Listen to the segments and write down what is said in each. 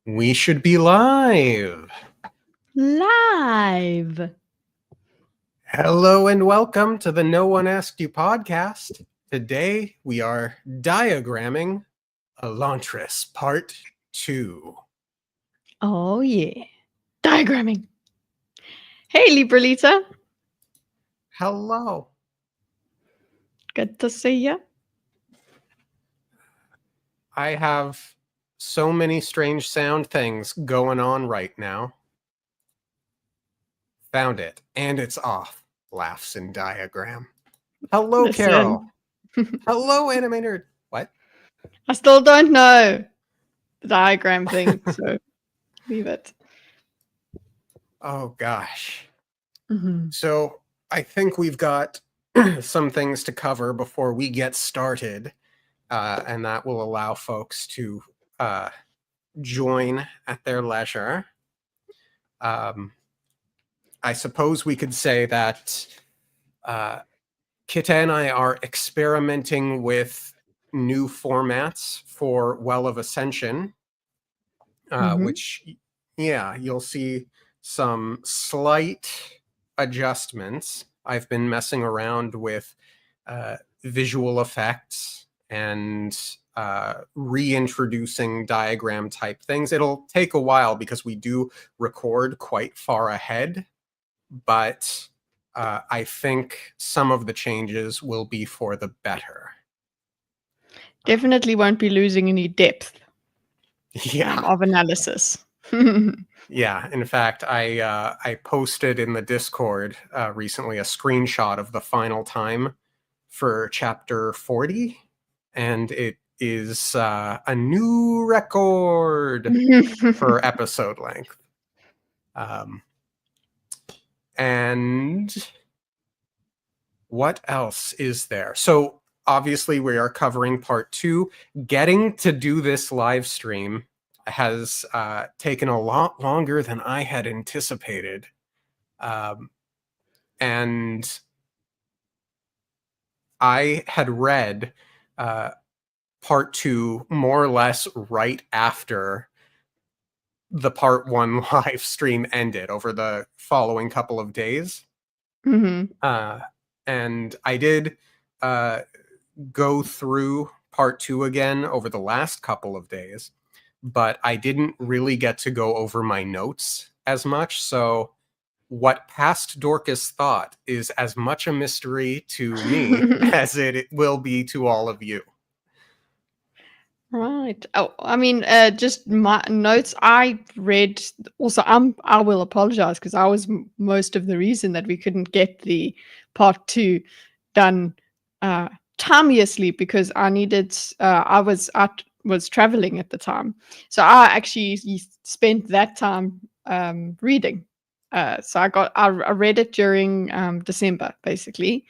We should be live. Live. Hello and welcome to the No One Asked You podcast. Today we are diagramming Elantris Part 2. Oh, yeah. Diagramming. Hey, Libralita. Hello. Good to see you. I have so many strange sound things going on right now. Found it, and it's off. Laughs in diagram. Hello, Listen. Carol. Hello, animator. What? I still don't know the diagram thing, so leave it. Oh, gosh. Mm-hmm. So I think we've got some things to cover before we get started, and that will allow folks to join at their leisure. I suppose we could say that Kitteh and I are experimenting with new formats for Well of Ascension, which, you'll see some slight adjustments. I've been messing around with visual effects and reintroducing diagram type things. It'll take a while because we do record quite far ahead, but I think some of the changes will be for the better. Definitely won't be losing any depth of analysis. Yeah, in fact, I posted in the Discord recently a screenshot of the final time for chapter 40, and it is a new record for episode length. And what else is there? So obviously we are covering part 2. Getting to do this live stream has taken a lot longer than I had anticipated. And I had read part 2 more or less right after the part 1 live stream ended over the following couple of days. And I did go through part 2 again over the last couple of days, but I didn't really get to go over my notes as much. So what past Dorcas thought is as much a mystery to me as it will be to all of you. Right. Oh, I mean, just my notes. I read also. I will apologize because I was most of the reason that we couldn't get the part 2 done timeously because I needed. I was traveling at the time, so I actually spent that time reading. So I read it during December basically,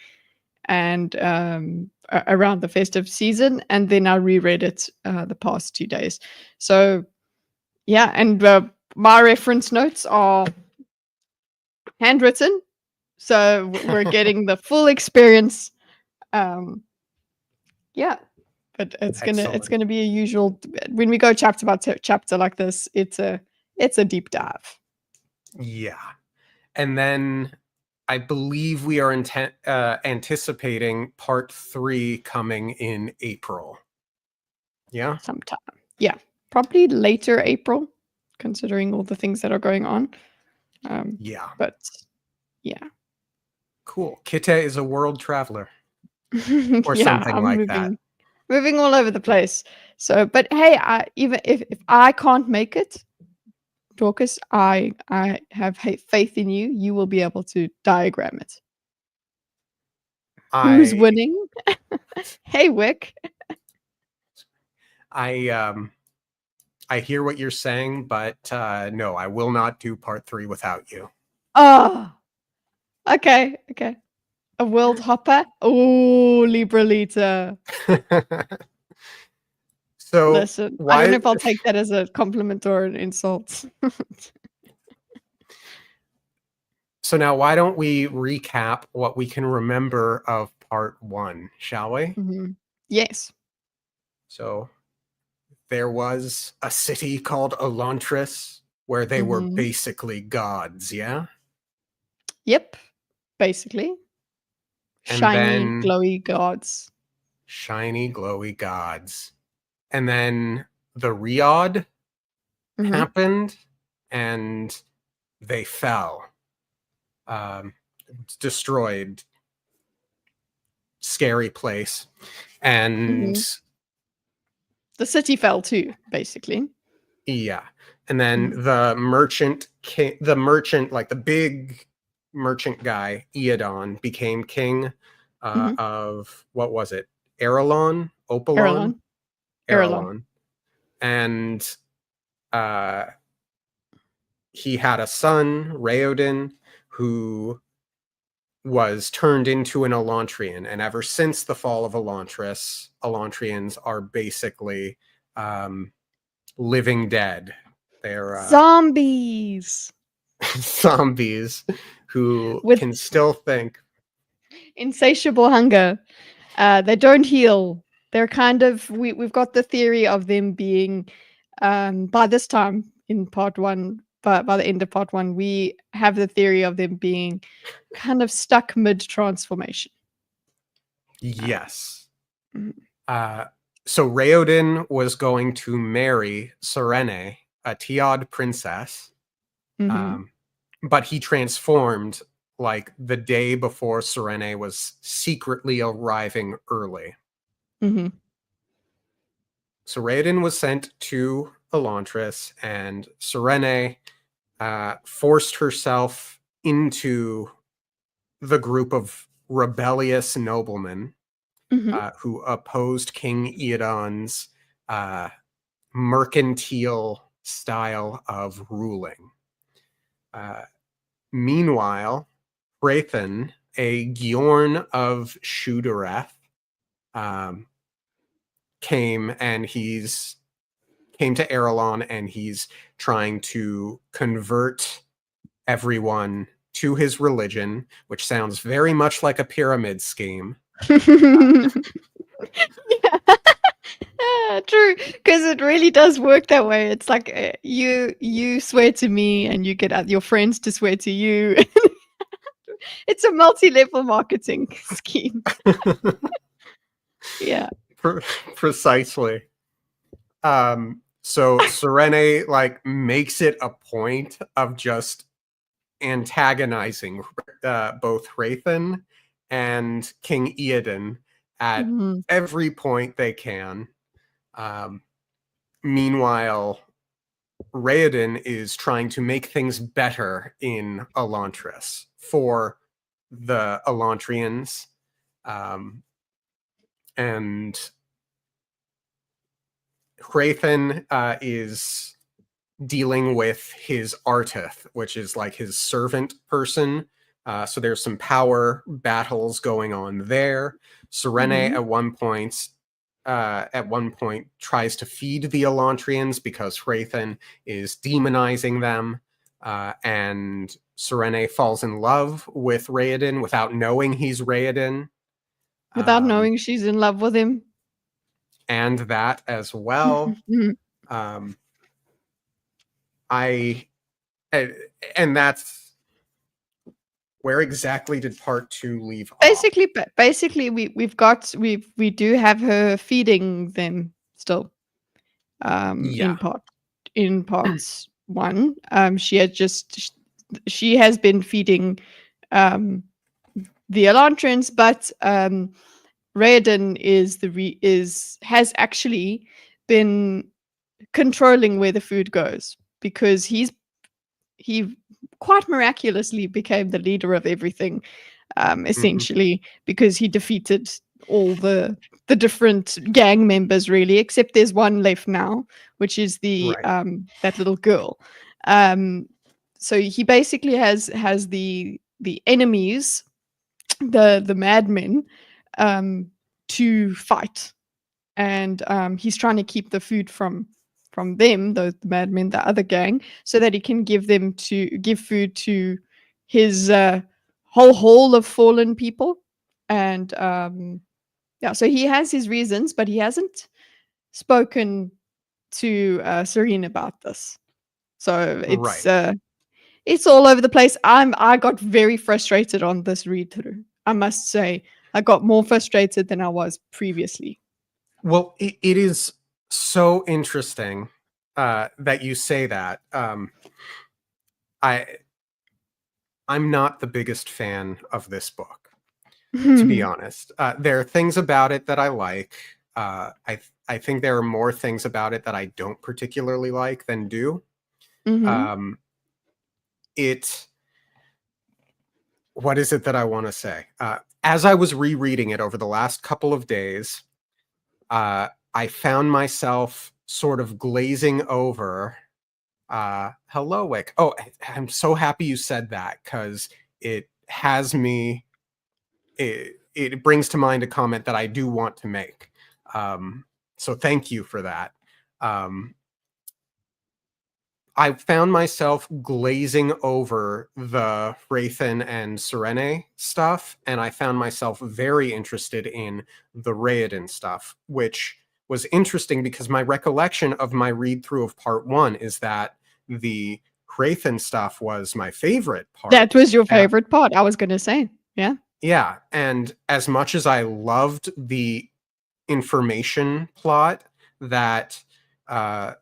and around the festive season, and then I reread it the past 2 days. So yeah, and my reference notes are handwritten, so we're getting the full experience. Yeah, but it's gonna be a usual when we go chapter by chapter like this. It's a deep dive. Yeah, and then I believe we are anticipating part 3 coming in April. Yeah? Sometime. Yeah, probably later April, considering all the things that are going on. Yeah. But yeah. Cool. Kitteh is a world traveler. Or Yeah, something I'm like that. moving all over the place. So, but hey, even if I can't make it, Dorcas, I have faith in you. You will be able to diagram it. Who's winning? Hey, Wick. I hear what you're saying, but no, I will not do part 3 without you. Oh, okay. A world hopper? Oh, Libralita. So listen, I don't know if I'll take that as a compliment or an insult. So now why don't we recap what we can remember of part 1, shall we? Yes. So there was a city called Elantris where they were Mhm. basically gods, yeah? Yep, basically. And Shiny, then glowy gods. shiny, glowy gods. And then the Riad Mhm. happened and they fell. Destroyed. Scary place. And Mhm. The city fell too, basically. yeah. And then Mhm. the merchant, like the big merchant guy, Eodon, became king Mhm. of, what was it? Arelon? Opalon? Erelon. Erelon. Arelon. And uh, he had a son, Raodin, who was turned into an Elantrian. And ever since the fall of Elantris, Elantrians are basically um, living dead. They're Zombies zombies who with can still think. insatiable hunger. They don't heal. They're kind of we've got the theory of them being by this time in part one, but by the end of part one, we have the theory of them being kind of stuck mid transformation. Yes. Mhm. Uh, so Raodin was going to marry Serene, a Tiad princess, Mhm. um, but he transformed like the day before Serene was secretly arriving early. Mhm. So Raodin was sent to Elantris, and Serene forced herself into the group of rebellious noblemen Mhm. who opposed King Eodon's uh, mercantile style of ruling. Uh, Meanwhile, Hrathen, a Giorn of Shudareth, um, came to Arelon, and he's trying to convert everyone to his religion, which sounds very much like a pyramid scheme. Yeah. True, because it really does work that way. It's like you swear to me, and you get your friends to swear to you. It's a multi-level marketing scheme. Yeah. Precisely. So Serene like makes it a point of just antagonizing both Hrathen and King Eodon at Mhm. every point they can. Um, Meanwhile, Raodin is trying to make things better in Elantris for the Elantrians. Um, and Hrathen is dealing with his Artith, which is like his servant person. So there's some power battles going on there. Serene Mhm. at one point tries to feed the Elantrians because Hrathen is demonizing them. And Serene falls in love with Raodin without knowing he's Raodin. Without Um, knowing she's in love with him. and that as well. Mhm. Um, I and, and that's where exactly did part two leave off? Basically, we do have her feeding them still. Yeah. In parts one, she has been feeding um the Elantrans, but Raoden has actually been controlling where the food goes because he quite miraculously became the leader of everything, Mhm. essentially because he defeated all the different gang members really, except there's one left now, which is the Right. that little girl. Um, so he basically has the enemies, the madmen, um, to fight, and he's trying to keep the food from them, the madmen, the other gang, so that he can give food to his whole hall of fallen people. And yeah, so he has his reasons, but he hasn't spoken to Serene about this. So Right. it's all over the place. I got very frustrated on this read through. I must say, I got more frustrated than I was previously. Well, it is so interesting that you say that. I I'm not the biggest fan of this book, to be honest. There are things about it that I like. I think there are more things about it that I don't particularly like than do. Hmm. Um, it What is it that I want to say? As I was rereading it over the last couple of days, I found myself sort of glazing over. Hello, Wick. Oh, I'm so happy you said that because it has me. It brings to mind a comment that I do want to make. So thank you for that. Um, I found myself glazing over the Wraithen and Serene stuff, and I found myself very interested in the Raoden stuff, which was interesting because my recollection of my read through of part one is that the Wraithen stuff was my favorite part. That was your Uh, favorite part, I was going to say. Yeah. yeah, and as much as I loved the information plot that uh,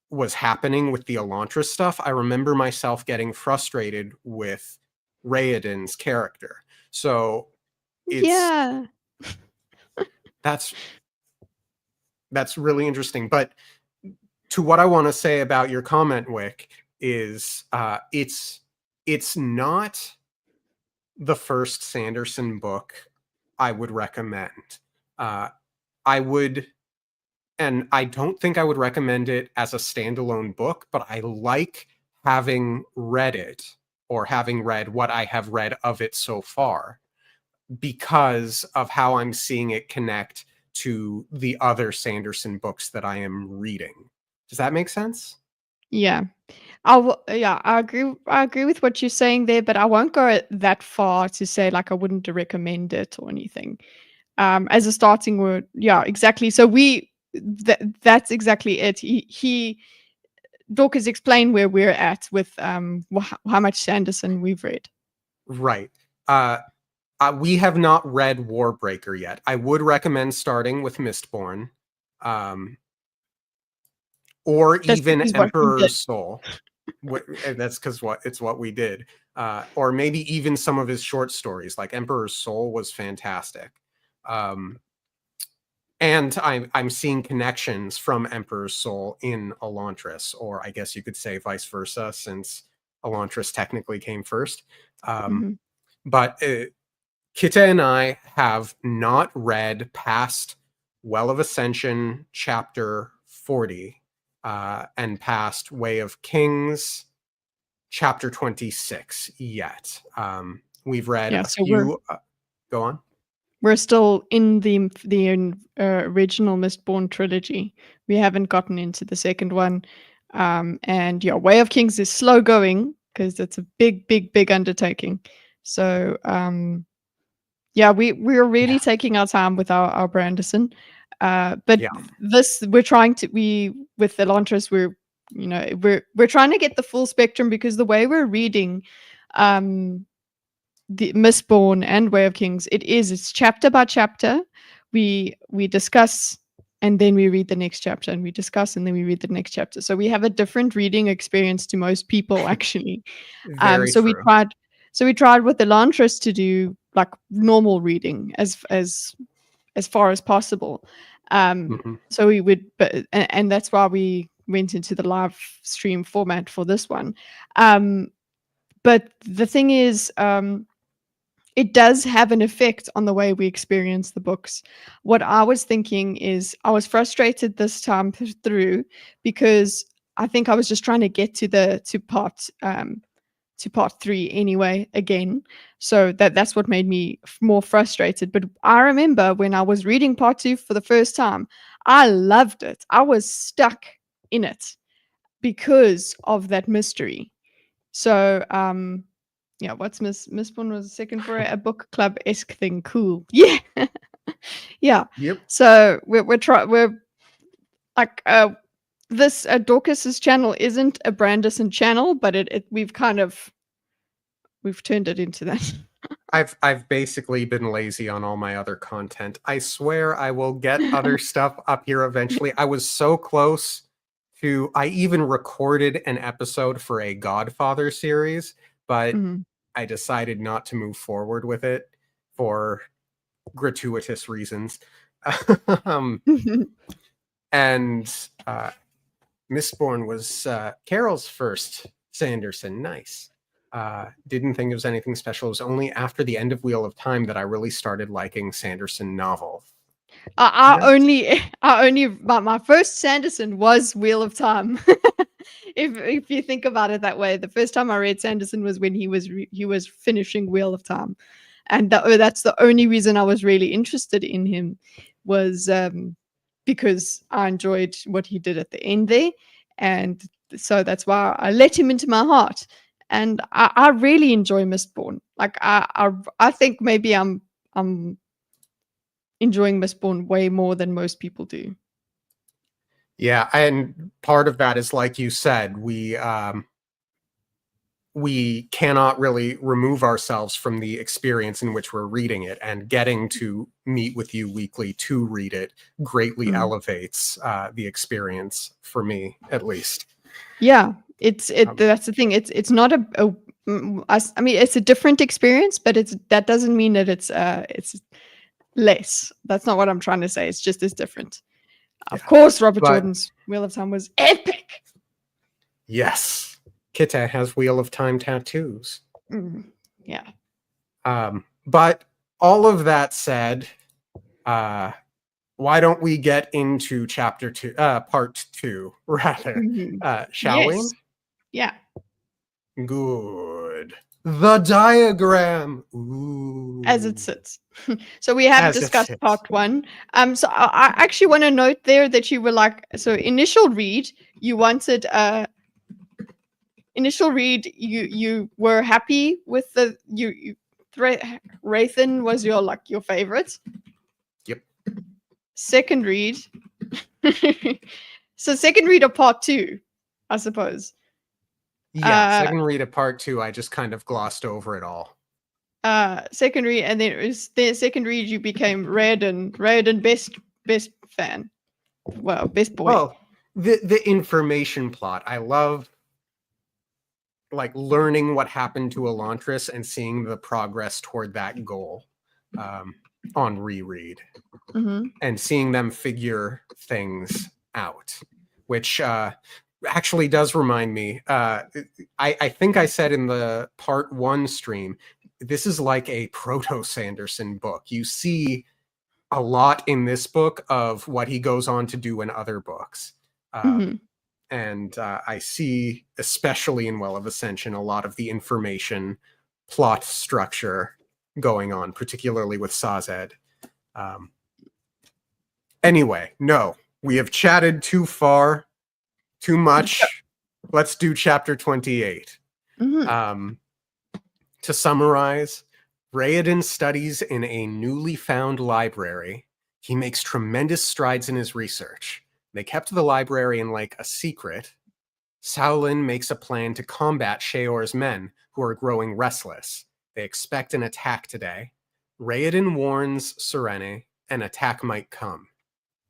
was happening with the Elantris stuff, I remember myself getting frustrated with Raoden's character. So it's Yeah. that's that's really interesting. But to what I want to say about your comment, Wick, is it's not the first Sanderson book I would recommend. Uh, I would and I don't think I would recommend it as a standalone book, but I like having read it or having read what I have read of it so far because of how I'm seeing it connect to the other Sanderson books that I am reading. Does that make sense? Yeah. Yeah, I agree with what you're saying there, but I won't go that far to say like I wouldn't recommend it or anything. As a starting word, yeah, exactly. So that's exactly it. He Dorcas explained where we're at with how much Sanderson we've read. Right. We have not read Warbreaker yet. I would recommend starting with Mistborn, um, or That's even because what we did. Emperor's Soul. That's because what we did, or maybe even some of his short stories, like Emperor's Soul, was fantastic. Um, and I'm seeing connections from Emperor's Soul in Elantris, or I guess you could say vice versa, since Elantris technically came first. Um, Mhm. but Kitteh and I have not read past Well of Ascension chapter 40 and past Way of Kings chapter 26 yet. We've read Yeah, a so we're few. Go on. we're still in the original Mistborn trilogy. We haven't gotten into the second one. And yeah, Way of Kings is slow going because it's a big, big, big undertaking. So yeah, we're really Yeah. taking our time with our Branderson. But Yeah. this we're trying to we with Elantris, we're trying to get the full spectrum because the way we're reading um the Mistborn and Way of Kings, it's chapter by chapter. We discuss and then we read the next chapter and we discuss and then we read the next chapter. So we have a different reading experience to most people actually. Um, Very so we true. tried so we tried with Elantris to do like normal reading as far as possible. Mhm. So we would and that's why we went into the live stream format for this one. Um, but the thing is, it does have an effect on the way we experience the books. What I was thinking is I was frustrated this time through because I think I was just trying to get to part three anyway again. So that's what made me more frustrated. But I remember when I was reading part two for the first time, I loved it. I was stuck in it because of that mystery. So yeah, what's Mistborn was a second for a book club esque thing. Cool. Yeah. Yeah. Yep. So we're like this Dorcas's channel isn't a Brandison channel, but we've turned it into that. I've basically been lazy on all my other content. I swear I will get other stuff up here eventually. I was so close to I even recorded an episode for a Godfather series, but Mhm. I decided not to move forward with it for gratuitous reasons. um, and Mistborn was Carol's first Sanderson. Nice. Didn't think it was anything special. It was only after the end of Wheel of Time that I really started liking Sanderson novels. My first Sanderson was Wheel of Time. If you think about it that way, the first time I read Sanderson was when he was finishing Wheel of Time, and that's the only reason I was really interested in him, was because I enjoyed what he did at the end there, and so that's why I let him into my heart. And I really enjoy Mistborn. Like I think maybe I'm enjoying Mistborn way more than most people do. Yeah, and part of that is like you said, we cannot really remove ourselves from the experience in which we're reading it, and getting to meet with you weekly to read it greatly elevates the experience for me, at least. Yeah, that's the thing. It's not I mean, it's a different experience, but that doesn't mean that it's less. That's not what I'm trying to say. It's just as different. Yeah. Of course, Robert But Jordan's Wheel of Time was epic. yes, Kitteh has Wheel of Time tattoos. Yeah. But all of that said, why don't we get into chapter 2, part 2, rather? Shall we? Yes. Yeah. Good. The diagram. Ooh. As it sits. So we have As it discussed sits. part 1. So I actually want to note there that you were like, so initial read, you wanted initial read, you were happy with the Rathan was your favorite. Yep. Second read. So second read of part 2, I suppose. Yeah, second read of part 2, I just kind of glossed over it all. Second read, and then it was the second read you became Raiden best fan. Well, best boy. Well, the information plot. I love like learning what happened to Elantris and seeing the progress toward that goal on reread. And seeing them figure things out, which actually does remind me. I think I said in the part 1 stream, this is like a proto-Sanderson book. You see a lot in this book of what he goes on to do in other books. And I see, especially in Well of Ascension, a lot of the information plot structure going on, particularly with Sazed. Anyway, no, we have chatted too far, too much. Let's do chapter 28. To summarize, Raoden studies in a newly found library. He makes tremendous strides in his research. They kept the library in like a secret. Saolin makes a plan to combat Sheor's men, who are growing restless. They expect an attack today. Raoden warns Serene an attack might come.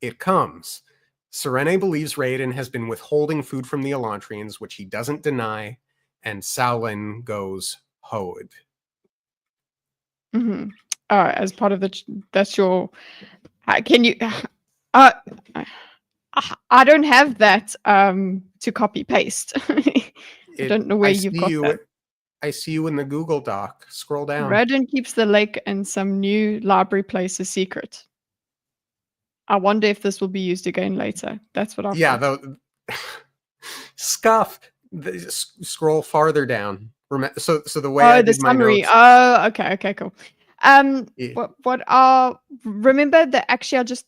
It comes. Serene believes Raoden has been withholding food from the Elantrians, which he doesn't deny, and Saolin goes Hode. As part of that's your. Can you? I don't have that to copy paste. I don't know where you've got that. I see you in the Google Doc. Scroll down. Raoden keeps the lake and some new library place a secret. I wonder if this will be used again later. That's what I've got. Scuff. Scroll farther down. So the way I the did summary. my notes. Okay, cool. Remember that actually I just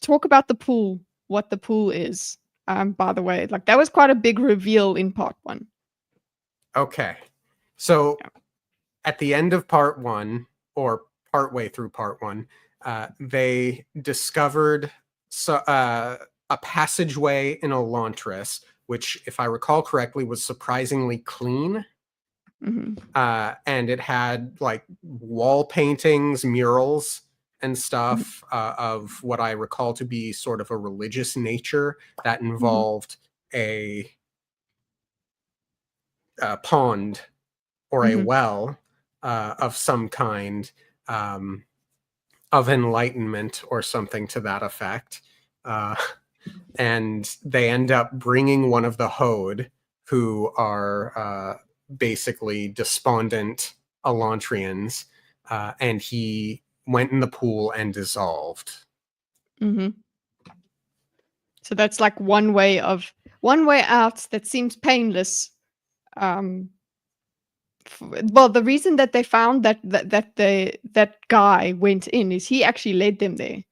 talk about the pool, what the pool is. By the way, like that was quite a big reveal in part 1. Okay. So at the end of part 1, or partway through part 1, they discovered a passageway in Elantris, which, if I recall correctly, was surprisingly clean. And it had like wall paintings, murals, and stuff of what I recall to be sort of a religious nature that involved a pond or a well of some kind, of enlightenment or something to that effect. And they end up bringing one of the Hode, who are basically despondent Elantrians, and he went in the pool and dissolved. So that's like one way out that seems painless. Well, the reason that they found that guy went in is he actually led them there.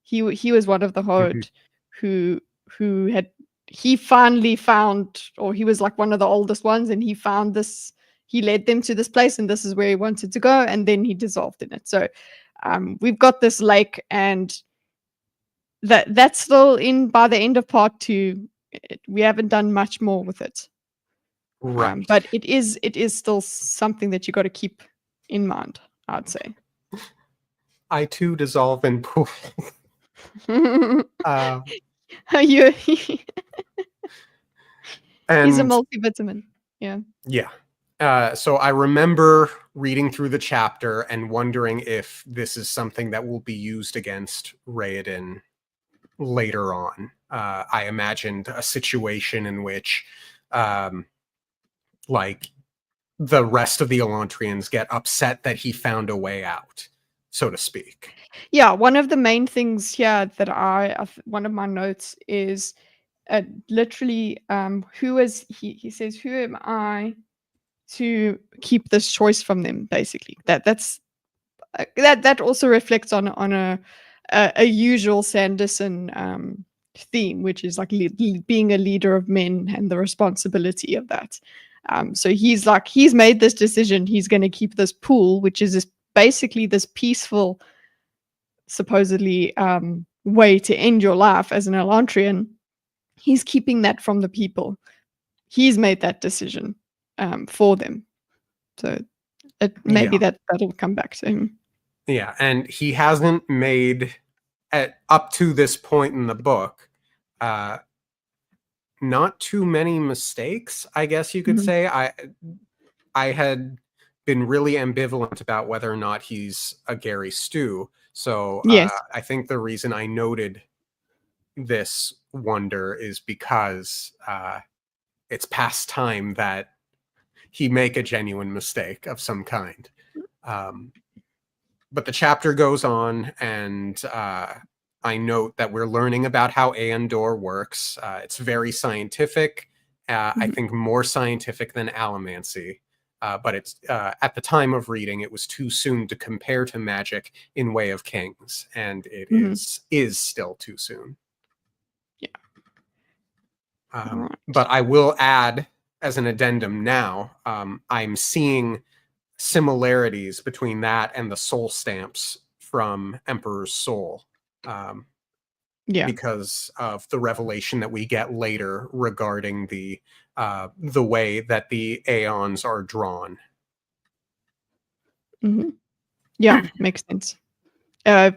He was one of the Horde who he finally found, or he was like one of the oldest ones, and he found this. He led them to this place, and this is where he wanted to go, and then he dissolved in it. So we've got this lake, and that's still in by the end of part 2. We haven't done much more with it. Right. But it is still something that you got to keep in mind, I'd say. I too dissolve in pool. He's a And multivitamin. Yeah. So I remember reading through the chapter and wondering if this is something that will be used against Raoden later on. I imagined a situation in which like the rest of the Elantrians get upset that he found a way out, so to speak. Yeah, one of the main things here that one of my notes is literally who is he says, who am I to keep this choice from them, basically. That also reflects on a usual Sanderson theme, which is like being a leader of men and the responsibility of that. So he's made this decision. He's going to keep this pool, which is basically this peaceful, supposedly way to end your life as an Elantrian. He's keeping that from the people. He's made that decision for them. So maybe that'll come back to him. Yeah, and he hasn't made, up to this point in the book, not too many mistakes, I guess you could say. I had been really ambivalent about whether or not he's a Gary Stu. So Yes. I think the reason I noted this wonder is because it's past time that he make a genuine mistake of some kind. But the chapter goes on, and I note that we're learning about how Aendor works. It's very scientific. I think more scientific than Allomancy. But it's at the time of reading, it was too soon to compare to magic in Way of Kings, and it is still too soon. Yeah. But I will add, as an addendum now, I'm seeing similarities between that and the soul stamps from Emperor's Soul. Because of the revelation that we get later regarding the way that the aeons are drawn. Yeah, makes sense. I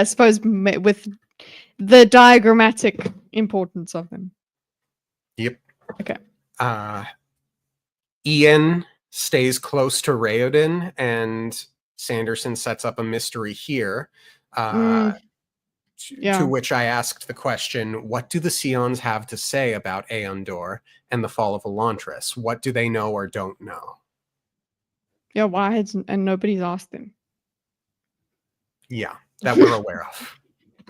suppose with the diagrammatic importance of them. Yep. Okay. Ian stays close to Raoden, and Sanderson sets up a mystery here. To which I asked the question, what do the Scions have to say about Aendor and the fall of Elantris? What do they know or don't know? Yeah, why and nobody's asked them? Yeah, that we're aware of.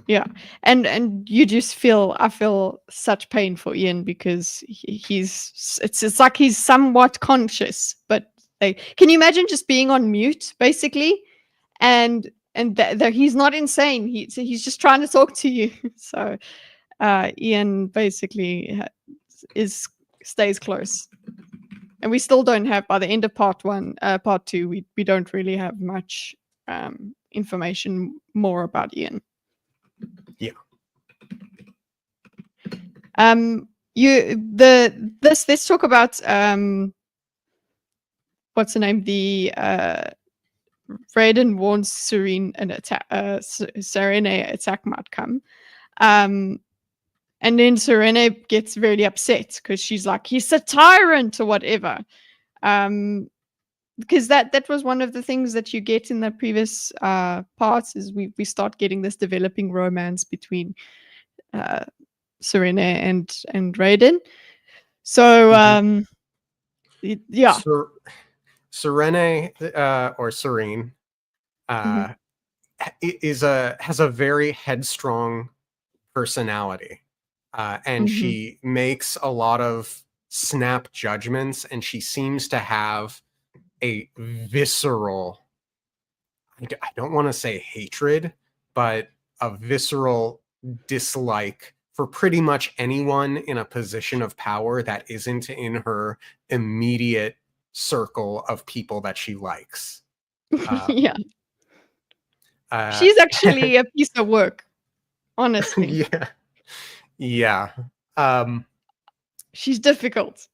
Yeah, and you just I feel such pain for Ian, because it's like he's somewhat conscious, but can you imagine just being on mute, basically, and he's not insane. He's just trying to talk to you. So Ian basically stays close, and we still don't have, by the end of part 2, we don't really have much information more about Ian. Yeah. Let's talk about what's the name? The Raiden warns Serene an attack. Serene attack might come. And then Serene gets really upset because she's like, he's a tyrant or whatever. Because that was one of the things that you get in the previous parts is we start getting this developing romance between Serena and Raiden. So yeah. Serene or Serene has a very headstrong personality, and she makes a lot of snap judgments, and she seems to have a visceral, I don't want to say hatred, but a visceral dislike for pretty much anyone in a position of power that isn't in her immediate circle of people that she likes. Yeah. She's actually a piece of work, honestly. Yeah. She's difficult.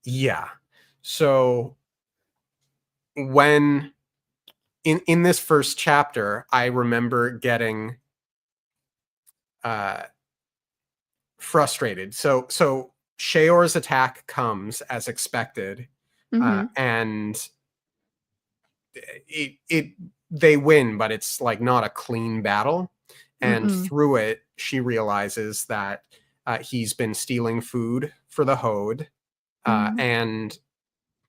Yeah. So when in this first chapter, I remember getting frustrated. So Sheor's attack comes as expected, and they win, but it's like not a clean battle. And through it, she realizes that he's been stealing food for the Horde, and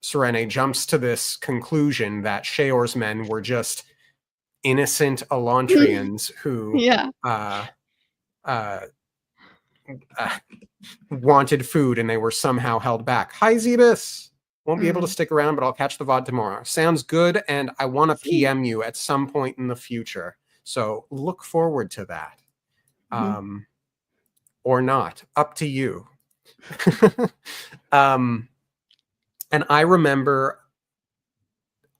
Serene jumps to this conclusion that Sheor's men were just innocent Elantrians who wanted food and they were somehow held back. Hi, Zebus! Won't be able to stick around, but I'll catch the VOD tomorrow. Sounds good, and I want to PM you at some point in the future. So look forward to that. Or not. Up to you. And I remember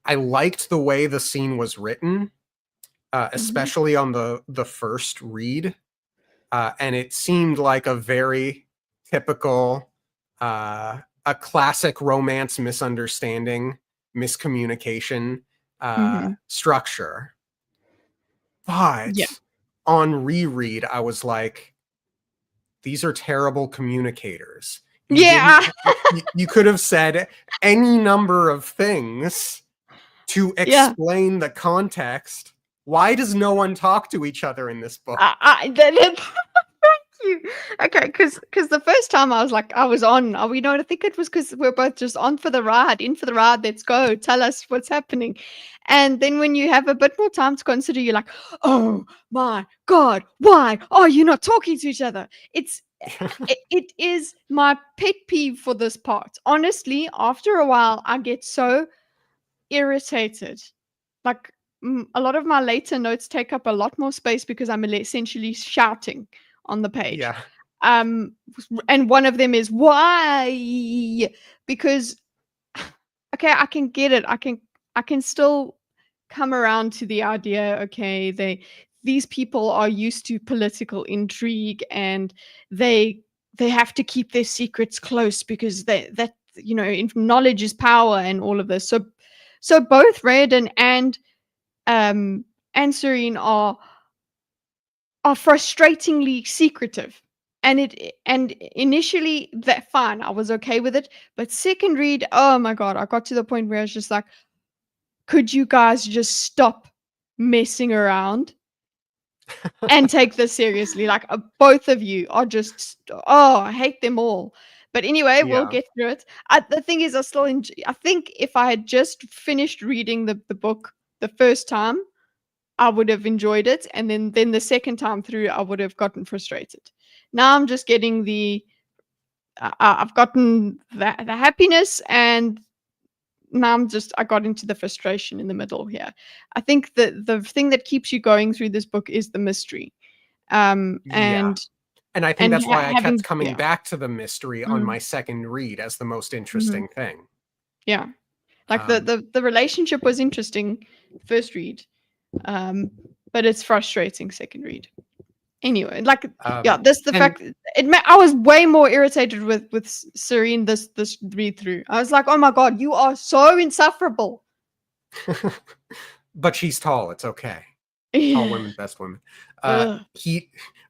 I liked the way the scene was written, especially on the first read. And it seemed like a very typical, a classic romance misunderstanding, miscommunication structure. But on reread, I was like, these are terrible communicators. You could have said any number of things to explain the context. Why does no one talk to each other in this book? Thank you. Okay, because the first time I was like, I think it was because we're both just in for the ride, let's go, tell us what's happening. And then when you have a bit more time to consider, you're like, oh my God, why are you not talking to each other? It is my pet peeve for this part. Honestly, after a while, I get so irritated. Like, a lot of my later notes take up a lot more space because I'm essentially shouting on the page. And one of them is why? Because okay, I can get it. I can still come around to the idea, okay, these people are used to political intrigue and they have to keep their secrets close because that knowledge is power and all of this. So both Raiden and Serene are frustratingly secretive. And initially that fine, I was okay with it. But second read, oh my God, I got to the point where I was just like, could you guys just stop messing around and take this seriously? Like both of you are just, I hate them all. But anyway, we'll get through it. The thing is, I think if I had just finished reading the book the first time, I would have enjoyed it. And then the second time through, I would have gotten frustrated. Now I'm just getting I've gotten the happiness, and now I got into the frustration in the middle here. I think the thing that keeps you going through this book is the mystery. And I think that's why I kept coming back to the mystery on my second read as the most interesting thing. Yeah. Like the relationship was interesting first read. But it's frustrating second read. Anyway, like, yeah, Um, this the and fact I was way more irritated with Serene this read through. I was like, oh my god, you are so insufferable. but she's tall. It's okay. Tall Yeah. women, best women. Ugh.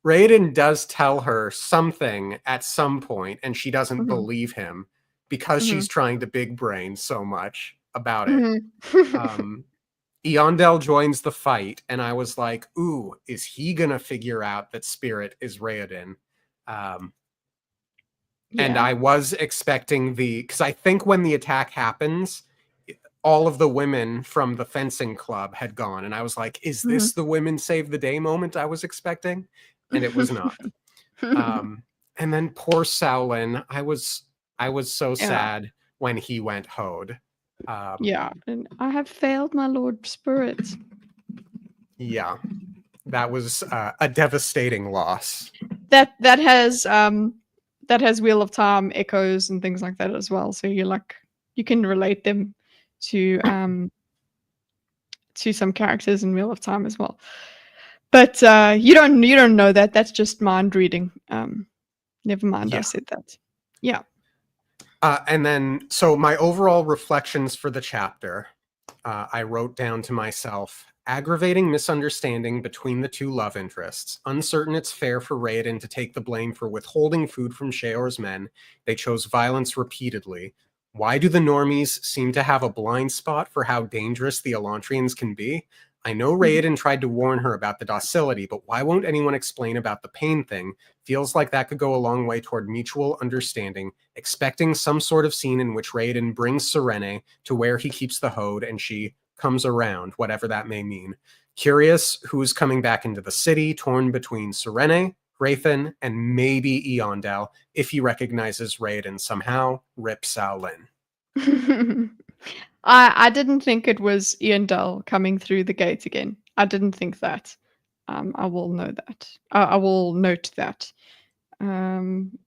Raiden does tell her something at some point, and she doesn't Mhm. believe him because Mhm. she's trying to big brain so much about it. Mhm. Eondel joins the fight, and I was like, ooh, is he gonna figure out that Spirit is Raiden? Um, and Yeah. I was expecting because I think when the attack happens, all of the women from the fencing club had gone, and I was like, is this Mhm. the women save the day moment I was expecting? And it was not. Um, and then poor Shaolin, I was so Yeah. sad when he went Hode. Yeah. And I have failed my Lord Spirit. Yeah, that was a devastating loss. That has Wheel of Time echoes and things like that as well. So you can relate them to some characters in Wheel of Time as well. But you don't know that. That's just mind reading. Never mind, I Yeah. said that. Yeah. And then, so my overall reflections for the chapter, I wrote down to myself, aggravating misunderstanding between the two love interests. Uncertain it's fair for Raiden to take the blame for withholding food from Sheor's men. They chose violence repeatedly. Why do the normies seem to have a blind spot for how dangerous the Elantrians can be? I know Mhm. Raiden tried to warn her about the docility, but why won't anyone explain about the pain thing? Feels like that could go a long way toward mutual understanding, expecting some sort of scene in which Raiden brings Serene to where he keeps the Hode and she comes around, whatever that may mean. Curious who's coming back into the city, torn between Serene, Wraithen, and maybe Eondel, if he recognizes Raiden somehow. Rip Shaolin. I didn't think it was Ian Dull coming through the gate again. I didn't think that. I will know that. I will note that. Um,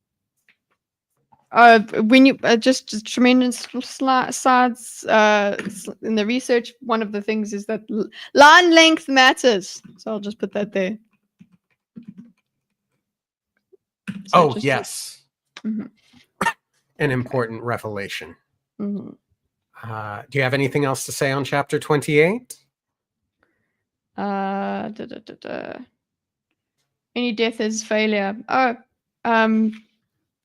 when you just tremendous sides in the research, one of the things is that line length matters. So I'll just put that there. So Oh, just yes. mhm, An okay. important revelation. Mhm. Do you have anything else to say on chapter 28? Da, da, da, da. Any death is failure. Oh, um,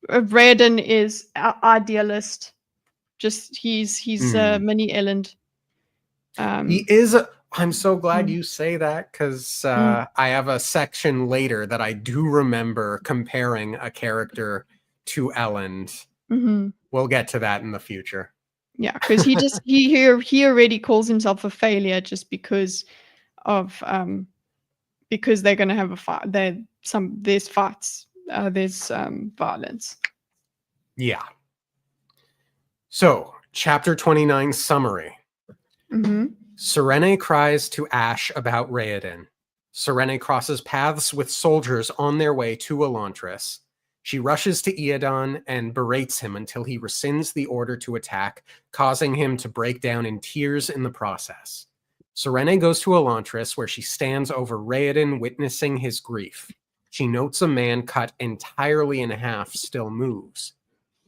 Raiden is idealist. Just he's Mm. mini Elend. He Um, is. I'm so glad mm, you say that because mm, I have a section later that I do remember comparing a character to Elend. mhm. We'll get to that in the future. Yeah, because he already calls himself a failure just of because they're gonna have a fight. There's fights. There's violence. Yeah. So, chapter 29 summary. Mm-hmm. Serene cries to Ash about Raoden. Serene crosses paths with soldiers on their way to Elantris. She rushes to Iadon and berates him until he rescinds the order to attack, causing him to break down in tears in the process. Serene goes to Elantris, where she stands over Raoden, witnessing his grief. She notes a man cut entirely in half still moves.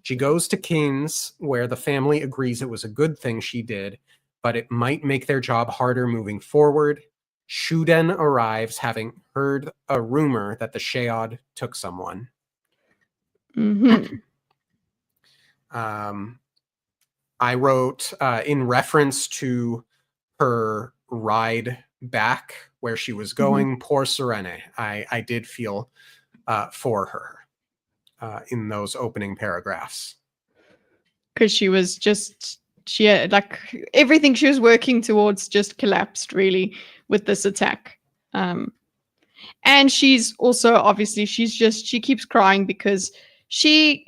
She goes to King's, where the family agrees it was a good thing she did, but it might make their job harder moving forward. Shuden arrives, having heard a rumor that the Sheod took someone. Mm-hmm. Um, I wrote in reference to her ride back where she was Mm-hmm. going, poor Serene. I did feel for her in those opening paragraphs. Because she had everything she was working towards just collapsed really with this attack. Um, and she's also obviously she keeps crying because she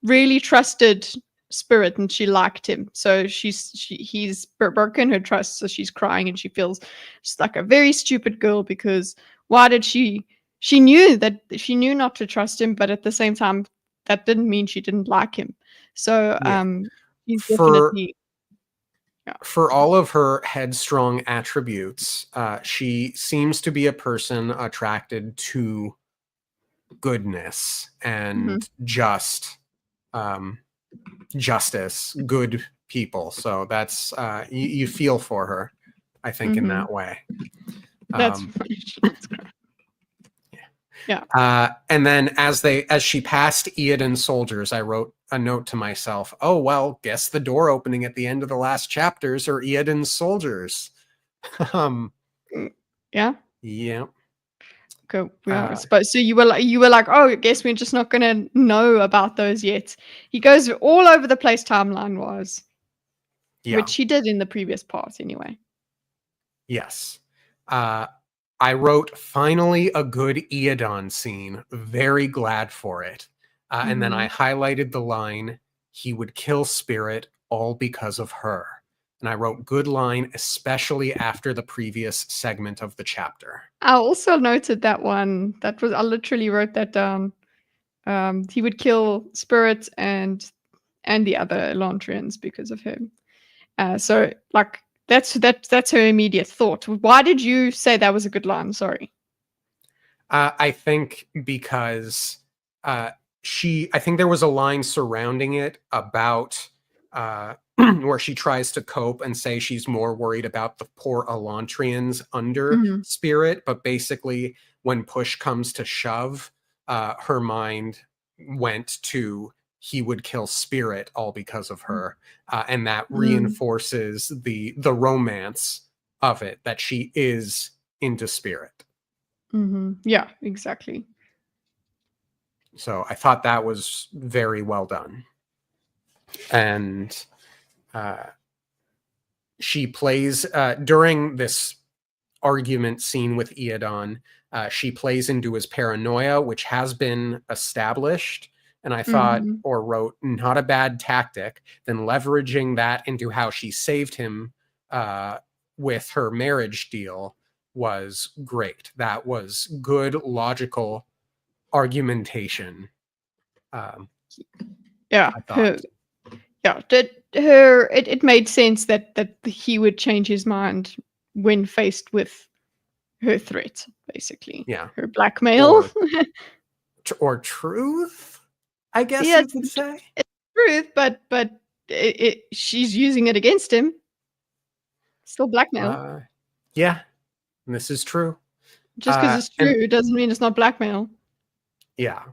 really trusted Spirit and she liked him, so he's broken her trust, so she's crying and she feels just like a very stupid girl because why did she knew not to trust him, but at the same time that didn't mean she didn't like him. So Yeah. she's For definitely for all of her headstrong attributes, she seems to be a person attracted to goodness and justice, good people. So that's you feel for her, I think, in that way. That's yeah. And then as she passed Eodon's soldiers, I wrote a note to myself, oh, well, guess the door opening at the end of the last chapters are Eodon's soldiers. Yeah. Yeah. Cool. Yeah. So you were like, oh, I guess we're just not gonna know about those yet. He goes all over the place timeline wise. Yeah. Which he did in the previous part anyway. Yes. I wrote, finally a good Eodon scene. Very glad for it. And then I highlighted the line, he would kill Spirit all because of her. And I wrote, good line, especially after the previous segment of the chapter. I also noted that one. I literally wrote that down. He would kill Spirit and the other Elantrians because of him. So like that's her immediate thought. Why did you say that was a good line? Sorry. I think because I think there was a line surrounding it about where she tries to cope and say she's more worried about the poor Elantrians under Spirit, but basically when push comes to shove, her mind went to he would kill Spirit all because of her, and that reinforces the romance of it, that she is into Spirit. Yeah, exactly. So I thought that was very well done. And she plays during this argument scene with Eodon, she plays into his paranoia, which has been established. And I thought, or wrote, not a bad tactic. Then leveraging that into how she saved him with her marriage deal was great. That was good, logical argumentation. Yeah, I thought. it made sense that he would change his mind when faced with her threat, basically. Yeah. Her blackmail. Or truth, I guess Yeah, you could say. it's truth, but she's using it against him. Still blackmail. Yeah, this is true. Just because it's true doesn't mean it's not blackmail. Yeah.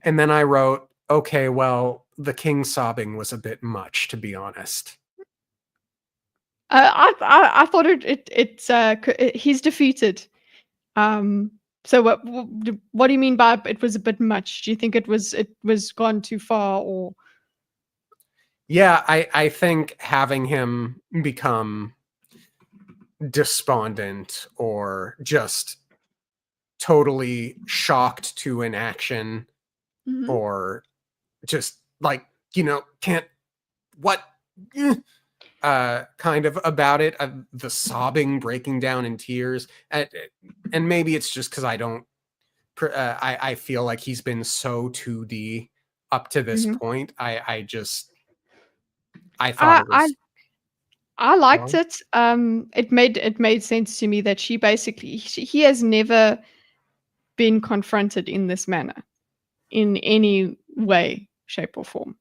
And then I wrote, okay, well, the king sobbing was a bit much, to be honest. I thought he's defeated. So what do you mean by it was a bit much? Do you think it was gone too far, or? Yeah, I think having him become despondent or just totally shocked to inaction, or just like, can't what kind of about it, the sobbing, breaking down in tears, and maybe it's just because I feel like he's been so 2D up to this point. I thought it was. I liked it. It made sense to me that she basically he has never been confronted in this manner, in any way, shape, or form.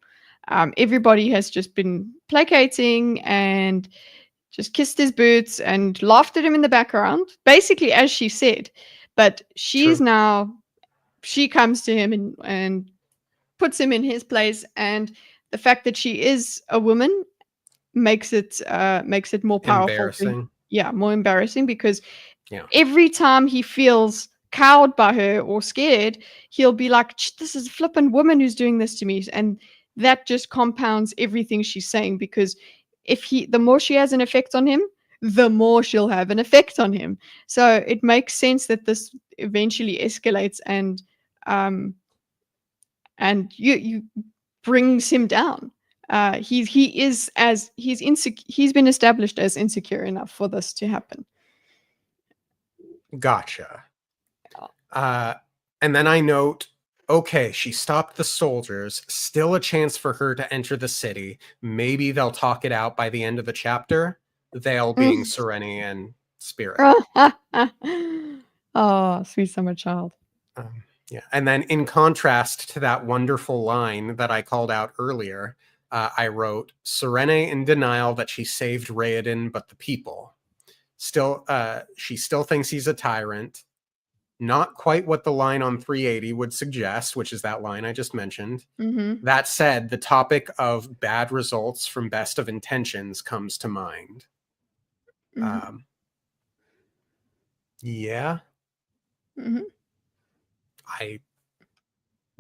Everybody has just been placating and just kissed his boots and laughed at him in the background, basically, as she said. But she comes to him and puts him in his place, and the fact that she is a woman makes it more powerful. Embarrassing. More embarrassing, because every time he feels cowed by her or scared, he'll be like, this is a flippin' woman who's doing this to me. And that just compounds everything she's saying, because the more she has an effect on him, the more she'll have an effect on him. So it makes sense that this eventually escalates and you brings him down. He's been established as insecure enough for this to happen. Gotcha. And then I note Okay, she stopped the soldiers. Still a chance for her to enter the city. Maybe they'll talk it out by the end of the chapter. They'll being Serene and Spirit. Oh, sweet summer child. Yeah, and then in contrast to that wonderful line that I called out earlier, I wrote Serene in denial that she saved Raoden, but the people. Still, she still thinks he's a tyrant. Not quite what the line on 380 would suggest, which is that line I just mentioned. Mm-hmm. That said, the topic of bad results from best of intentions comes to mind. Mm-hmm. Yeah. Mm-hmm. I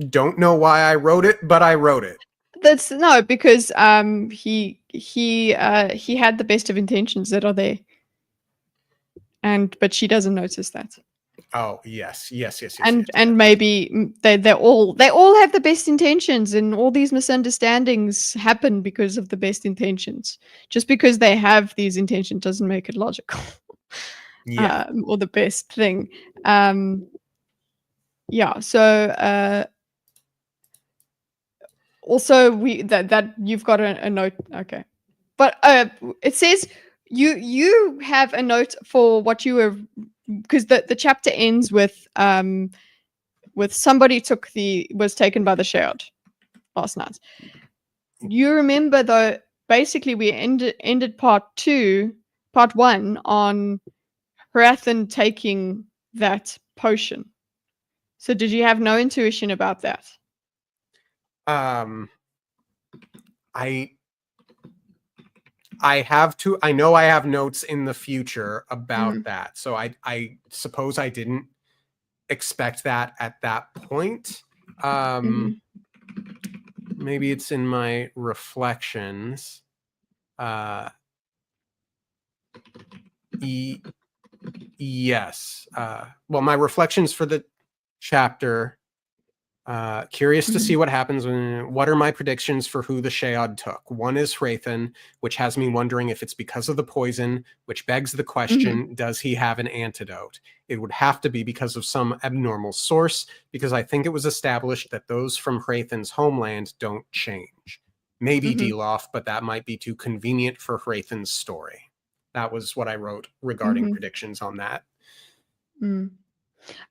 don't know why I wrote it, but I wrote it. That's no, because he had the best of intentions that are there, but she doesn't notice that. Oh yes. And maybe they all have the best intentions, and all these misunderstandings happen because of the best intentions. Just because they have these intentions doesn't make it logical. Yeah. Or the best thing. Yeah. So also that you've got a note. Okay, but it says you have a note for what you were, because the chapter ends with somebody was taken by the Shard last night. You remember though, basically we ended part one on Hrathen taking that potion. So did you have no intuition about that? I know I have notes in the future about that. So I suppose I didn't expect that at that point. Maybe it's in my reflections. Yes. Well, my reflections for the chapter. Curious to see what happens what are my predictions for who the Shead took? One is Hrathen, which has me wondering if it's because of the poison, which begs the question, does he have an antidote? It would have to be because of some abnormal source, because I think it was established that those from Hrathen's homeland don't change. Maybe Delof, but that might be too convenient for Hrathen's story. That was what I wrote regarding predictions on that.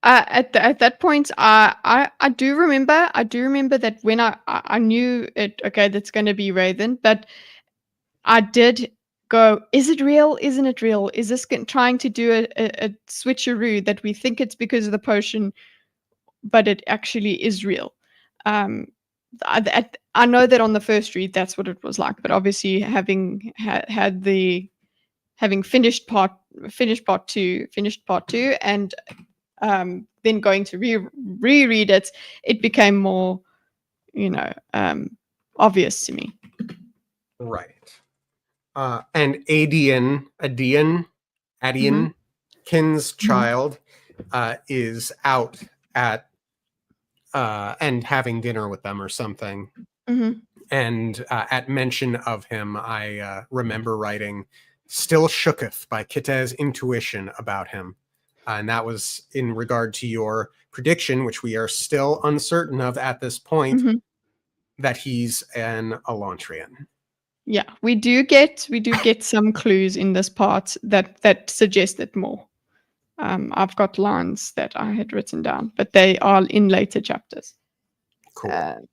At that point, I do remember that when I knew it. Okay, that's going to be Raven, but I did go, is it real? Isn't it real? Is this trying to do a switcheroo that we think it's because of the potion, but it actually is real? I know that on the first read, that's what it was like, but obviously having finished part two, and then going to reread it, it became more, obvious to me. Right. And Adian, Kin's child, is out at and having dinner with them or something. And at mention of him, I remember writing, "Still shooketh by Kitteh's intuition about him." And that was in regard to your prediction, which we are still uncertain of at this point, that he's an Elantrian. Yeah, we do get some clues in this part that suggest it more. I've got lines that I had written down, but they are in later chapters. Cool.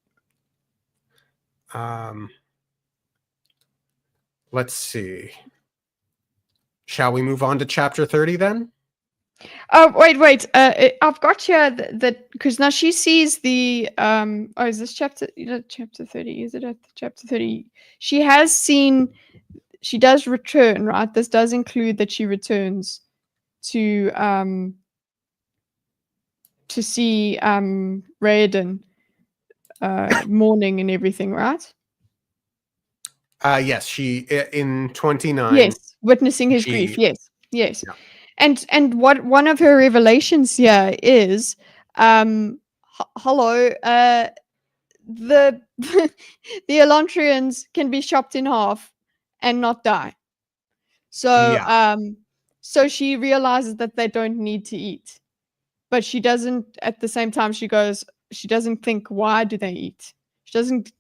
Let's see. Shall we move on to chapter 30 then? Oh, wait. I've got here that because now she sees the oh, is this chapter chapter 30? Is it at chapter 30? She does return, right? This does include that she returns to see Raoden mourning and everything, right? Yes, she in 29. Yes, witnessing his grief. Yes. Yeah. And what one of her revelations here is, hello, the the Elantrians can be chopped in half and not die. So so she realizes that they don't need to eat, but she doesn't. At the same time, she goes, she doesn't think, why do they eat? She doesn't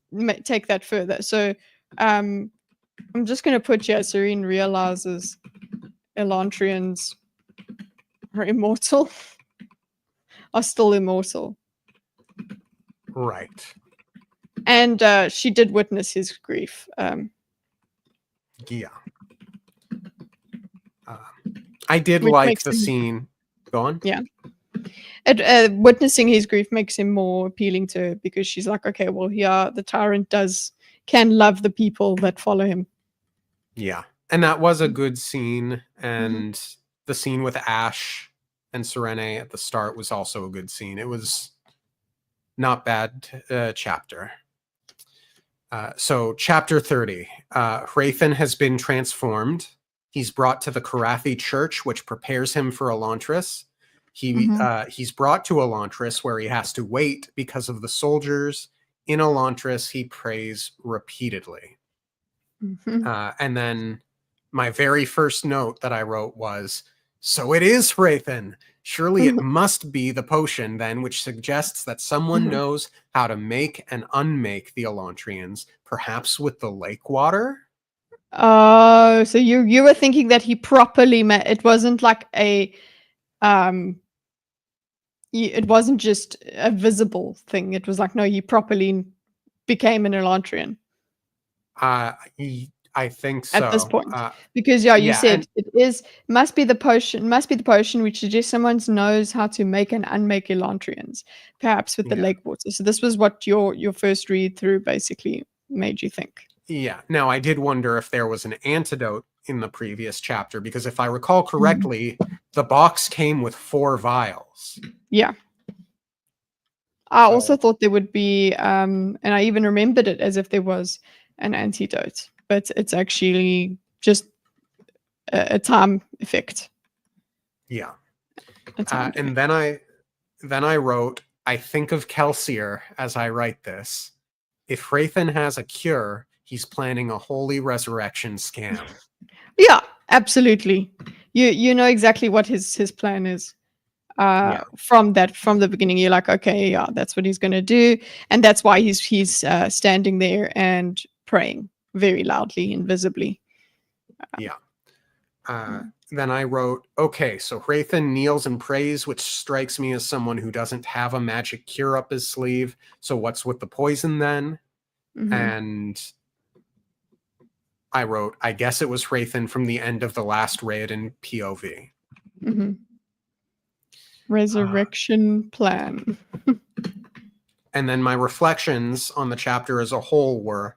take that further. So I'm just going to put here, Serene realizes Elantrians are immortal, are still immortal. Right. And she did witness his grief. Yeah. I did Which like makes the him- scene. Go on. Yeah. Witnessing his grief makes him more appealing to her, because she's like, okay, well, yeah, the tyrant can love the people that follow him. Yeah. And that was a good scene. And the scene with Ash and Serene at the start was also a good scene. It was not bad chapter. So chapter 30, Hrathen has been transformed. He's brought to the Karathi church, which prepares him for Elantris. He's brought to Elantris, where he has to wait because of the soldiers. In Elantris, he prays repeatedly. And then my very first note that I wrote was, so it is Hrathen. Surely it must be the potion then, which suggests that someone knows how to make and unmake the Elantrians, perhaps with the lake water? Oh, so you were thinking that he properly it wasn't like it wasn't just a visible thing. It was like, no, he properly became an Elantrian. I think so. At this point, because you said it must be the potion, which suggests someone knows how to make and unmake Elantrians, perhaps with the lake water. So this was what your first read through basically made you think. Yeah. Now, I did wonder if there was an antidote in the previous chapter, because if I recall correctly, the box came with 4 vials. Yeah. I also thought there would be, and I even remembered it as if there was an antidote, but it's actually just a time effect. Yeah. And then I wrote, I think of Kelsier as I write this. If Hrathen has a cure, he's planning a holy resurrection scam. Yeah, absolutely. You know exactly what his plan is. From the beginning, you're like, okay, yeah, that's what he's going to do, and that's why he's standing there and praying very loudly and visibly. Then I wrote, okay, so Hrathen kneels and prays, which strikes me as someone who doesn't have a magic cure up his sleeve. So what's with the poison then? And I wrote, I guess it was Hrathen from the end of the last raid in POV. Resurrection plan. And then my reflections on the chapter as a whole were,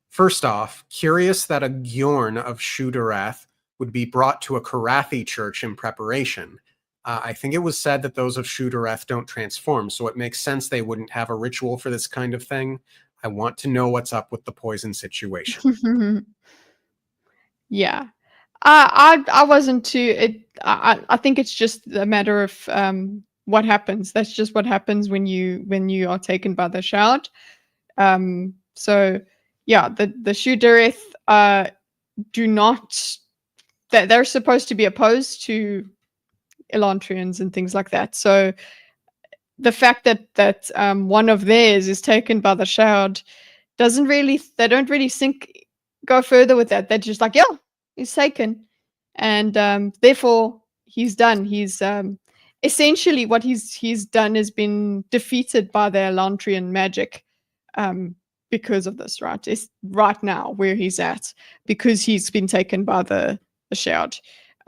first off, curious that a Gjorn of Shudareth would be brought to a Karathi church in preparation. I think it was said that those of Shudareth don't transform, so it makes sense they wouldn't have a ritual for this kind of thing. I want to know what's up with the poison situation. Yeah. I wasn't too. I think it's just a matter of what happens. That's just what happens when you are taken by the shout. So yeah, the Shudareth do not. They're supposed to be opposed to Elantrians and things like that. So the fact that one of theirs is taken by the shroud they don't really go further with that. They're just like, yeah, he's taken, and therefore he's done. He's essentially what he's done has been defeated by the Elantrian magic because of this, right? It's right now where he's at because he's been taken by the shroud.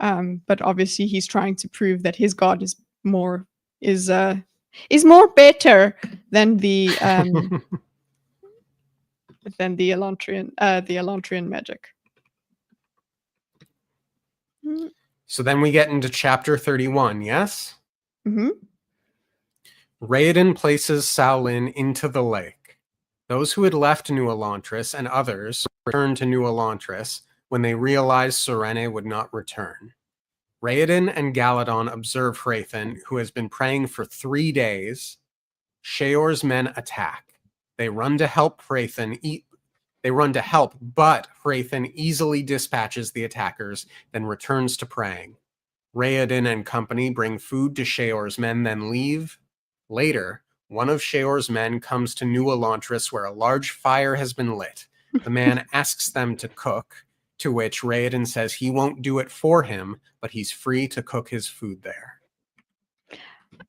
But obviously he's trying to prove that his god is more better than the Elantrian magic. So then we get into chapter 31, yes? Mm-hmm. Raoden places Saolin into the lake. Those who had left New Elantris and others returned to New Elantris when they realized Serene would not return. Raoden and Galadon observe Hrathen, who has been praying for 3 days. Sheor's men attack. They run to help Hrathen but Hrathen easily dispatches the attackers, then returns to praying. Raoden and company bring food to Sheor's men, then leave. Later, One of Sheor's men comes to New Elantris, where a large fire has been lit. The man asks them to cook, to which Raoden says he won't do it for him, but he's free to cook his food there.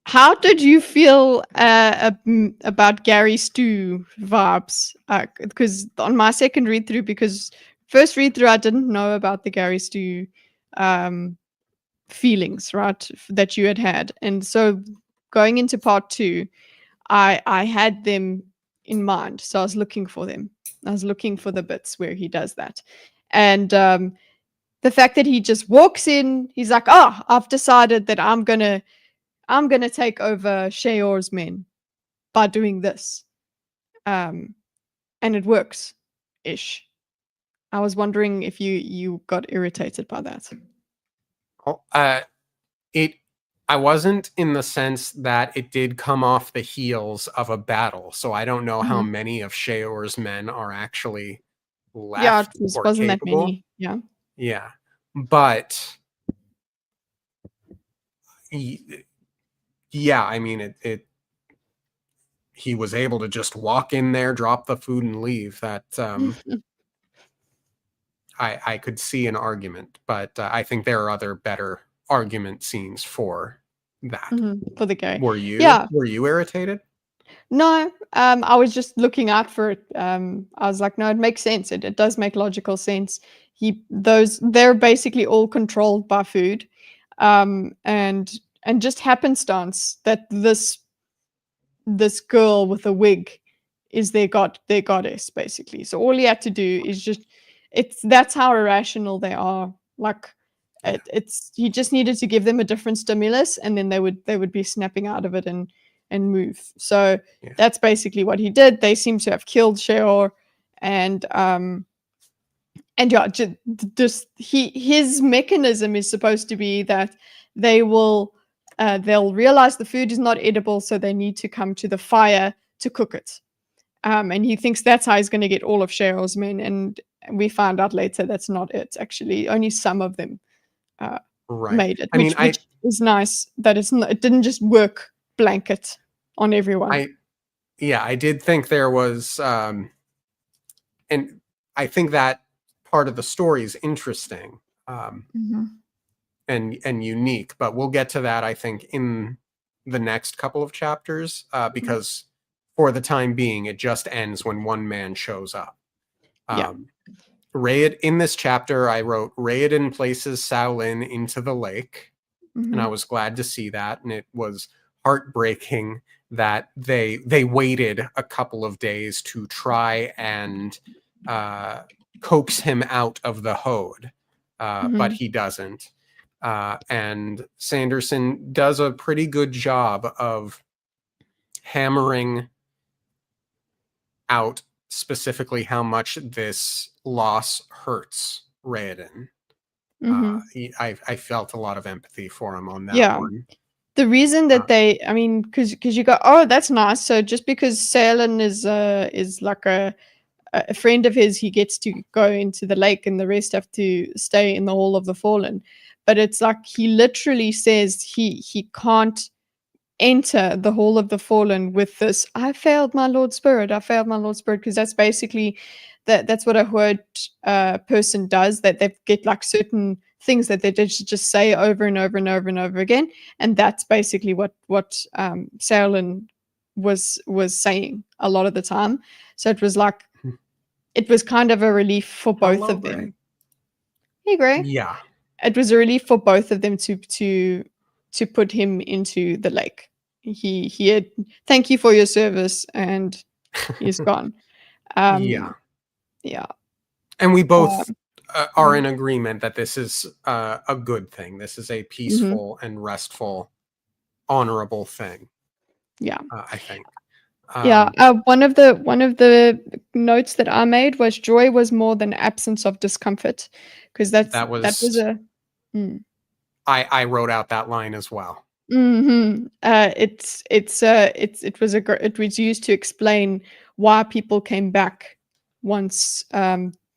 How did you feel about Gary Stew vibes? Because on my second read through, because first read through I didn't know about the Gary Stew feelings, right, that you had, and so going into part 2, I had them in mind, so I was looking for them. I was looking for the bits where he does that, and the fact that he just walks in, he's like, "Oh, I've decided that I'm gonna take over Sheor's men by doing this," and it works, ish. I was wondering if you got irritated by that. I wasn't, in the sense that it did come off the heels of a battle, so I don't know how many of Sheor's men are actually left or wasn't that capable. many. Yeah, but yeah, I mean, he was able to just walk in there, drop the food, and leave. That I could see an argument, but I think there are other better argument scenes for that. For the guy. Were you irritated? No, I was just looking out for it. I was like, no, it makes sense. It does make logical sense. They're basically all controlled by food, and just happenstance that this girl with a wig is their goddess, basically. So all he had to do is just, that's how irrational they are. Like, he just needed to give them a different stimulus, and then they would be snapping out of it and move. So that's basically what he did. They seem to have killed Sheor, and yeah, just his mechanism is supposed to be that they'll realize the food is not edible, so they need to come to the fire to cook it. And he thinks that's how he's going to get all of Sheor's men, and we found out later that's not it. Actually, only some of them made it. Which is nice that it didn't just work blanket on everyone. I did think there was, and I think that part of the story is interesting and unique, but we'll get to that, I think, in the next couple of chapters, because for the time being, it just ends when one man shows up. In this chapter, I wrote, Raoden places Shaolin into the lake, and I was glad to see that, and it was heartbreaking that they waited a couple of days to try and coax him out of the Hode, but he doesn't. And Sanderson does a pretty good job of hammering out specifically how much this loss hurts Raoden. I felt a lot of empathy for him on that one. The reason that because you go, oh, that's nice. So just because Shaolin is like a friend of his, he gets to go into the lake, and the rest have to stay in the Hall of the Fallen. But it's like he literally says he can't enter the Hall of the Fallen with this, I failed my Lord Spirit, because that's basically that's what a Horde person does, that they get like certain things that they just say over and over and over and over again, and that's basically what Shaolin was saying a lot of the time. So it was like, it was kind of a relief for both of them. Hey, Gray. Yeah, it was a relief for both of them to put him into the lake. He had, thank you for your service, and he's gone. Yeah. And we both are in agreement that this is a good thing. This is a peaceful and restful, honorable thing. Yeah, I think. One of the notes that I made was joy was more than absence of discomfort, because that was a. I wrote out that line as well. It was used to explain why people came back once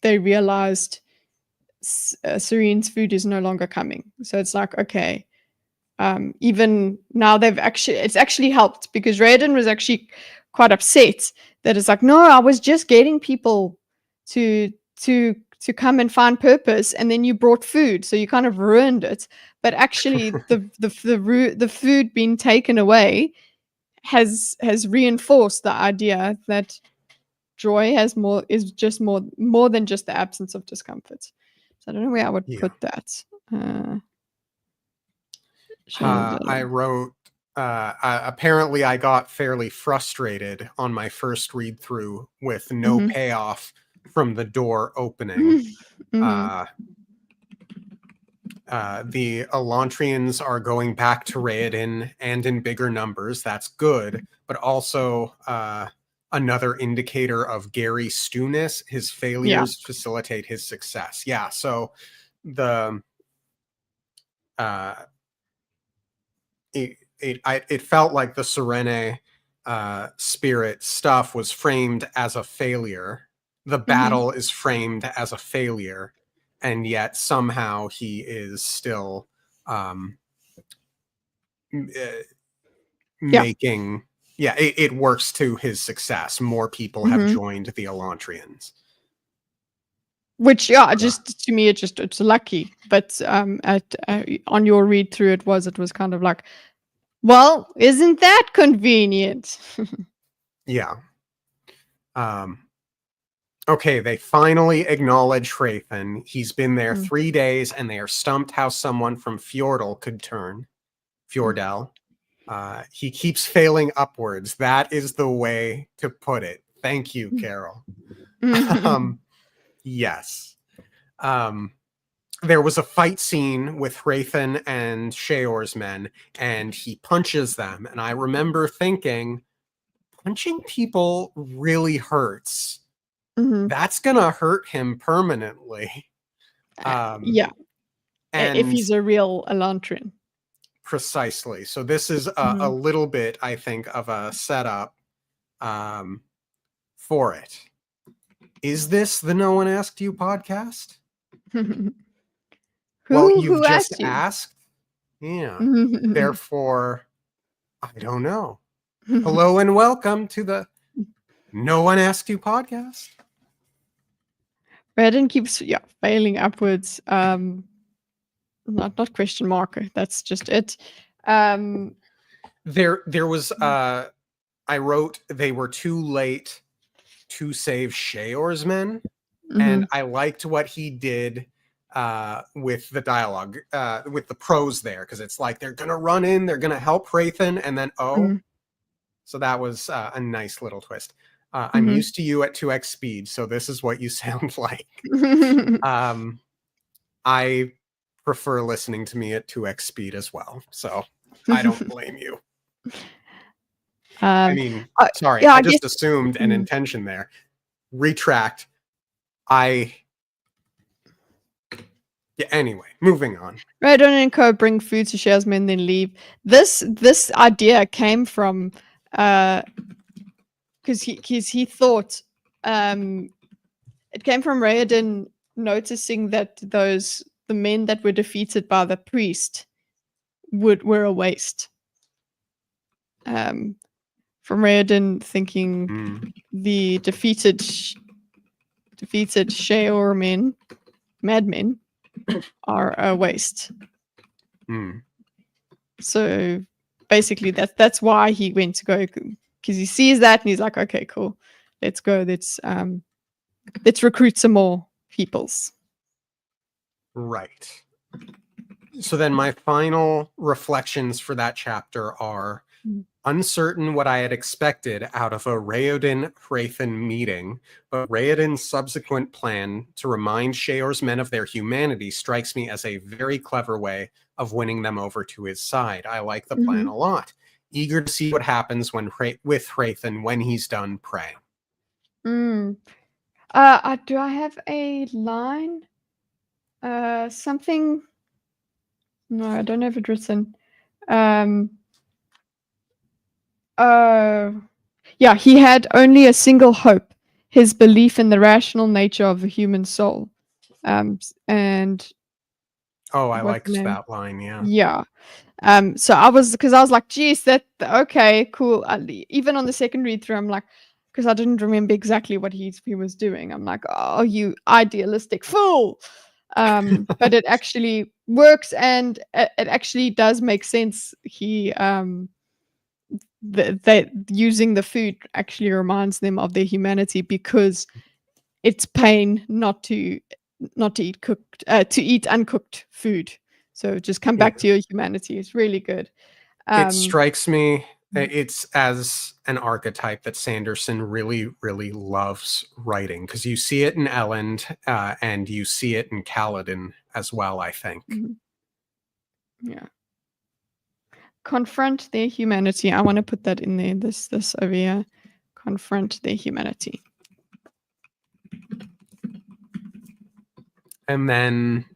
they realized Serene's food is no longer coming. So it's like, okay, even now it's actually helped, because Raiden was actually quite upset that it's like, no, I was just getting people to come and find purpose, and then you brought food, so you kind of ruined it. But actually, the food being taken away has reinforced the idea that joy is just more than just the absence of discomfort. So I don't know where I would put that. I wrote, apparently I got fairly frustrated on my first read through with no payoff from the door opening. The Elantrians are going back to Raoden, and in bigger numbers. That's good, but also another indicator of Gary's stewness. His failures facilitate his success. Yeah, so the it felt like the Serene spirit stuff was framed as a failure. The battle is framed as a failure, and yet somehow he is still making... Yeah, it works to his success. More people have joined the Elantrians. Which, just to me, it's lucky. But on your read through, it was kind of like, well, isn't that convenient? Yeah. Okay, they finally acknowledge Hrathen. He's been there 3 days, and they are stumped how someone from Fjordell could turn. Fjordell. He keeps failing upwards. That is the way to put it. Thank you, Carol. Yes. There was a fight scene with Hrathen and Sheor's men, and he punches them. And I remember thinking, punching people really hurts. That's gonna hurt him permanently. And if he's a real Elantrin. Precisely. So this is a little bit, I think, of a setup for it. Is this the No One Asked You podcast? You've just asked. Yeah. Therefore, I don't know. Hello and welcome to the No One Asked You podcast. Raoden keeps failing upwards. Not question mark. That's just it. There was I wrote they were too late to save Sheor's men, and I liked what he did with the dialogue, with the prose there, because it's like they're gonna run in, they're gonna help Hrathen, and then so that was a nice little twist. I'm used to you at 2x speed, so this is what you sound like. I prefer listening to me at 2x speed as well, so I don't blame you. I mean, sorry, I just assumed an intention there. Retract. Anyway, moving on. Raoden and co bring food to Sheor's men, then leave. This idea came from because he thought it came from Raoden noticing that the men that were defeated by the priest were a waste. From Raoden thinking the defeated Sheor men, madmen, are a waste. So basically, that's why he went to go, because he sees that and he's like, okay, cool, let's go. Let's recruit some more peoples. Right. So then my final reflections for that chapter are uncertain what I had expected out of a Raoden-Hrathen meeting, but Raoden's subsequent plan to remind Sheor's men of their humanity strikes me as a very clever way of winning them over to his side. I like the plan a lot. Eager to see what happens with Hrathen when he's done praying. Do I have a line? Something... No, I don't have it written. He had only a single hope, his belief in the rational nature of the human soul. And Oh, I What's like the name? that line. Yeah. Yeah. So I was, because I was like, geez, that okay, cool. Even on the second read through, I'm like, because I didn't remember exactly what he was doing. I'm like, oh, you idealistic fool. But it actually works, and it actually does make sense. That using the food actually reminds them of their humanity, because it's pain not to eat cooked to eat uncooked food. So just come Yeah. back to your humanity. It's really good. It Um, strikes me it's as an archetype that Sanderson really, really loves writing, because you see it in Elland and you see it in Kaladin as well, I think. mhm, yeah. Confront their humanity. I want to put that in there. This over here. Confront their humanity. And then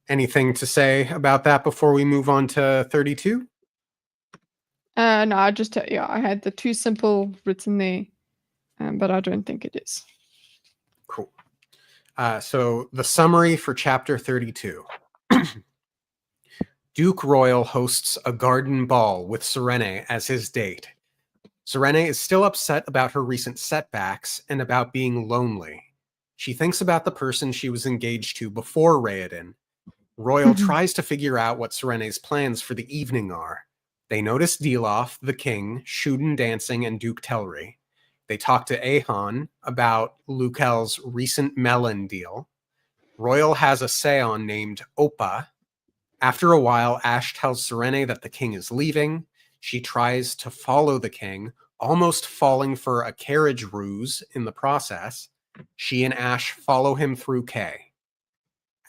anything to say about that before we move on to 32? No, I just yeah, I had the too simple written there, but I don't think it is. Cool. So the summary for chapter 32. Duke Royal hosts a garden ball with Serene as his date. Serene is still upset about her recent setbacks and about being lonely. She thinks about the person she was engaged to before Raoden. Royal tries to figure out what Serene's plans for the evening are. They notice Delof, the king, Shuden dancing, and Duke Telri. They talk to Ahan about Lukel's recent melon deal. Royal has a Seon named Opa. After a while, Ash tells Serene that the king is leaving. She tries to follow the king, almost falling for a carriage ruse in the process. She and Ash follow him through Kay.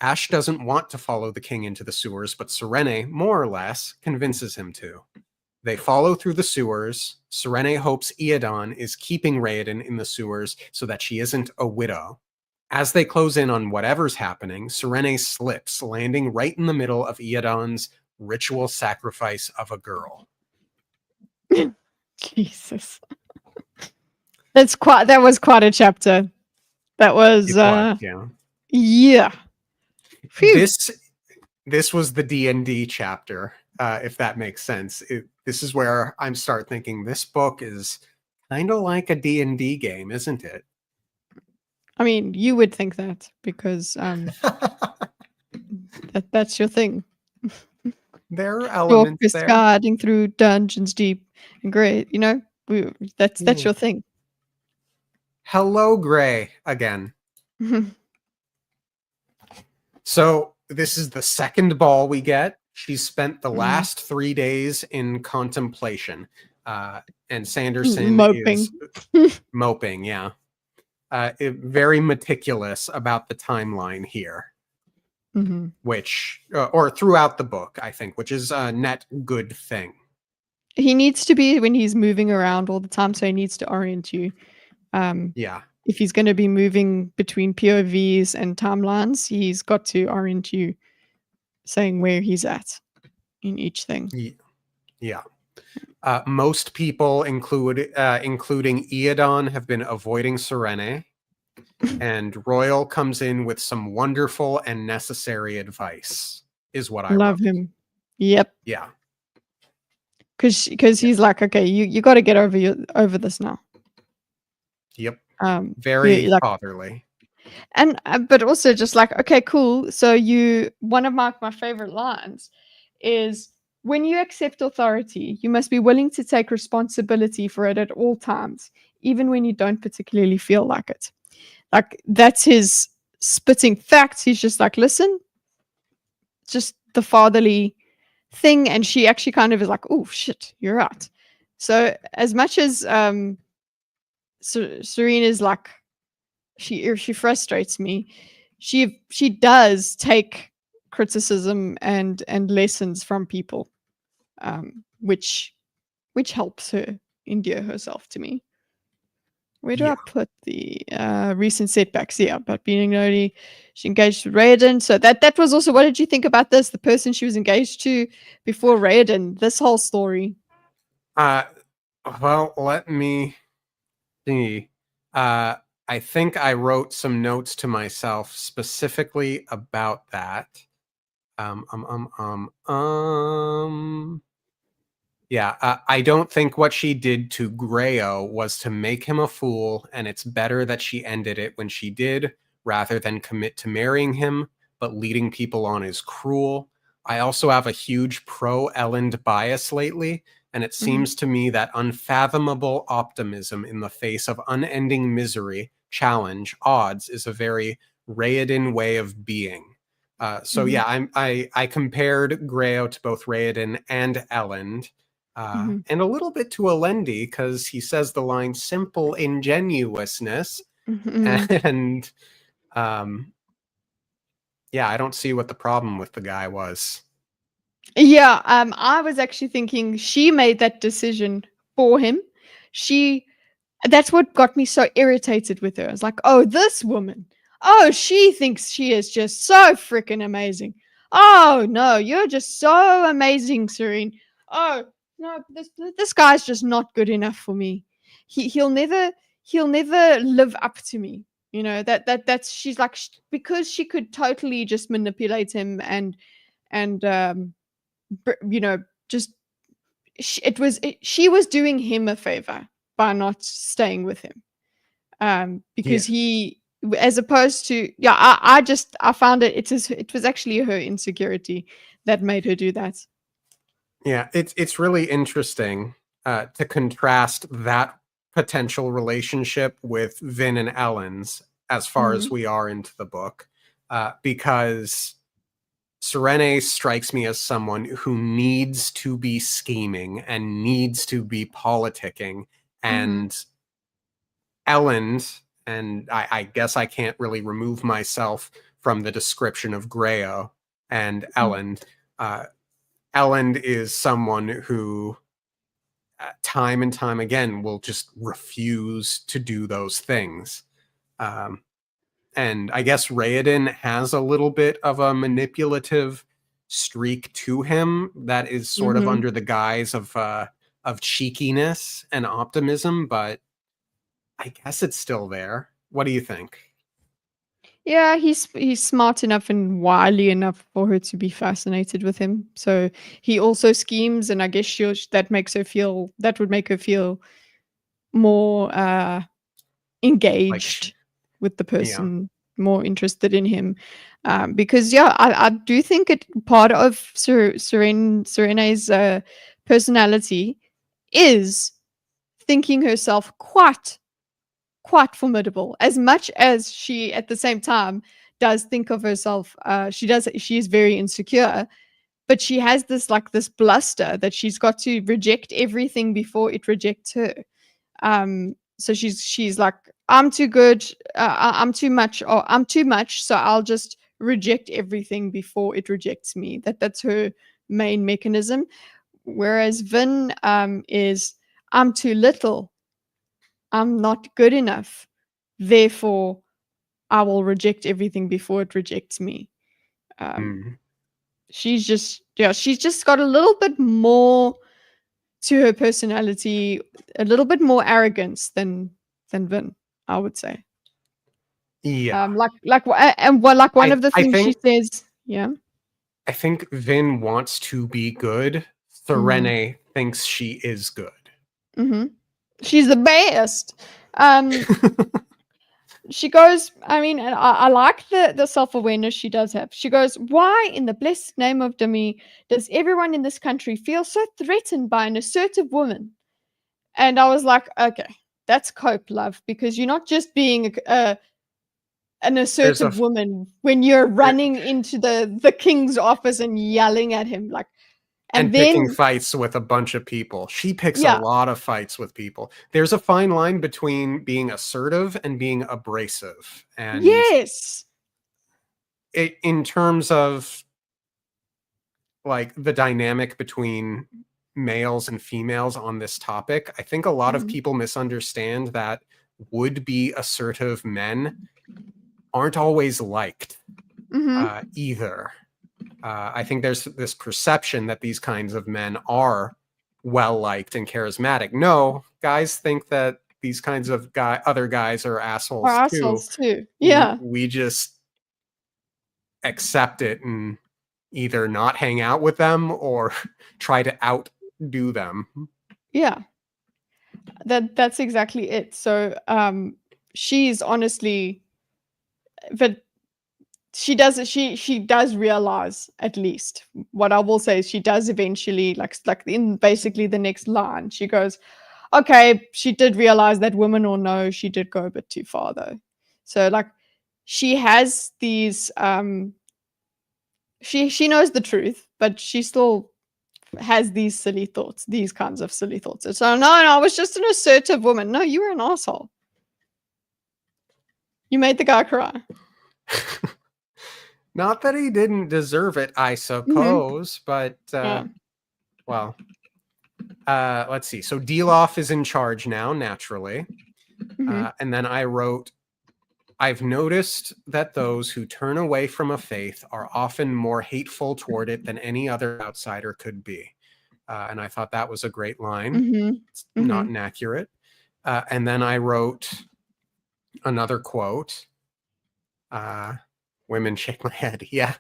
Ash doesn't want to follow the king into the sewers, but Serene, more or less, convinces him to. They follow through the sewers. Serene hopes Iadon is keeping Raoden in the sewers so that she isn't a widow. As they close in on whatever's happening, Serene slips, landing right in the middle of Iadon's ritual sacrifice of a girl. Jesus. That was quite a chapter. That was It was, yeah. yeah. Phew. This was the D&D chapter, if that makes sense. This is where I'm start thinking this book is kind of like a D&D game, isn't it? I mean, you would think that, because that's your thing. There are elements there. Discarding through dungeons deep and great, that's Yeah. your thing. Hello, Gray, again. So this is the second ball we get. She's spent the last 3 days in contemplation. And Sanderson Moping. is moping, yeah. Very meticulous about the timeline here. Which, or throughout the book, I think, which is a net good thing. He needs to be, when he's moving around all the time, so he needs to orient you. Yeah. If he's going to be moving between POVs and timelines, he's got to orient you, saying where he's at in each thing. Yeah. Most people, including Iadon, have been avoiding Serene. And Royal comes in with some wonderful and necessary advice, is what I Love wrote. him. Yep. Yeah. Because he's like, okay, you got to get over this now. Yep. Very like, fatherly. and but also just like, okay, cool. So one of my favorite lines is, when you accept authority, you must be willing to take responsibility for it at all times, even when you don't particularly feel like it. Like, that's his spitting facts. He's just like, listen, just the fatherly thing. And she actually kind of is like, oh shit, you're right. So as much as Serena is like, she frustrates me, she does take criticism and lessons from people, which helps her endear herself to me. Where do I put the recent setbacks? Yeah, but being lonely, she engaged with Raoden. So that was also, what did you think about this? The person she was engaged to before Raoden, this whole story. Well, let me see. I I think I wrote some notes to myself specifically about that. Yeah, I don't think what she did to Greo was to make him a fool, and it's better that she ended it when she did, rather than commit to marrying him, but leading people on is cruel. I also have a huge pro-Elend bias lately, and it Mhm. seems to me that unfathomable optimism in the face of unending misery, challenge, odds is a very Raoden way of being. So Mhm. yeah, I compared Greo to both Raoden and Elend, Mhm. and a little bit to Alendi because he says the line "simple ingenuousness," Mhm. and um, yeah, I don't see what the problem with the guy was. Yeah, I was actually thinking she made that decision for him. She That's what got me so irritated with her. I was like, "Oh, this woman. Oh, she thinks she is just so freaking amazing. Oh, no, you're just so amazing, Serene. Oh, no, this guy's just not good enough for me. He'll never live up to me." That's she's like because she could totally just manipulate him and just she was doing him a favor by not staying with him, Yeah, because he as opposed to yeah I found it was actually her insecurity that made her do that. yeah, it's really interesting to contrast that potential relationship with Vin and Ellen's as far as Mhm, we are into the book, because Serene strikes me as someone who needs to be scheming and needs to be politicking, mhm, and Elend, and I guess I can't really remove myself from the description of Greo and mm, Elend. Uh, Elend is someone who, time and time again, will just refuse to do those things. Um, and I guess Raoden has a little bit of a manipulative streak to him that is sort of mhm. under the guise of cheekiness and optimism, but I guess it's still there. What do you think? Yeah, he's smart enough and wily enough for her to be fascinated with him. So he also schemes, and I guess that would make her feel more Like, engaged with the yeah. person, more interested in him. Because yeah, I do think it part of Serene's personality is thinking herself quite formidable. As much as she, at the same time, does think of herself, she is very insecure, but she has this bluster that she's got to reject everything before it rejects her. So she's like, I'm too good, I'm too much, or I'm too much, so I'll just reject everything before it rejects me. That's her main mechanism. Whereas Vin is, I'm too little, I'm not good enough, therefore I will reject everything before it rejects me. Um, Mm. she's just got a little bit more to her personality, a little bit more arrogance than Vin, I would say. Yeah. Like one I of the I things she think says, yeah. I think Vin wants to be good. Mhm. Serene thinks she is good. Mhm. She's the best. Um, she goes, I mean, and I like the self-awareness she does have. She goes, "Why in the blessed name of Demi does everyone in this country feel so threatened by an assertive woman?" And I was like, "Okay, that's cope, love, because you're not just being an There's a assertive woman when you're running into the king's office and yelling at him, like, and and picking then fights with a bunch of people. She picks a yeah, lot of fights with people. There's a fine line between being assertive and being abrasive. And yes, in terms of like the dynamic between males and females on this topic, I think a lot of mhm, people misunderstand that would be assertive men aren't always liked mhm, either. I think there's this perception that these kinds of men are well liked and charismatic. No, guys think that these kinds of other guys are Or assholes too. assholes too. Yeah. We just accept it and either not hang out with them or try to outdo them. Yeah. That's exactly it. So she's honestly, but she does realize, at least what I will say is she does eventually, like in basically the next line, she goes, okay, she did realize that women or no, she did go a bit too far though. So like she has these she knows the truth, but she still has these silly thoughts, these kinds of silly thoughts. So no, I was just an assertive woman. No, you were an asshole. You made the guy cry. Not that he didn't deserve it, I suppose, but Yeah. well, let's see. So Deloff is in charge now, naturally. And then I wrote, I've noticed that those who turn away from a faith are often more hateful toward it than any other outsider could be. And I thought that was a great line. It's not inaccurate. And then I wrote another quote. Women shake my head. Yeah.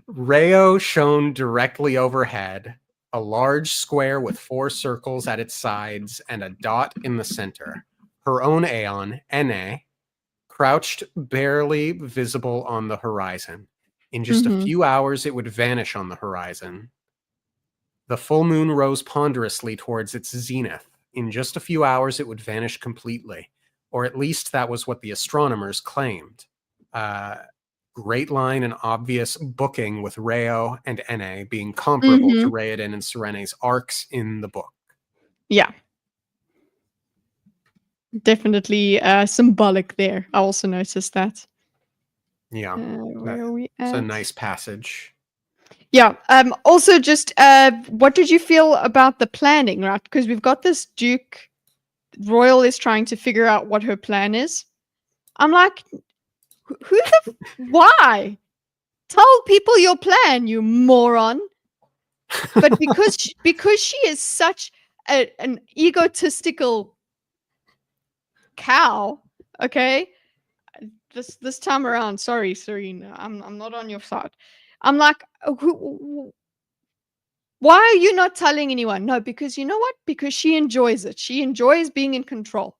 Rayo shone directly overhead, a large square with 4 circles at its sides and a dot in the center. Her own aeon, NA, crouched barely visible on the horizon. In just a few hours, it would vanish on the horizon. The full moon rose ponderously towards its zenith. In just a few hours, it would vanish completely. Or at least that was what the astronomers claimed. Great line and obvious booking with Rayo and NA being comparable to Raoden and Serene's arcs in the book. Yeah. Definitely symbolic there. I also noticed that. Yeah. Where are we It's a at? nice passage. Yeah. Also, just what did you feel about the planning, right? Because we've got this Duke. Royal is trying to figure out what her plan is. I'm like, why? Tell people your plan, you moron. But because she is such an egotistical cow, okay? This time around, sorry, Serena, I'm not on your side. I'm like, why are you not telling anyone? No, because you know what? Because she enjoys it. She enjoys being in control.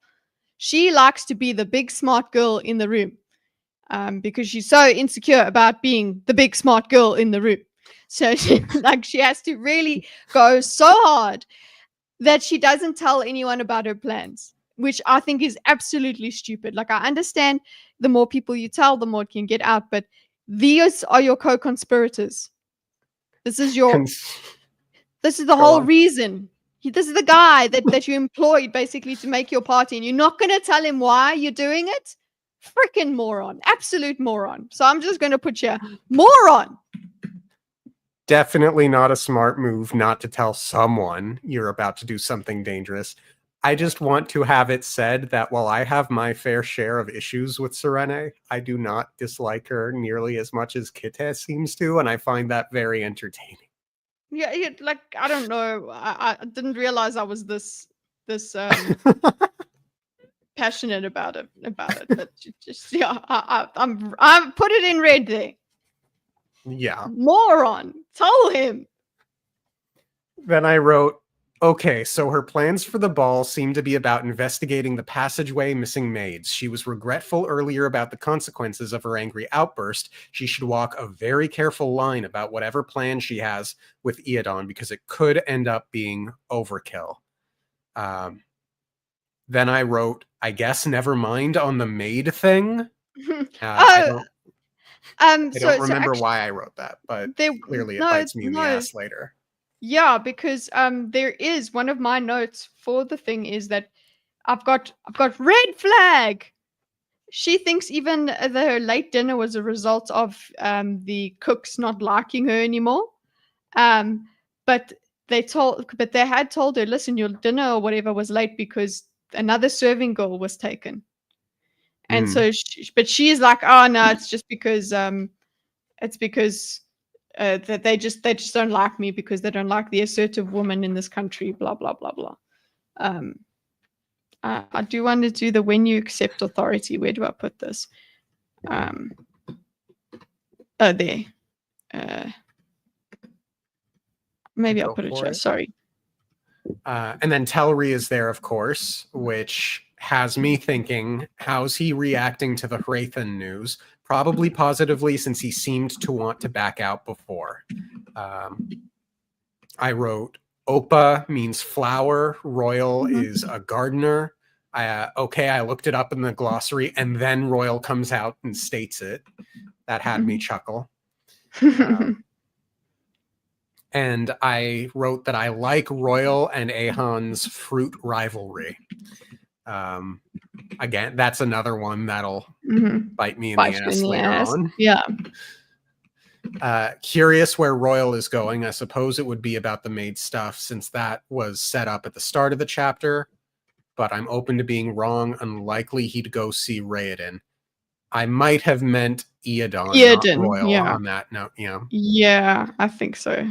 She likes to be the big smart girl in the room, because she's so insecure about being the big smart girl in the room. So she has to really go so hard that she doesn't tell anyone about her plans, which I think is absolutely stupid. Like, I understand the more people you tell, the more it can get out, but these are your co-conspirators. This is the whole reason. This is the guy that you employed basically to make your party, and you're not going to tell him why you're doing it? Freaking moron. Absolute moron. So I'm just going to put you moron. Definitely not a smart move not to tell someone you're about to do something dangerous. I just want to have it said that while I have my fair share of issues with Serene, I do not dislike her nearly as much as Kitteh seems to, and I find that very entertaining. Yeah, like, I don't know. I didn't realize I was this passionate about it. But just yeah, I'm put it in red there. Yeah. Moron. Tell him. Then I wrote, okay, so her plans for the ball seem to be about investigating the passageway missing maids. She was regretful earlier about the consequences of her angry outburst. She should walk a very careful line about whatever plan she has with Iadon, because it could end up being overkill. Then I wrote, I guess never mind on the maid thing. I don't remember why I wrote that, but clearly it bites me in the ass later. Yeah, because there is one of my notes for the thing is that I've got red flag. She thinks even her late dinner was a result of the cooks not liking her anymore. But they had told her, listen, your dinner or whatever was late because another serving girl was taken. And so, but she is like, oh no, it's just because that they just don't like me because they don't like the assertive woman in this country, blah blah blah blah. I do want to do the when you accept authority. Where do I put this? Oh, there. Maybe I'll Go put it for here. it. Sorry. And then Telri is there, of course, which has me thinking, how's he reacting to the Hrathen news? Probably positively, since he seemed to want to back out before. I wrote, Opa means flower, Royal is a gardener. Okay, I looked it up in the glossary, and then Royal comes out and states it. That had me chuckle. And I wrote that I like Royal and Ahan's fruit rivalry. Again, that's another one that'll bite me in the ass later on. Yeah. Curious where Royal is going. I suppose it would be about the maid stuff, since that was set up at the start of the chapter. But I'm open to being wrong. Unlikely he'd go see Raoden. I might have meant Eadon, not Royal, on that note. Yeah, I think so.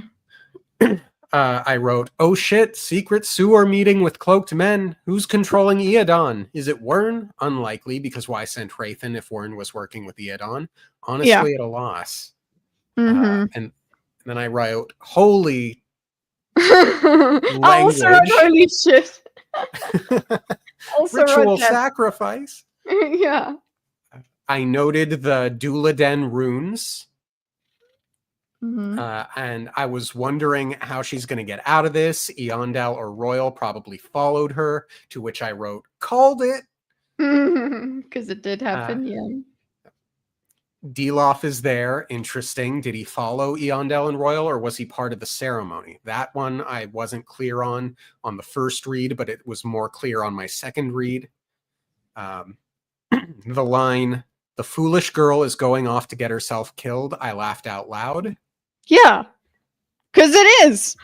I wrote, oh shit, secret sewer meeting with cloaked men. Who's controlling Eadon? Is it Wyrn? Unlikely, because why send Hrathen if Wyrn was working with Eadon? Honestly, at a loss. And then I wrote, holy I also wrote holy shit. Ritual sacrifice. Yeah. I noted the Duladen runes. And I was wondering how she's going to get out of this. Eondel or Royal probably followed her, to which I wrote, called it. Because it did happen, yeah. Delof is there. Interesting. Did he follow Eondel and Royal, or was he part of the ceremony? That one I wasn't clear on the first read, but it was more clear on my second read. The line, the foolish girl is going off to get herself killed. I laughed out loud. Yeah, because it is.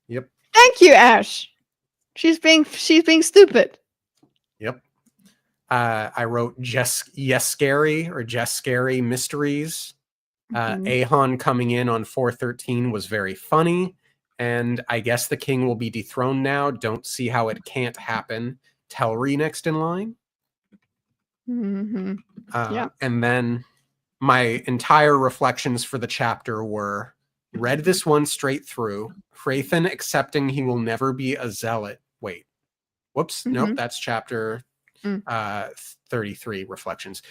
Yep. Thank you, Ash. She's being stupid. Yep. I wrote Yes Scary Mysteries. Ahan coming in on 413 was very funny, and I guess the king will be dethroned now. Don't see how it can't happen. Telri next in line. Yeah. And then my entire reflections for the chapter were, read this one straight through. Hrathen accepting he will never be a zealot. Wait. Whoops. Nope, that's chapter 33 reflections.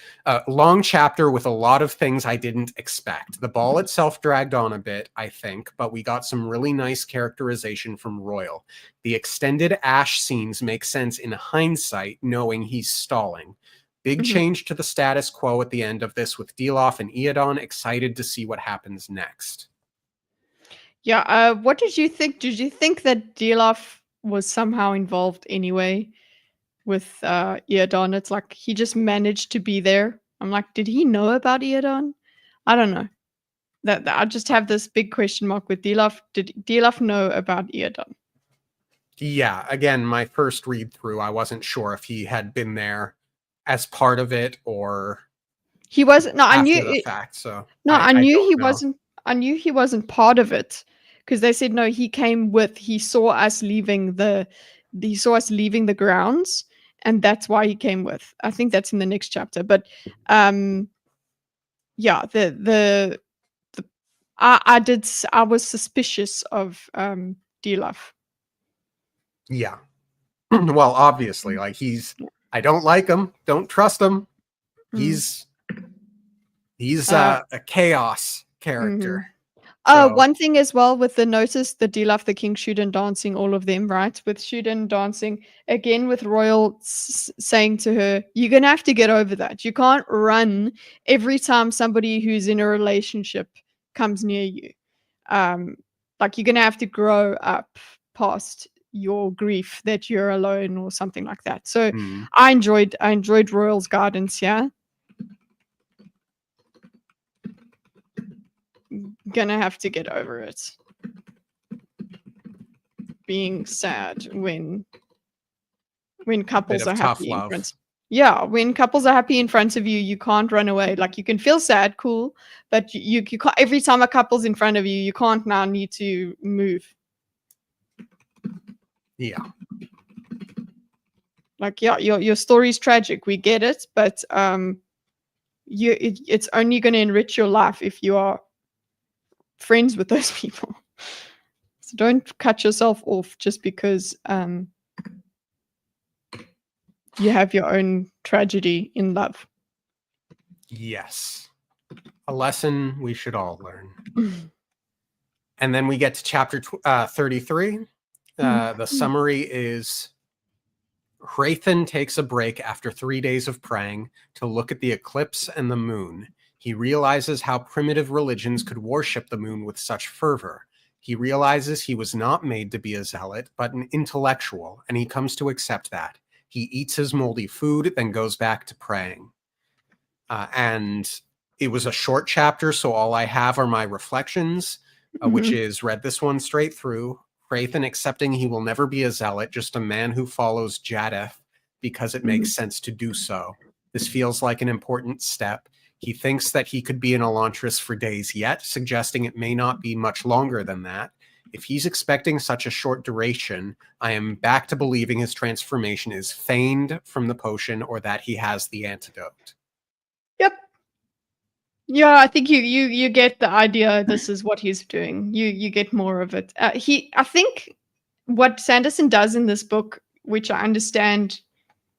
Long chapter with a lot of things I didn't expect. The ball itself dragged on a bit, I think, but we got some really nice characterization from Royal. The extended Ash scenes make sense in hindsight, knowing he's stalling. Big change to the status quo at the end of this, with Delof and Eadon. Excited to see what happens next. Yeah, what did you think? Did you think that Delof was somehow involved anyway with Eadon? It's like he just managed to be there. I'm like, did he know about Eadon? I don't know. That I just have this big question mark with Delof. Did Delof know about Eadon? Yeah, again, my first read through, I wasn't sure if he had been there as part of it or he wasn't. No, I knew the fact. So no, I knew he wasn't. I knew he wasn't part of it because they said no. He came with. He saw us leaving the. He saw us leaving the grounds, and that's why he came with. I think that's in the next chapter. But, yeah, I was suspicious of Delof. Yeah. Well, obviously, like I don't like him. Don't trust him. He's a chaos character. One thing as well with the notice, the Delof, the King, Shuden dancing, all of them, right? With Shuden dancing, again with Royal saying to her, you're going to have to get over that. You can't run every time somebody who's in a relationship comes near you. Like you're going to have to grow up past your grief that you're alone or something like that. So I enjoyed Royal's guidance here. Gonna have to get over it. Being sad when couples are happy in front. Yeah, when couples are happy in front of you, you can't run away. Like you can feel sad, cool, but you can't, every time a couple's in front of you, you can't now need to move. Yeah. Like, yeah, your story's tragic. We get it, but it's only going to enrich your life if you are friends with those people. So don't cut yourself off just because you have your own tragedy in love. Yes. A lesson we should all learn. And then we get to chapter 33. The summary is Hrathen takes a break after 3 days of praying to look at the eclipse and the moon. He realizes how primitive religions could worship the moon with such fervor. He realizes he was not made to be a zealot, but an intellectual, and he comes to accept that. He eats his moldy food, then goes back to praying. And it was a short chapter, so all I have are my reflections, which is read this one straight through. Hrathen accepting he will never be a zealot, just a man who follows Jaddeth because it makes sense to do so. This feels like an important step. He thinks that he could be an Elantris for days yet, suggesting it may not be much longer than that. If he's expecting such a short duration, I am back to believing his transformation is feigned from the potion or that he has the antidote. Yep. Yeah, I think you get the idea. This is what he's doing. You get more of it. I think what Sanderson does in this book, which I understand,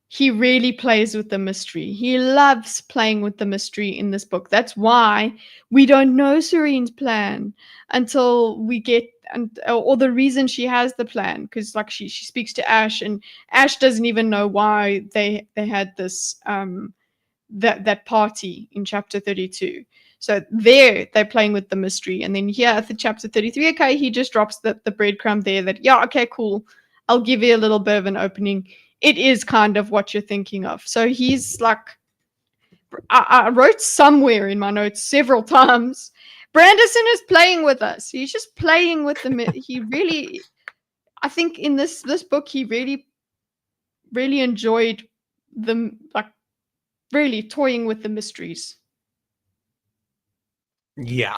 he really plays with the mystery. He loves playing with the mystery in this book. That's why we don't know Serene's plan until we get, or the reason she has the plan, because like she speaks to Ash, and Ash doesn't even know why they had this that party in chapter 32. So they're playing with the mystery, and then here at the chapter 33, okay, he just drops the breadcrumb there that, yeah, okay, cool, I'll give you a little bit of an opening. It is kind of what you're thinking of. So he's like, I wrote somewhere in my notes several times, Branderson is playing with us. He's just playing with he really, I think in this book, he really, really enjoyed them, like really toying with the mysteries. Yeah,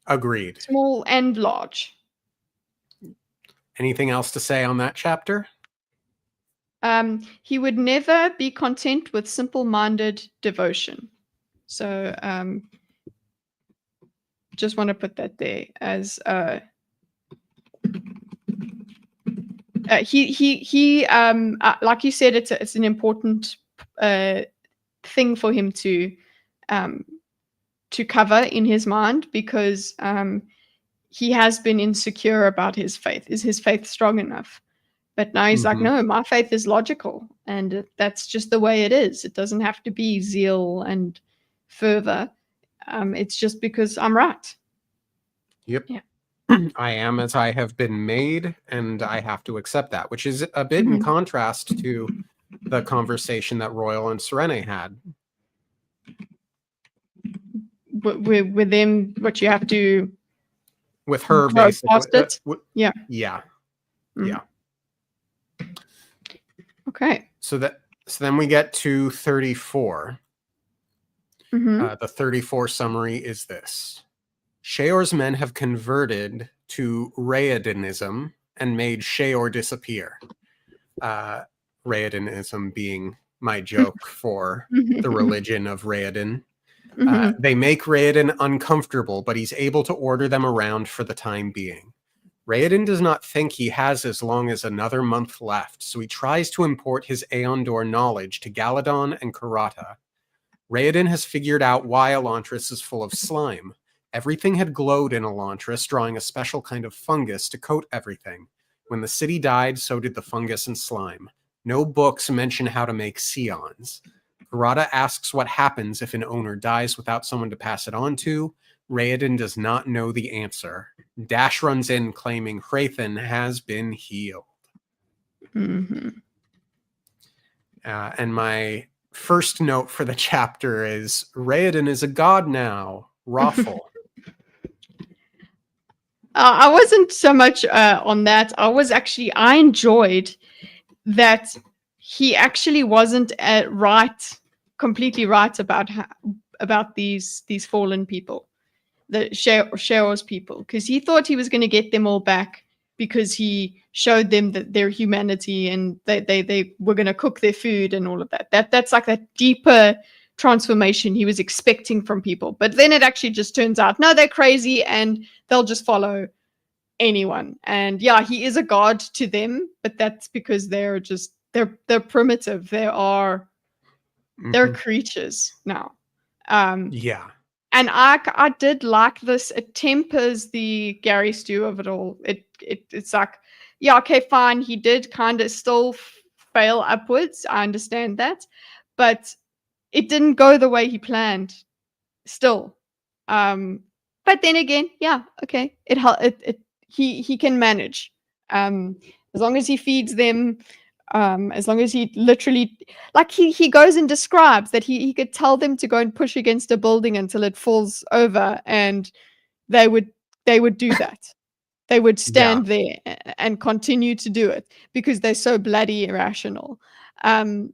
agreed. Small and large. Anything else to say on that chapter? He would never be content with simple-minded devotion. So just want to put that there as he like you said, it's an important thing for him to cover in his mind, because he has been insecure about his faith. Is his faith strong enough? But now he's like, no, my faith is logical, and that's just the way it is. It doesn't have to be zeal and fervor. It's just because I'm right. Yep. Yeah. I am as I have been made, and I have to accept that, which is a bit in contrast to the conversation that Royal and Serene had. With them, what you have to... With her, basically. Yeah. Yeah. Mm. Yeah. Okay. So then we get to 34. The 34 summary is this. Sheor's men have converted to Raedenism and made Sheor disappear. Raedenism being my joke for the religion of Raeden. They make Raeden uncomfortable, but he's able to order them around for the time being. Raeden does not think he has as long as another month left, so he tries to import his Aeon Door knowledge to Galadon and Karata. Raeden has figured out why Elantris is full of slime. Everything had glowed in Elantris, drawing a special kind of fungus to coat everything. When the city died, so did the fungus and slime. No books mention how to make Scions. Karata asks what happens if an owner dies without someone to pass it on to. Raeden does not know the answer. Dash runs in claiming Hrathen has been healed. And my first note for the chapter is Raeden is a god now. Raffle. I wasn't so much on that. I enjoyed that he actually wasn't completely right about these fallen people, the Sheor's people, because he thought he was going to get them all back because he showed them that their humanity, and they were going to cook their food and all of that. That's like that deeper transformation he was expecting from people. But then it actually just turns out, no, they're crazy and they'll just follow anyone. And yeah, he is a god to them, but that's because they're primitive. They're Mhm. creatures now. Um, Yeah. and I did like this. It tempers the Gary Stew of it all. It's like, yeah, okay, fine. He did kind of still fail upwards. I understand that, but it didn't go the way he planned. Still, but then again, yeah, okay. He can manage. As long as he feeds them, as long as he literally, like, he goes and describes that he could tell them to go and push against a building until it falls over, and they would do that. They would Yeah. stand there and continue to do it because they're so bloody irrational. Um,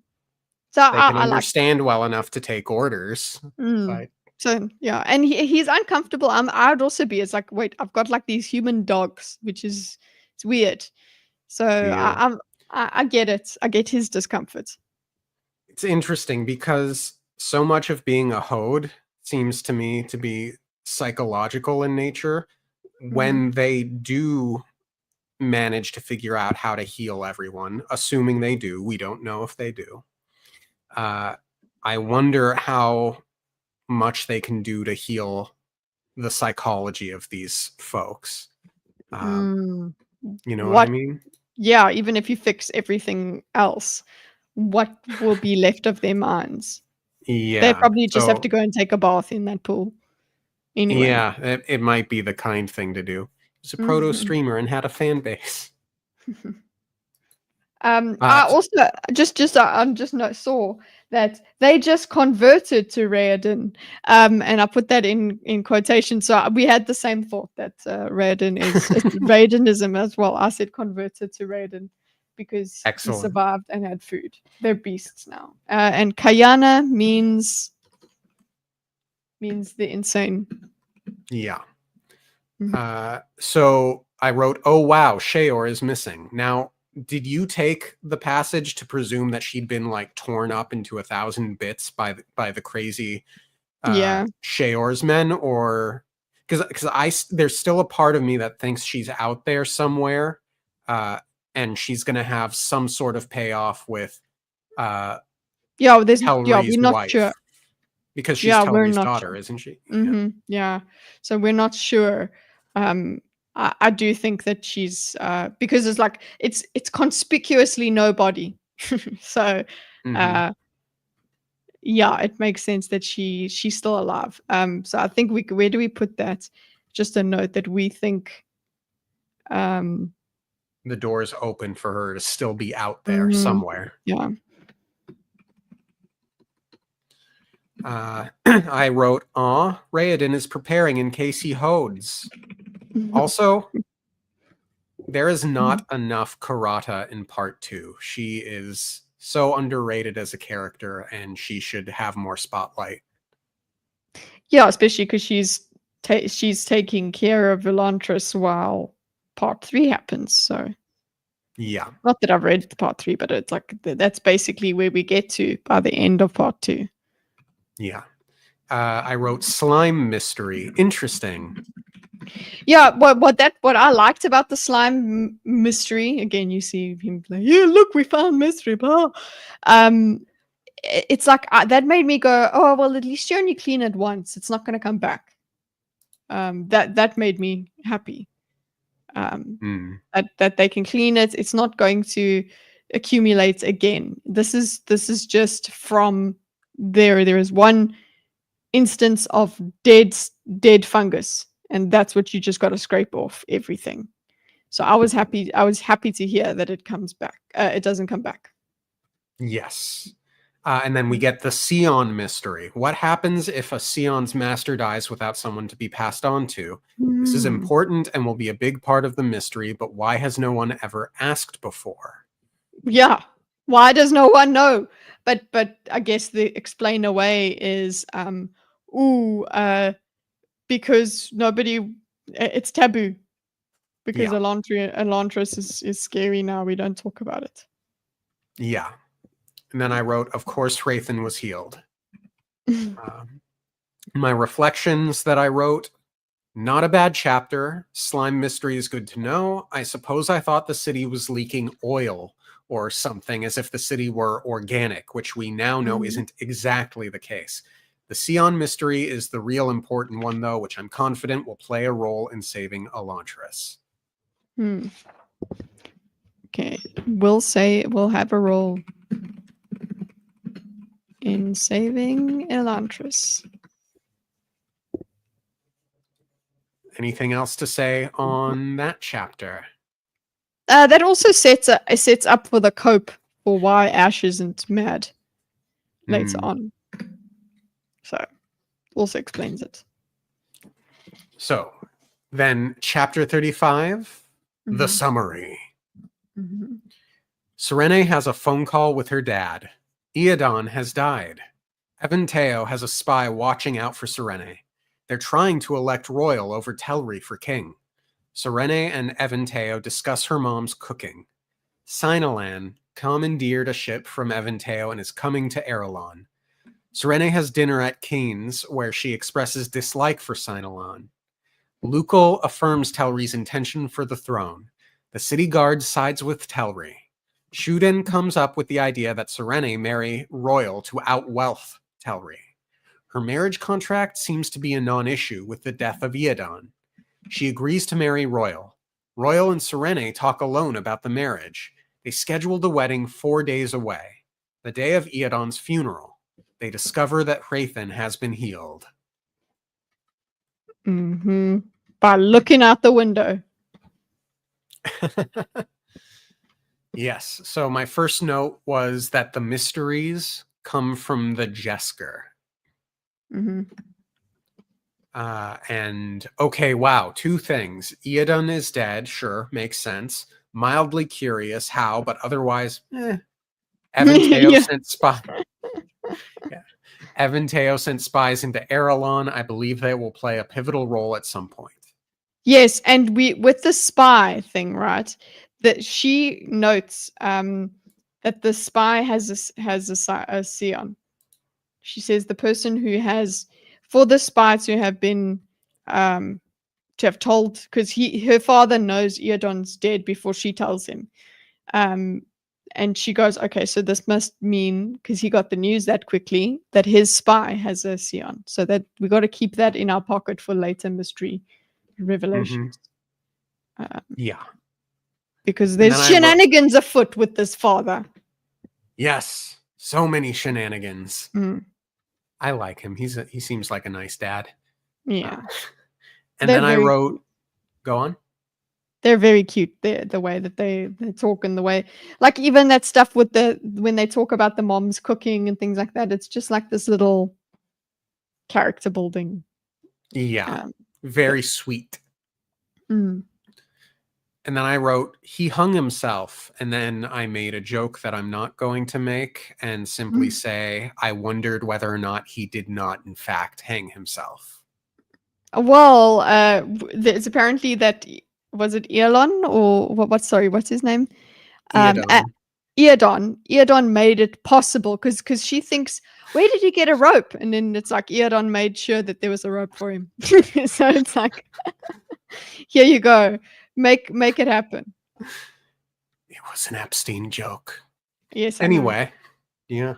so They can I like that. understand well enough to take orders, Mm. but So yeah, and he's uncomfortable. I'd also be. It's like, wait, I've got like these human dogs, which is, it's weird. So yeah. I get it. I get his discomfort. It's interesting because so much of being a Hode seems to me to be psychological in nature. Mm. When they do manage to figure out how to heal everyone, assuming they do, we don't know if they do. I wonder how much they can do to heal the psychology of these folks. Mm. You know what I What? mean? Yeah, even if you fix everything else, what will be left of their minds? They Yeah. probably just have to So go and take a bath in that pool anyway. yeah, it might be the kind thing to do. He's a proto Mhm. streamer and had a fan base. I Uh, also saw that they just converted to Raoden, and I put that in quotation. So we had the same thought that Raoden is Raodenism as well. I said converted to Raoden because he excellent. survived and had food. They're beasts now. And Kayana means the insane. Yeah. Mhm. So I wrote, "Oh wow, Sheor is missing." Now, did you take the passage to presume that she'd been like torn up into 1,000 bits by the crazy Yeah. Sheor's men, or because there's still a part of me that thinks she's out there somewhere, uh, and she's gonna have some sort of payoff with uh, Yeah. Telri's We're not sure. wife because she's Yeah, we're Telri's not daughter, sure. isn't she? Yeah. Yeah. So we're not sure. I do think that she's because it's like it's conspicuously nobody. So Hmm. uh yeah, it makes sense that she's still alive. So I think where do we put that? Just a note that we think um The door's open for her to still be out there mhm, somewhere. yeah. I wrote, "Aw, Raoden is preparing in case he hodes." Also, there is not enough Karata in part 2. She is so underrated as a character, and she should have more spotlight. Yeah, especially because she's taking care of Elantris while part 3 happens. So Yeah, not that I've read part 3, but it's like that's basically where we get to by the end of part 2. yeah. I wrote slime mystery. Interesting. Yeah, what I liked about the slime mystery, again, you see him like, yeah, look, we found mystery, blah. Um, it's like that made me go, oh well, at least you only clean it once; it's not going to come back. That made me happy. Um, Hmm. that they can clean it; it's not going to accumulate again. This is just from there. There is one instance of dead fungus, and that's what you just got to scrape off everything. So I was happy to hear that it comes back. It doesn't come back. Yes. And then we get the Sion mystery. What happens if a Sion's master dies without someone to be passed on to? This is Hmm. important and will be a big part of the mystery, but why has no one ever asked before? Yeah, why does no one know? But I guess the explain away is ooh because nobody, it's taboo. Because Yeah. Elantris is scary now. We don't talk about it. Yeah. And then I wrote, of course, Hrathen was healed. My reflections that I wrote, not a bad chapter. Slime mystery is good to know. I suppose I thought the city was leaking oil or something, as if the city were organic, which we now know isn't exactly the case. The Sion mystery is the real important one, though, which I'm confident will play a role in saving Elantris. Okay, we'll have a role in saving Elantris. Anything else to say on that chapter? That also sets up for the cope for why Ash isn't mad later on. So, also explains it. So, then chapter 35, the summary. Serene has a phone call with her dad. Iadon has died. Evanteo has a spy watching out for Serene. They're trying to elect Royal over Telri for king. Serene and Evanteo discuss her mom's cooking. Sinalan commandeered a ship from Evanteo and is coming to Erelon. Serene has dinner at Kane's, where she expresses dislike for Sinalan. Lucal affirms Telri's intention for the throne. The city guard sides with Telri. Shuden comes up with the idea that Serene marry Royal to outwealth Telri. Her marriage contract seems to be a non-issue with the death of Iadon. She agrees to marry Royal. Royal and Serene talk alone about the marriage. They schedule the wedding 4 days away, the day of Iadon's funeral. They discover that Hrathen has been healed. By looking out the window. Yes. So my first note was that the mysteries come from the Jesker. And okay, wow, 2 things. Iadon is dead, sure, makes sense. Mildly curious how, but otherwise, Evanteo sent spies. Evanteo sent spies into Erelon. I believe they will play a pivotal role at some point. Yes, and with the spy thing, right? That she notes that the spy has a Sion. She says the person who has, for the spy to have been to have told, because her father knows Iadon's dead before she tells him. And she goes, okay, so this must mean, because he got the news that quickly, that his spy has a Sion. So that we got to keep that in our pocket for later mystery revelations. Yeah. Because there's shenanigans afoot with this father. Yes. So many shenanigans. I like him. He seems like a nice dad. Yeah. And then I wrote, go on. They're very cute. The way that they talk and the way, like even that stuff with when they talk about the mom's cooking and things like that, it's just like this little character building. Yeah. Very sweet. And then I wrote, he hung himself. And then I made a joke that I'm not going to make and simply say, I wondered whether or not he did not, in fact, hang himself. Well, there's apparently that, was it Elon or what's his name? Iadon. Iadon made it possible because she thinks, where did he get a rope? And then it's like Iadon made sure that there was a rope for him. So it's like, here you go. Make it happen. It was an Epstein joke. Yes. Anyway, yeah.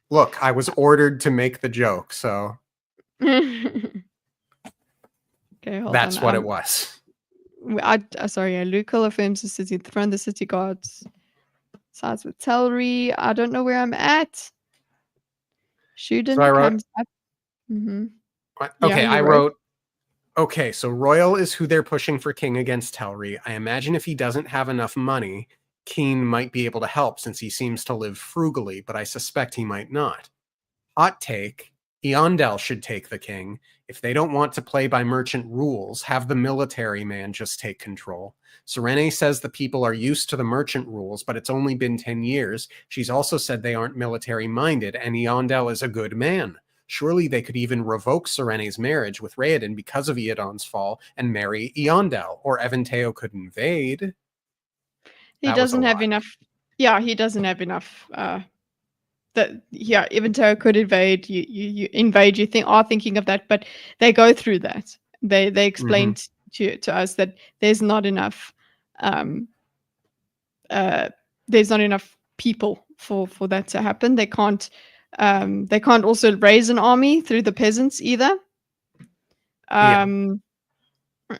Look, I was ordered to make the joke, so Okay, that's what it was. Sorry, Lucal affirms the city, throne the city guards. Sides with Telri. I don't know where I'm at. Shuden comes up. Okay, I wrote, okay, so Royal is who they're pushing for king against Telri. I imagine if he doesn't have enough money, Keen might be able to help since he seems to live frugally, but I suspect he might not. Hot take, Eondel should take the king. If they don't want to play by merchant rules, have the military man just take control. Serene says the people are used to the merchant rules, but it's only been 10 years. She's also said they aren't military-minded, and Eondel is a good man. Surely they could even revoke Serene's marriage with Raoden because of Iadon's fall and marry Eondel, or Eventeo could invade. He That was a doesn't have lot. enough. Yeah, he doesn't have enough. Eventeo could invade. You invade. You are thinking of that, but they go through that. They explained to us that there's not enough. Um, there's not enough people for that to happen. They can't. They can't also raise an army through the peasants either. Yeah.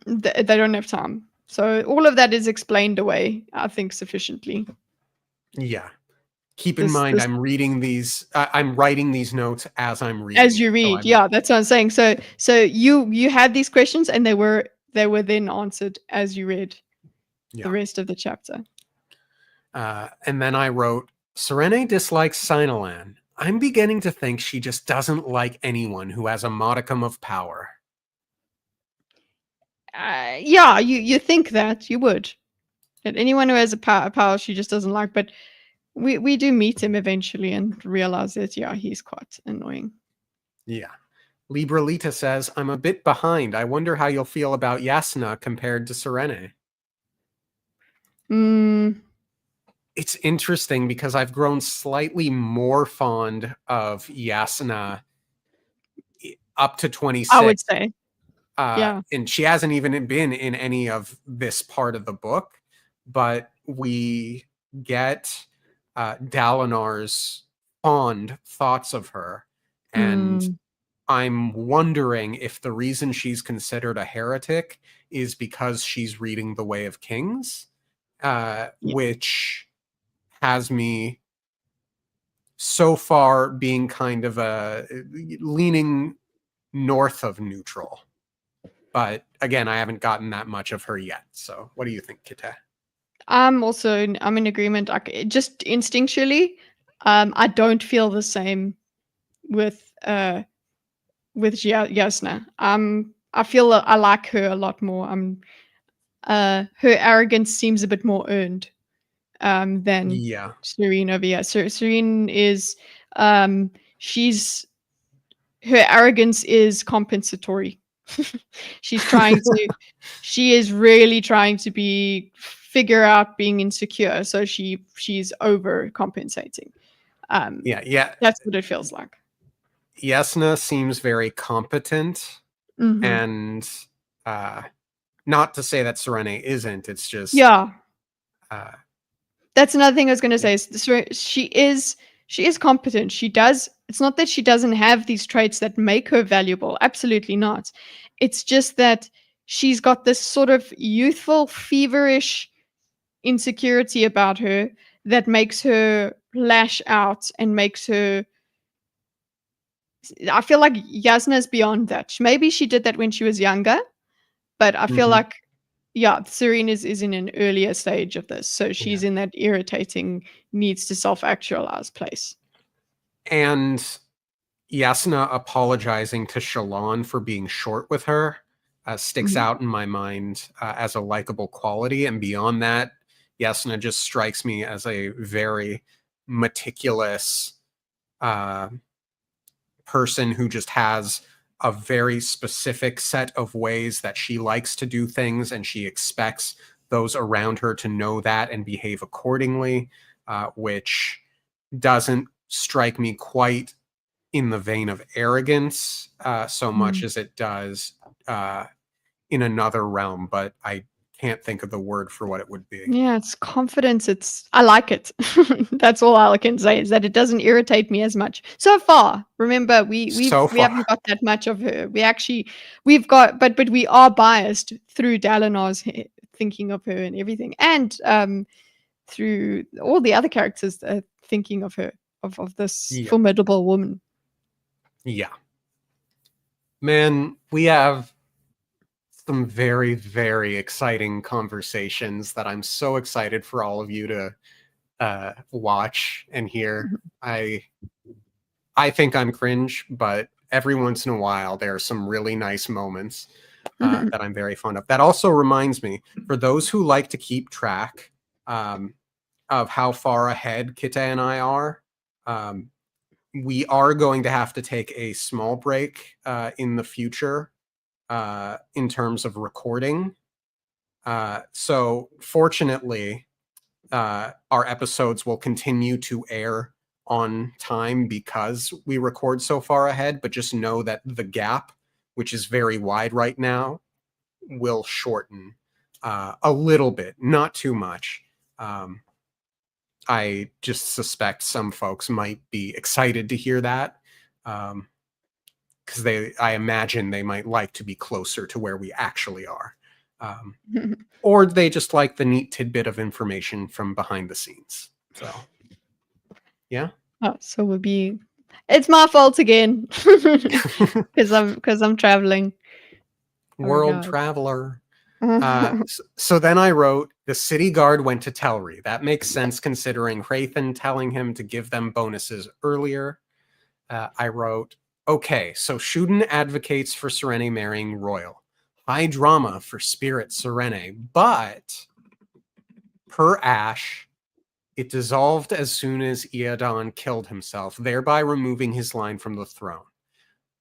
They don't have time. So all of that is explained away, I think, sufficiently. Yeah. Keep in This mind, this I'm reading these. I'm writing these notes as I'm reading as you it. So read, I'm, yeah, that's what I'm saying. So you had these questions, and they were then answered as you read yeah. the rest of the chapter. And then I wrote, Serene dislikes Sinalan. I'm beginning to think she just doesn't like anyone who has a modicum of power. Yeah, you think that you would. That anyone who has a power she just doesn't like, but we do meet him eventually and realize that, yeah, he's quite annoying. Yeah. Libralita says, I'm a bit behind. I wonder how you'll feel about Yasna compared to Serene. It's interesting because I've grown slightly more fond of Yasna up to 26. I would say. Yeah. And she hasn't even been in any of this part of the book, but we get Dalinar's fond thoughts of her. And I'm wondering if the reason she's considered a heretic is because she's reading The Way of Kings, which has me so far being kind of leaning north of neutral. But again, I haven't gotten that much of her yet. So what do you think, Kitteh? I'm in agreement. Just instinctually, I don't feel the same with Yasna. I feel I like her a lot more. Her arrogance seems a bit more earned than Serene over here. Serene is she's her arrogance is compensatory. She is really trying to figure out being insecure, so she's overcompensating. That's what it feels like. Yasna seems very competent, and not to say that Serene isn't. It's just that's another thing I was going to say. She is competent. It's not that she doesn't have these traits that make her valuable. Absolutely not. It's just that she's got this sort of youthful, feverish insecurity about her that makes her lash out and makes her. I feel like Yasna is beyond that. Maybe she did that when she was younger, but I feel like, yeah, Serene is in an earlier stage of this. So she's in that irritating, needs to self-actualize place. And Yasna apologizing to Shallan for being short with her sticks out in my mind as a likable quality. And beyond that, Yasna just strikes me as a very meticulous person who just has a very specific set of ways that she likes to do things, and she expects those around her to know that and behave accordingly, which doesn't strike me quite in the vein of arrogance so much as it does in another realm, but I can't think of the word for what it would be. Yeah, it's confidence. I like it. That's all I can say, is that it doesn't irritate me as much so far. Remember, we haven't got that much of her. We've got, but we are biased through Dalinar's thinking of her and everything, and through all the other characters thinking of her, of this formidable woman. Yeah, man, we have some very, very exciting conversations that I'm so excited for all of you to watch and hear. I think I'm cringe, but every once in a while there are some really nice moments that I'm very fond of. That also reminds me, for those who like to keep track of how far ahead Kitteh and I are, we are going to have to take a small break in the future in terms of recording. So fortunately, our episodes will continue to air on time because we record so far ahead, but just know that the gap, which is very wide right now, will shorten a little bit, not too much. I just suspect some folks might be excited to hear that, because I imagine they might like to be closer to where we actually are. Or they just like the neat tidbit of information from behind the scenes. So, yeah. Oh, so we'll be. It's my fault again, because I'm traveling. World God. traveler. So then I wrote, the city guard went to Telri. That makes sense considering Hrathen telling him to give them bonuses earlier. I wrote, okay, so Shuden advocates for Serene marrying Royal. High drama for Spirit Serene, but per Ash, it dissolved as soon as Iadon killed himself, thereby removing his line from the throne.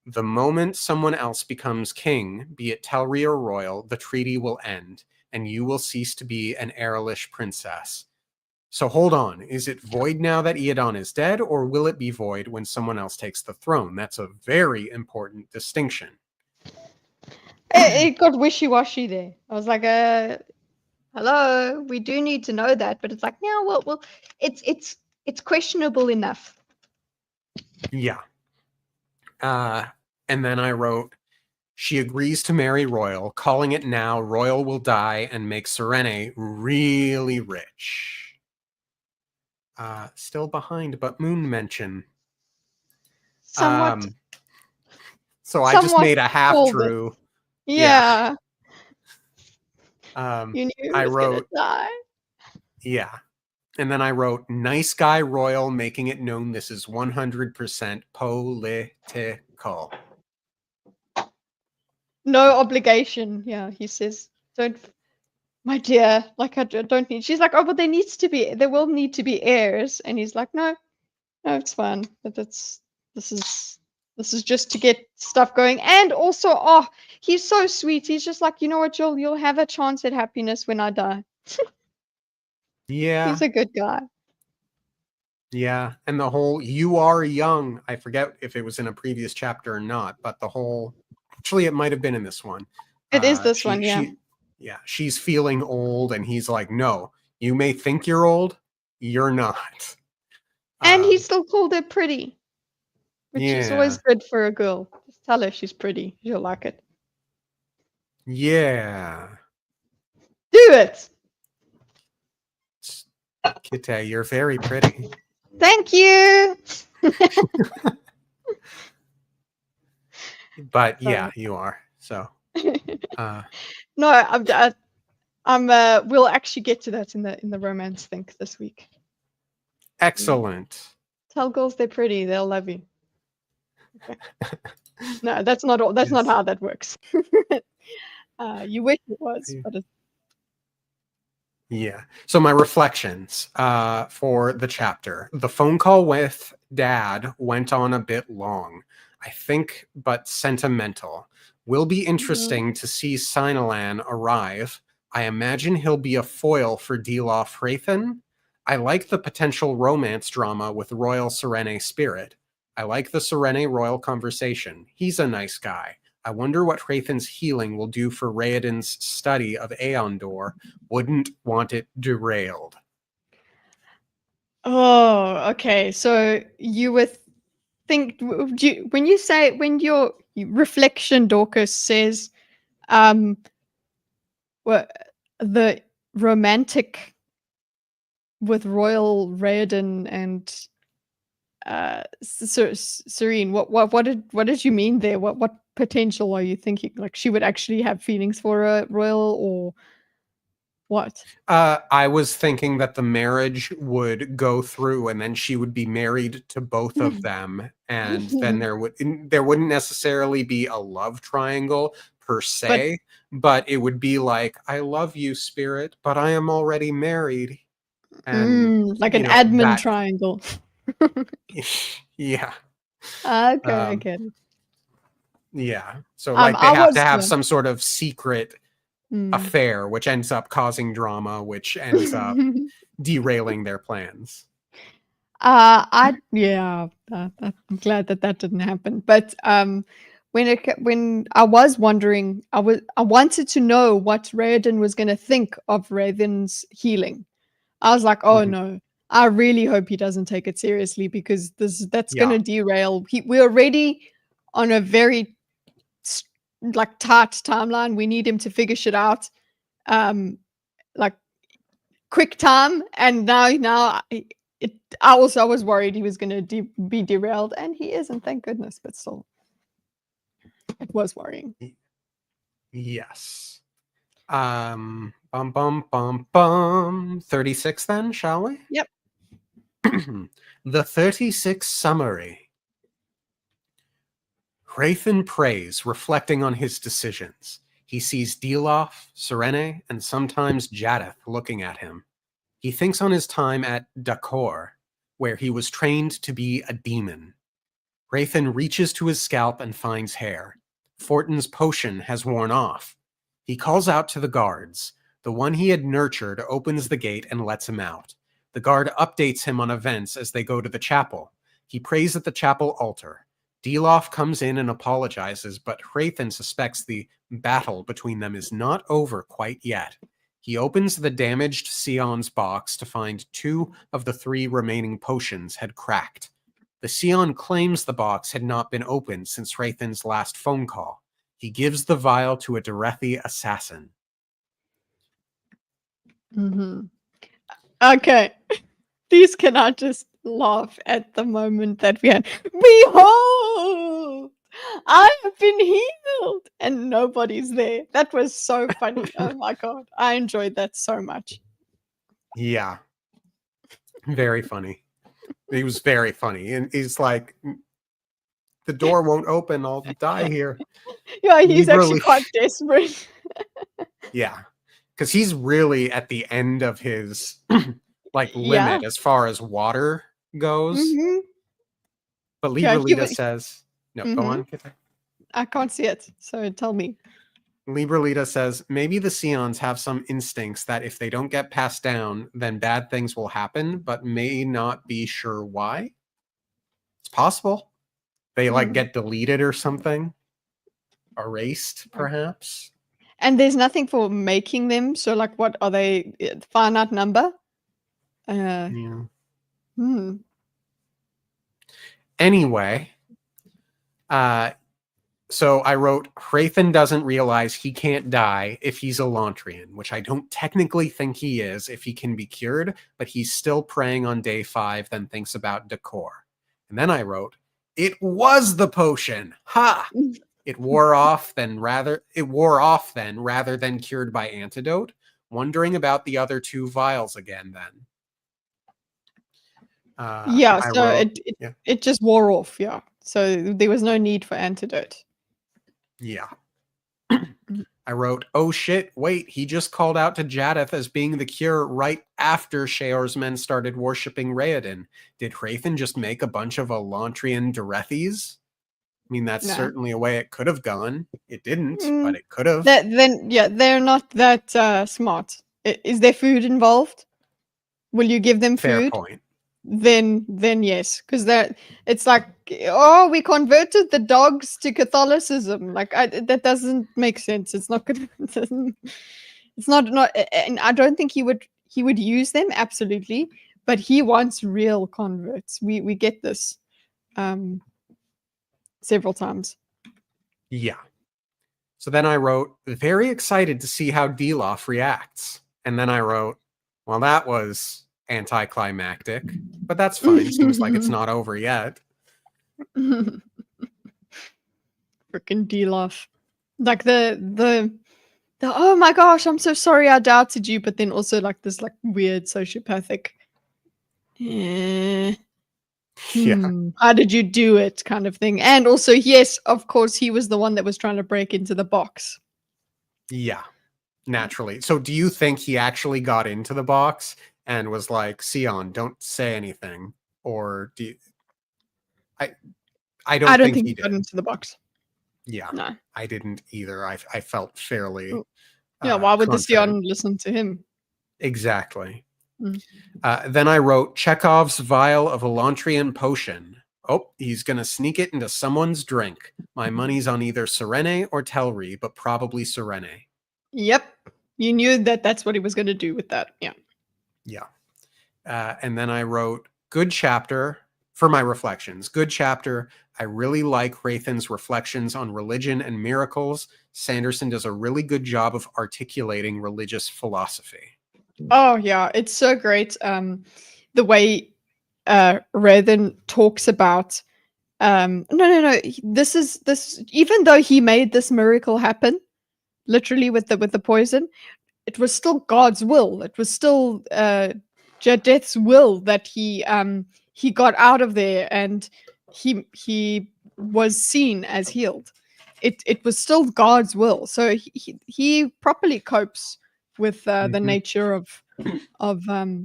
The moment someone else becomes king, be it Telri or Royal, the treaty will end, and you will cease to be an heirlish princess. So hold on, is it void now that Iadon is dead, or will it be void when someone else takes the throne? That's a very important distinction. It got wishy-washy there. I was like, hello, we do need to know that, but it's like, no, well, it's questionable enough. Yeah. And then I wrote, she agrees to marry Royal, calling it now, Royal will die and make Serene really rich. Still behind, but Moon mention. Somewhat. So I just made a half true. Yeah. You knew he I was wrote, gonna die. Yeah. And then I wrote, nice guy Royal, making it known this is 100% political. No obligation. Yeah, he says, don't, my dear, like I don't need. She's like, oh, but there will need to be heirs, and he's like, no, it's fine. But this is just to get stuff going, and also, oh, he's so sweet. He's just like, you know what, you'll have a chance at happiness when I die. Yeah. He's a good guy. Yeah. And the whole, you are young. I forget if it was in a previous chapter or not, but the whole, actually, it might have been in this one. It is this one, yeah. She's feeling old, and he's like, no, you may think you're old, you're not. And he still called her pretty, which is always Yeah. good for a girl. Just tell her she's pretty. She'll like it. Yeah. Do it! Kitteh, you're very pretty. Thank you! But yeah, you are. So no, I'm we'll actually get to that in the romance thing this week. Excellent. Tell girls they're pretty, they'll love you. Okay. No, that's not all. That's Yes. not how that works. You wish it was, but it's... Yeah. So my reflections for the chapter. The phone call with Dad went on a bit long, I think, but sentimental. Will be interesting to see Sinalan arrive. I imagine he'll be a foil for Delof Hrathen. I like the potential romance drama with Royal Serene Spirit. I like the Serene Royal conversation. He's a nice guy. I wonder what Hrathen's healing will do for Raoden's study of Aondor. Wouldn't want it derailed. Oh, okay. So you would think, when your reflection, Dorcas, says, what the romantic with Royal Raoden and Serene, what did you mean there? What potential are you thinking? Like she would actually have feelings for a Royal, or what? I was thinking that the marriage would go through, and then she would be married to both of them, and then there wouldn't necessarily be a love triangle per se, but it would be like, I love you, Spirit, but I am already married. And like an admin triangle. Yeah. Okay, I Um, get it. yeah. So like they I have to was have some sort of secret mm. affair, which ends up causing drama, which ends up derailing their plans. I'm glad that that didn't happen. But when I was wondering, I wanted to know what Raoden was going to think of Raven's healing. I was like, oh Mhm. no, I really hope he doesn't take it seriously because that's going Yeah. to derail. We're already on a very s- like tight timeline. We need him to figure shit out, like quick time, and I also was worried he was going to be derailed, and he isn't, thank goodness. But still, it was worrying. Yes. Bum bum bum bum. 36 then, shall we? Yep. The 36 summary. Hrathen prays, reflecting on his decisions. He sees Dilof, Serene, and sometimes Jadeth looking at him. He thinks on his time at Dakor, where he was trained to be a demon. Hrathen reaches to his scalp and finds hair. Fortin's potion has worn off. He calls out to the guards. The one he had nurtured opens the gate and lets him out. The guard updates him on events as they go to the chapel. He prays at the chapel altar. Dilof comes in and apologizes, but Hrathen suspects the battle between them is not over quite yet. He opens the damaged Sion's box to find 2 of the 3 remaining potions had cracked. The Sion claims the box had not been opened since Hrathen's last phone call. He gives the vial to a Derethi assassin. Hmm. Okay. These cannot just laugh at the moment that we had. Behold, I have been healed, and nobody's there. That was so funny. Oh my god, I enjoyed that so much. Yeah, very funny. He was very funny. And he's like, the door won't open. I'll die here. Yeah, he's actually Liberally. quite desperate. Yeah. Because he's really at the end of his like Yeah. limit as far as water goes. Hmm. But Yeah. Librelita says, no, go Hmm. on. I can't see it, so tell me. Librelita says, maybe the Sions have some instincts that if they don't get passed down, then bad things will happen, but may not be sure why. It's possible. They like Mm. get deleted or something. Erased, perhaps. And there's nothing for making them. So, like, what are they? Finite number? Uh, Yeah. hmm. Anyway, uh, so I wrote, Hrathen doesn't realize he can't die if he's Elantrian, which I don't technically think he is if he can be cured, but he's still praying on day 5, then thinks about Decor. And then I wrote, it was the potion. Ha! It wore off then rather than cured by antidote. Wondering about the other 2 vials again then. Yeah. I So wrote, yeah. it just wore off. Yeah. So there was no need for antidote. Yeah. I wrote, oh shit, wait, he just called out to Jadeth as being the cure right after Sheor's men started worshipping Raoden. Did Hrathen just make a bunch of Elantrian Derethis? I mean, that's No. certainly a way it could have gone. It didn't, Mm, but it could have. then yeah, they're not that smart. Is there food involved? Will you give them Fair food? point. Then yes, because that it's like, oh, we converted the dogs to Catholicism. Like that doesn't make sense. It's not good. It's not, and I don't think he would use them absolutely, but he wants real converts. We get this um several times. Yeah. So then I wrote, very excited to see how Delof reacts. And then I wrote, well, that was anticlimactic, but that's fine. Seems like it's not over yet. Freaking Delof. Like the oh my gosh, I'm so sorry I doubted you, but then also like this like weird sociopathic. Eh, Yeah. how did you do it kind of thing. And also, yes, of course, he was the one that was trying to break into the box. Yeah. Naturally. So do you think he actually got into the box and was like, Sion, don't say anything? Or do you... I I don't don't think think he he got did. into the box. Yeah, No. I didn't either. I felt fairly Yeah, why would the confident. Sion listen to him? Exactly. Mm. Then I wrote Chekhov's vial of Elantrian potion. Oh, he's going to sneak it into someone's drink. My money's on either Serene or Telri, but probably Serene. Yep. You knew that that's what he was going to do with that. Yeah. Yeah. And then I wrote good chapter for my reflections. Good chapter. I really like Rathan's reflections on religion and miracles. Sanderson does a really good job of articulating religious philosophy. Oh yeah, it's so great. The way Rathan talks about no. This even though he made this miracle happen, literally with the poison, it was still God's will. It was still Jadeth's will that he got out of there and he was seen as healed. It was still God's will. So he properly copes with the nature of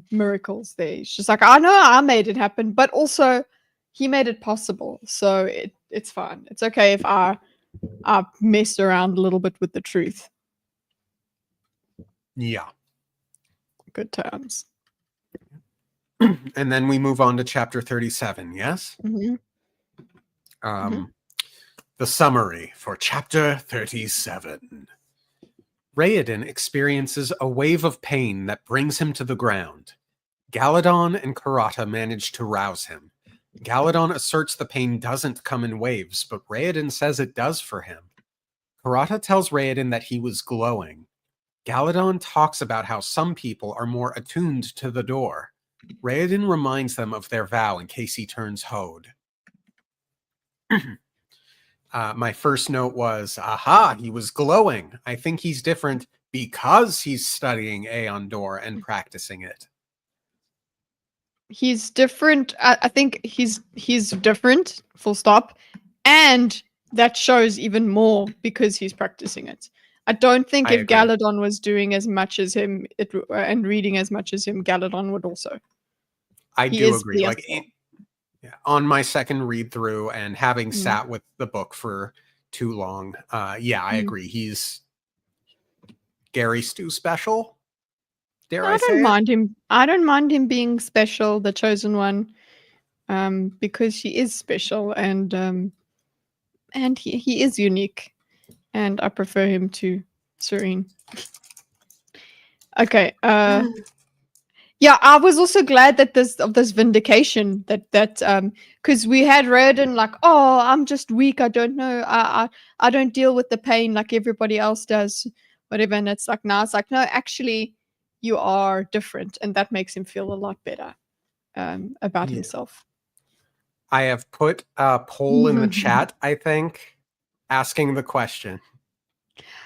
miracles there. It's just like, I know I made it happen, but also he made it possible. So it's fine. It's okay if I mess around a little bit with the truth. Yeah. Good times. And then we move on to chapter 37, yes? Mm-hmm. The summary for chapter 37. Raoden experiences a wave of pain that brings him to the ground. Galadon and Karata manage to rouse him. Galadon asserts the pain doesn't come in waves, but Raoden says it does for him. Karata tells Raoden that he was glowing. Galadon talks about how some people are more attuned to the door. Raoden reminds them of their vow in case he turns Hode. My first note was, aha, he was glowing. I think he's different because he's studying Aeon Door and practicing it. He's different. I think he's different, full stop. And that shows even more because he's practicing it. I don't think I if agree. Galadon was doing as much as him and reading as much as him, Galadon would also. I He do is agree. Like on my second read through and having sat with the book for too long, yeah, I agree. He's Gary Stu special. Dare I say don't it? mind him. I don't mind him being special, the chosen one, because he is special and he is unique, and I prefer him to Serene. Okay. Yeah, I was also glad that this vindication that because we had Raoden like, oh, I'm just weak. I don't know. I don't deal with the pain like everybody else does, whatever. And it's like now it's like, no, actually, you are different, and that makes him feel a lot better about himself. I have put a poll in the chat, I think, asking the question.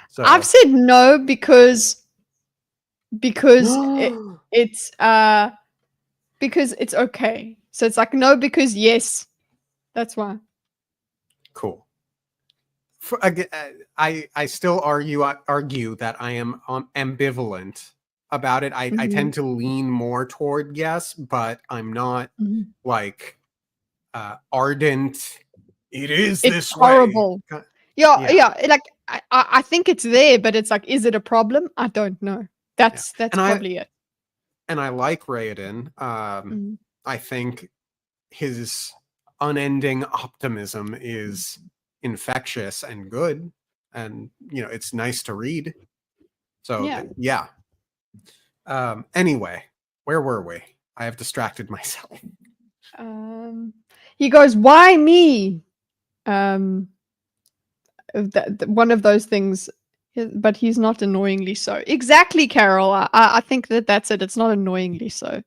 So I've said no because it's okay. So it's like no because yes. That's why. Cool. I still argue that I am ambivalent about it. I tend to lean more toward yes, but I'm not like ardent. It's this horrible. way. Yeah. Like I think it's there, but it's like, is it a problem? I don't know. That's probably it. And I like Raoden. I think his unending optimism is infectious and good, and it's nice to read. So yeah. Anyway, where were we? I have distracted myself. He goes, why me? One of those things, but he's not annoyingly so. Exactly, Carol. I think that's it. It's not annoyingly so.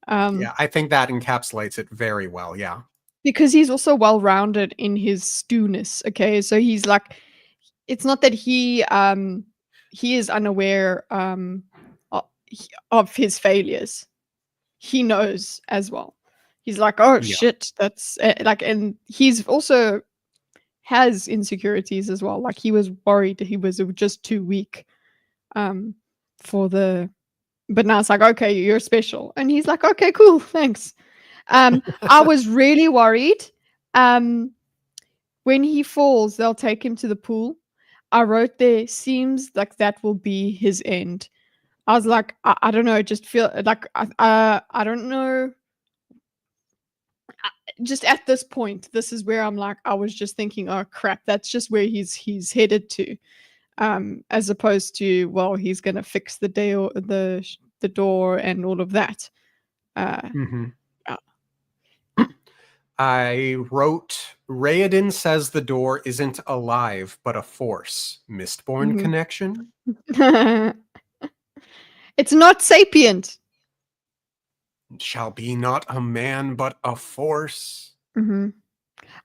Yeah, I think that encapsulates it very well. Yeah, because he's also well-rounded in his stewness. Okay, so he's like, it's not that he is unaware of his failures. He knows as well. He's like, oh shit, that's like, and he's also has insecurities as well. Like he was worried he was just too weak for the, but now it's like, okay, you're special, and he's like, okay, cool, thanks. I was really worried When he falls, they'll take him to the pool. I wrote there, seems like that will be his end. I was like, I don't know, just feel like I don't know. Just at this point, this is where I'm like, I was just thinking, oh crap, that's just where he's headed to. As opposed to, well, he's gonna fix the day or the door and all of that. Mm-hmm. Uh, I wrote, Raoden says the door isn't alive, but a force. Mistborn mhm. connection? It's not sapient. Shall be not a man, but a force. Mm-hmm.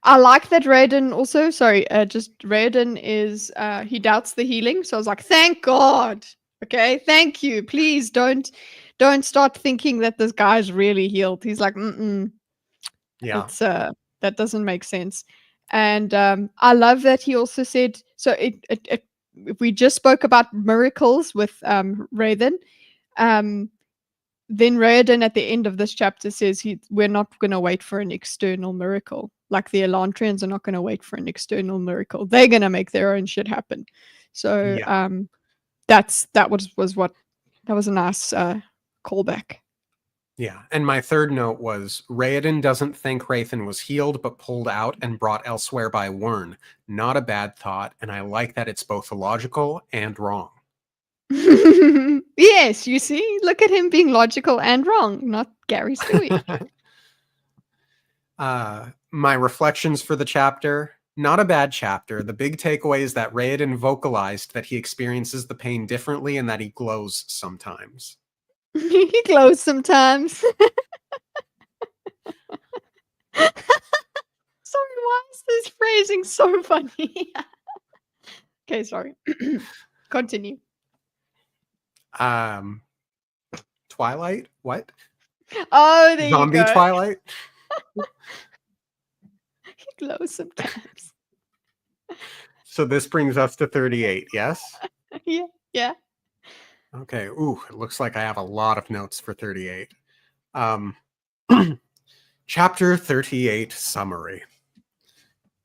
I like that Raiden also, sorry, just Raiden is, he doubts the healing. So I was like, thank God. Okay, thank you. Please don't start thinking that this guy's really healed. He's like, Yeah. it's, that doesn't make sense. And I love that he also said, so if we just spoke about miracles with Raiden, then Raoden at the end of this chapter says we're not going to wait for an external miracle. Like the Elantrians are not going to wait for an external miracle. They're going to make their own shit happen. So Yeah. that was a nice callback. Yeah. And my third note was Raoden doesn't think Rathan was healed, but pulled out and brought elsewhere by Wyrn. Not a bad thought, and I like that it's both illogical and wrong. Yes, you see, look at him being logical and wrong, not Gary Stewie. My reflections for the chapter. Not a bad chapter. The big takeaway is that Raoden vocalized that he experiences the pain differently and that he glows sometimes. He glows sometimes. Sorry, why is this phrasing so funny? Okay, sorry. Continue. Twilight? What? Oh, there Zombie you go. Twilight? He glows sometimes. So this brings us to 38, yes? Yeah. Okay. Ooh, it looks like I have a lot of notes for 38. Chapter 38 Summary.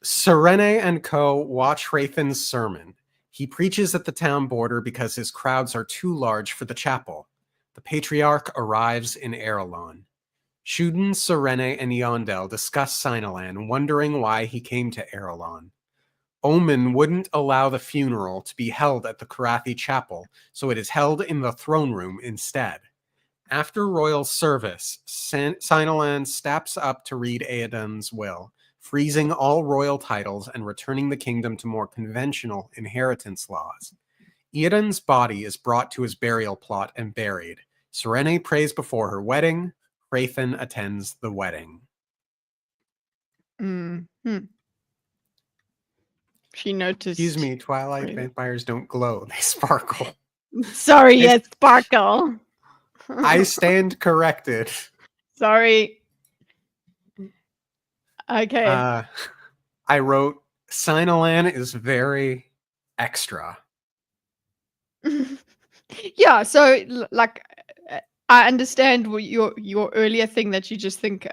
Serene and co. watch Rathan's sermon. He preaches at the town border because his crowds are too large for the chapel. The patriarch arrives in Erelon. Shuden, Serene, and Yondel discuss Sinalan, wondering why he came to Erelon. Omen wouldn't allow the funeral to be held at the Karathi chapel, so it is held in the throne room instead. After royal service, Sinalan steps up to read Aeden's will, freezing all royal titles and returning the kingdom to more conventional inheritance laws. Aeden's body is brought to his burial plot and buried. Serene prays before her wedding. Rathan attends the wedding. Mm-hmm. She noticed. Excuse me, Twilight vampires don't glow, they sparkle. Sorry, yes, sparkle. I stand corrected. Sorry. Okay. I wrote, Sinalan is very extra. Yeah, so like I understand your earlier thing that you just think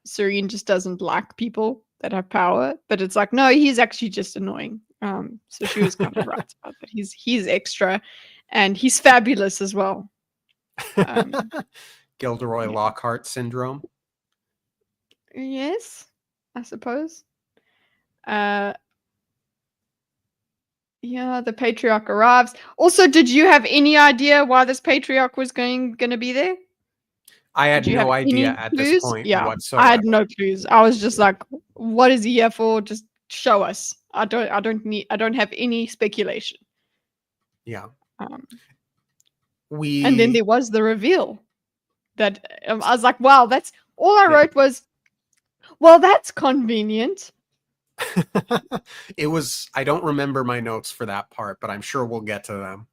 Serene just doesn't like people that have power, but it's like no, he's actually just annoying. So she was kind of right about that. He's extra, and he's fabulous as well. Gilderoy Lockhart syndrome. Yes, I suppose. Yeah, the patriarch arrives. Also, did you have any idea why this patriarch was going to be there? I had Did you no have idea any at clues? this point Yeah, whatsoever. I had no clues. I was just like, "What is he here for? Just show us." I don't have any speculation. Yeah. And then there was the reveal that I was like, "Wow, that's all I wrote was, well, that's convenient." It was, I don't remember my notes for that part, but I'm sure we'll get to them.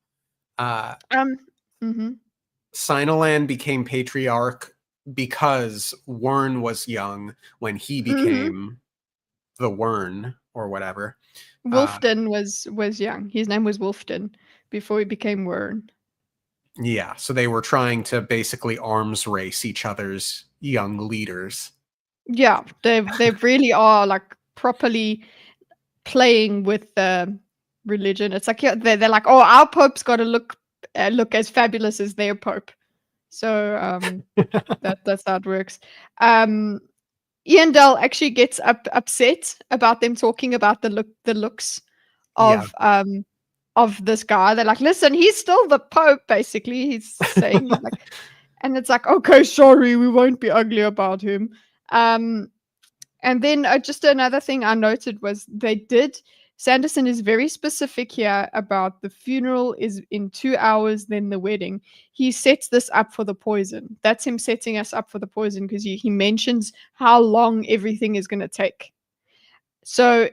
Sinalan became patriarch because Wyrn was young when he became the Wyrn or whatever. Wolfden was young. His name was Wolfden before he became Wyrn. Yeah, so they were trying to basically arms race each other's young leaders. Yeah, they really are like properly playing with the religion. It's like, yeah, they're like, oh, our pope's got to look as fabulous as their pope. So that's how it works. Um, Ian Dell actually gets upset about them talking about the looks Yeah. of this guy. They're like, listen, he's still the pope. Basically, he's saying like, and it's like, okay, sorry, we won't be ugly about him. Um, and then just another thing I noted was Sanderson is very specific here about the funeral is in 2 hours, then the wedding. He sets this up for the poison. That's him setting us up for the poison because he mentions how long everything is going to take. So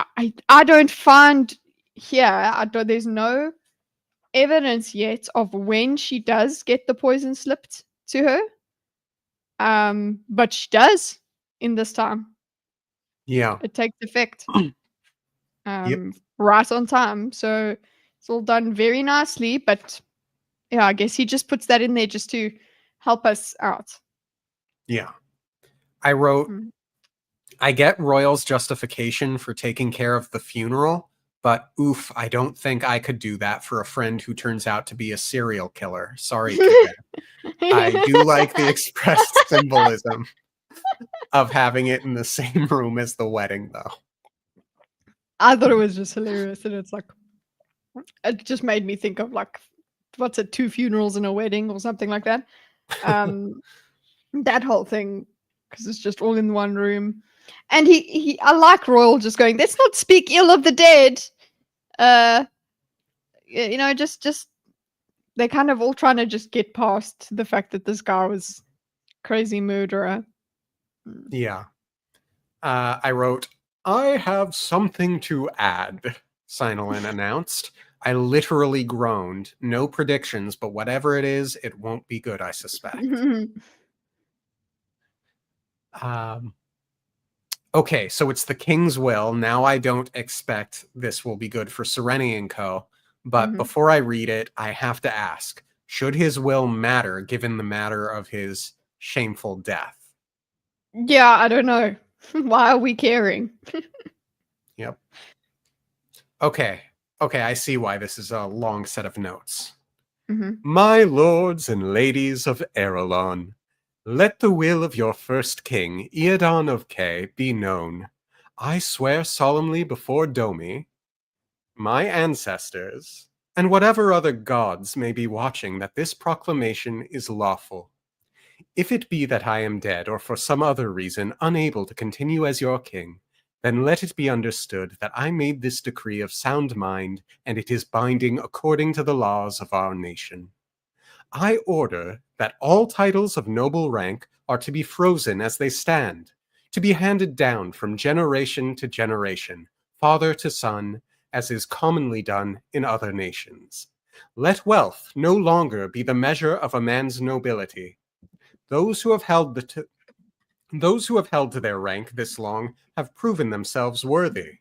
I don't find here, there's no evidence yet of when she does get the poison slipped to her. But she does in this time. Yeah. It takes effect Yep. right on time. So it's all done very nicely. But yeah, I guess he just puts that in there just to help us out. Yeah. I wrote, Mm. I get Royal's justification for taking care of the funeral, but oof, I don't think I could do that for a friend who turns out to be a serial killer. Sorry, Kitteh. I do like the expressed symbolism of having it in the same room as the wedding, though. I thought it was just hilarious. And it's like, it just made me think of like, what's it, 2 funerals and a wedding or something like that. That whole thing, because it's just all in one room. And I like Royal just going, let's not speak ill of the dead. Just they're kind of all trying to just get past the fact that this guy was crazy murderer. Yeah. I wrote, I have something to add, Sinolin announced. I literally groaned. No predictions, but whatever it is, it won't be good, I suspect. Okay, so it's the king's will. Now I don't expect this will be good for Sereni and Co. But before I read it, I have to ask, should his will matter given the matter of his shameful death? Yeah, I don't know. Why are we caring? Yep. Okay, I see why this is a long set of notes. My lords and ladies of Erelon, let the will of your first king, Eadon of Kay, be known. I swear solemnly before Domi, my ancestors, and whatever other gods may be watching, that this proclamation is lawful. If it be that I am dead, or for some other reason unable to continue as your king, then let it be understood that I made this decree of sound mind, and it is binding according to the laws of our nation. I order that all titles of noble rank are to be frozen as they stand, to be handed down from generation to generation, father to son, as is commonly done in other nations. Let wealth no longer be the measure of a man's nobility. Those who have held to their rank this long have proven themselves worthy.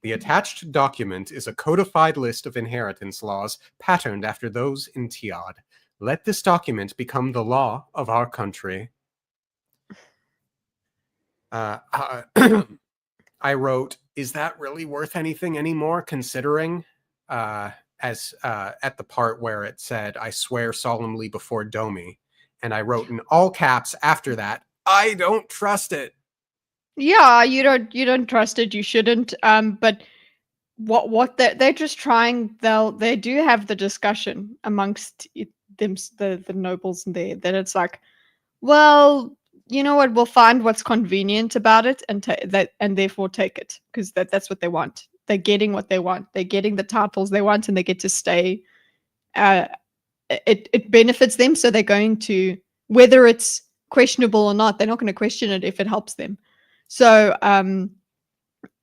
The attached document is a codified list of inheritance laws patterned after those in Tiad. Let this document become the law of our country. I wrote, is that really worth anything anymore, considering as at the part where it said, I swear solemnly before Domi. And I wrote in all caps after that, I don't trust it. Yeah, you don't trust it. You shouldn't. But what they're just trying. They do have the discussion amongst them, the nobles and there, that it's like, well, you know what? We'll find what's convenient about it and and therefore take it, because that's what they want. They're getting what they want. They're getting the titles they want, and they get to stay. It benefits them, so they're going to, whether it's questionable or not, they're not going to question it if it helps them. So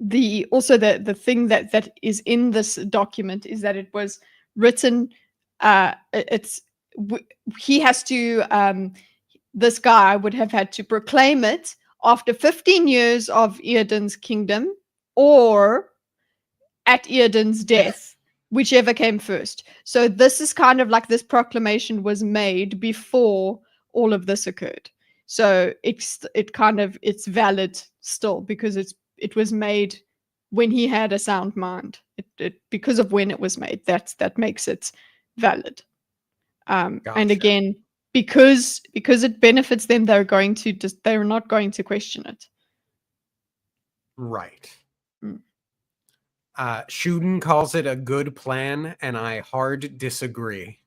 the thing that is in this document is that it was written. It's he has to. This guy would have had to proclaim it after 15 years of Eadon's kingdom, or at Eadon's death, whichever came first. So this is kind of like, this proclamation was made before all of this occurred. So it's valid still because it was made when he had a sound mind. Because of when it was made, that makes it valid. And Gotcha. again, because it benefits them, they're not going to question it. Right. Mm. Shuden calls it a good plan, and I hard disagree.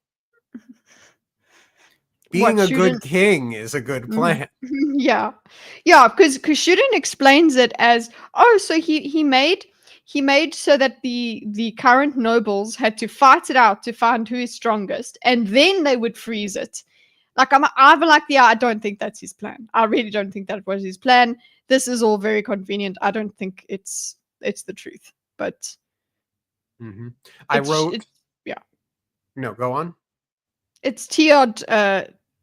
Being a good king is a good plan. Yeah, because Shuden explains it as, so he made so that the current nobles had to fight it out to find who is strongest, and then they would freeze it. Like I don't think that's his plan. I really don't think that was his plan. This is all very convenient. I don't think it's the truth, but I wrote. Yeah. No, go on. It's tiered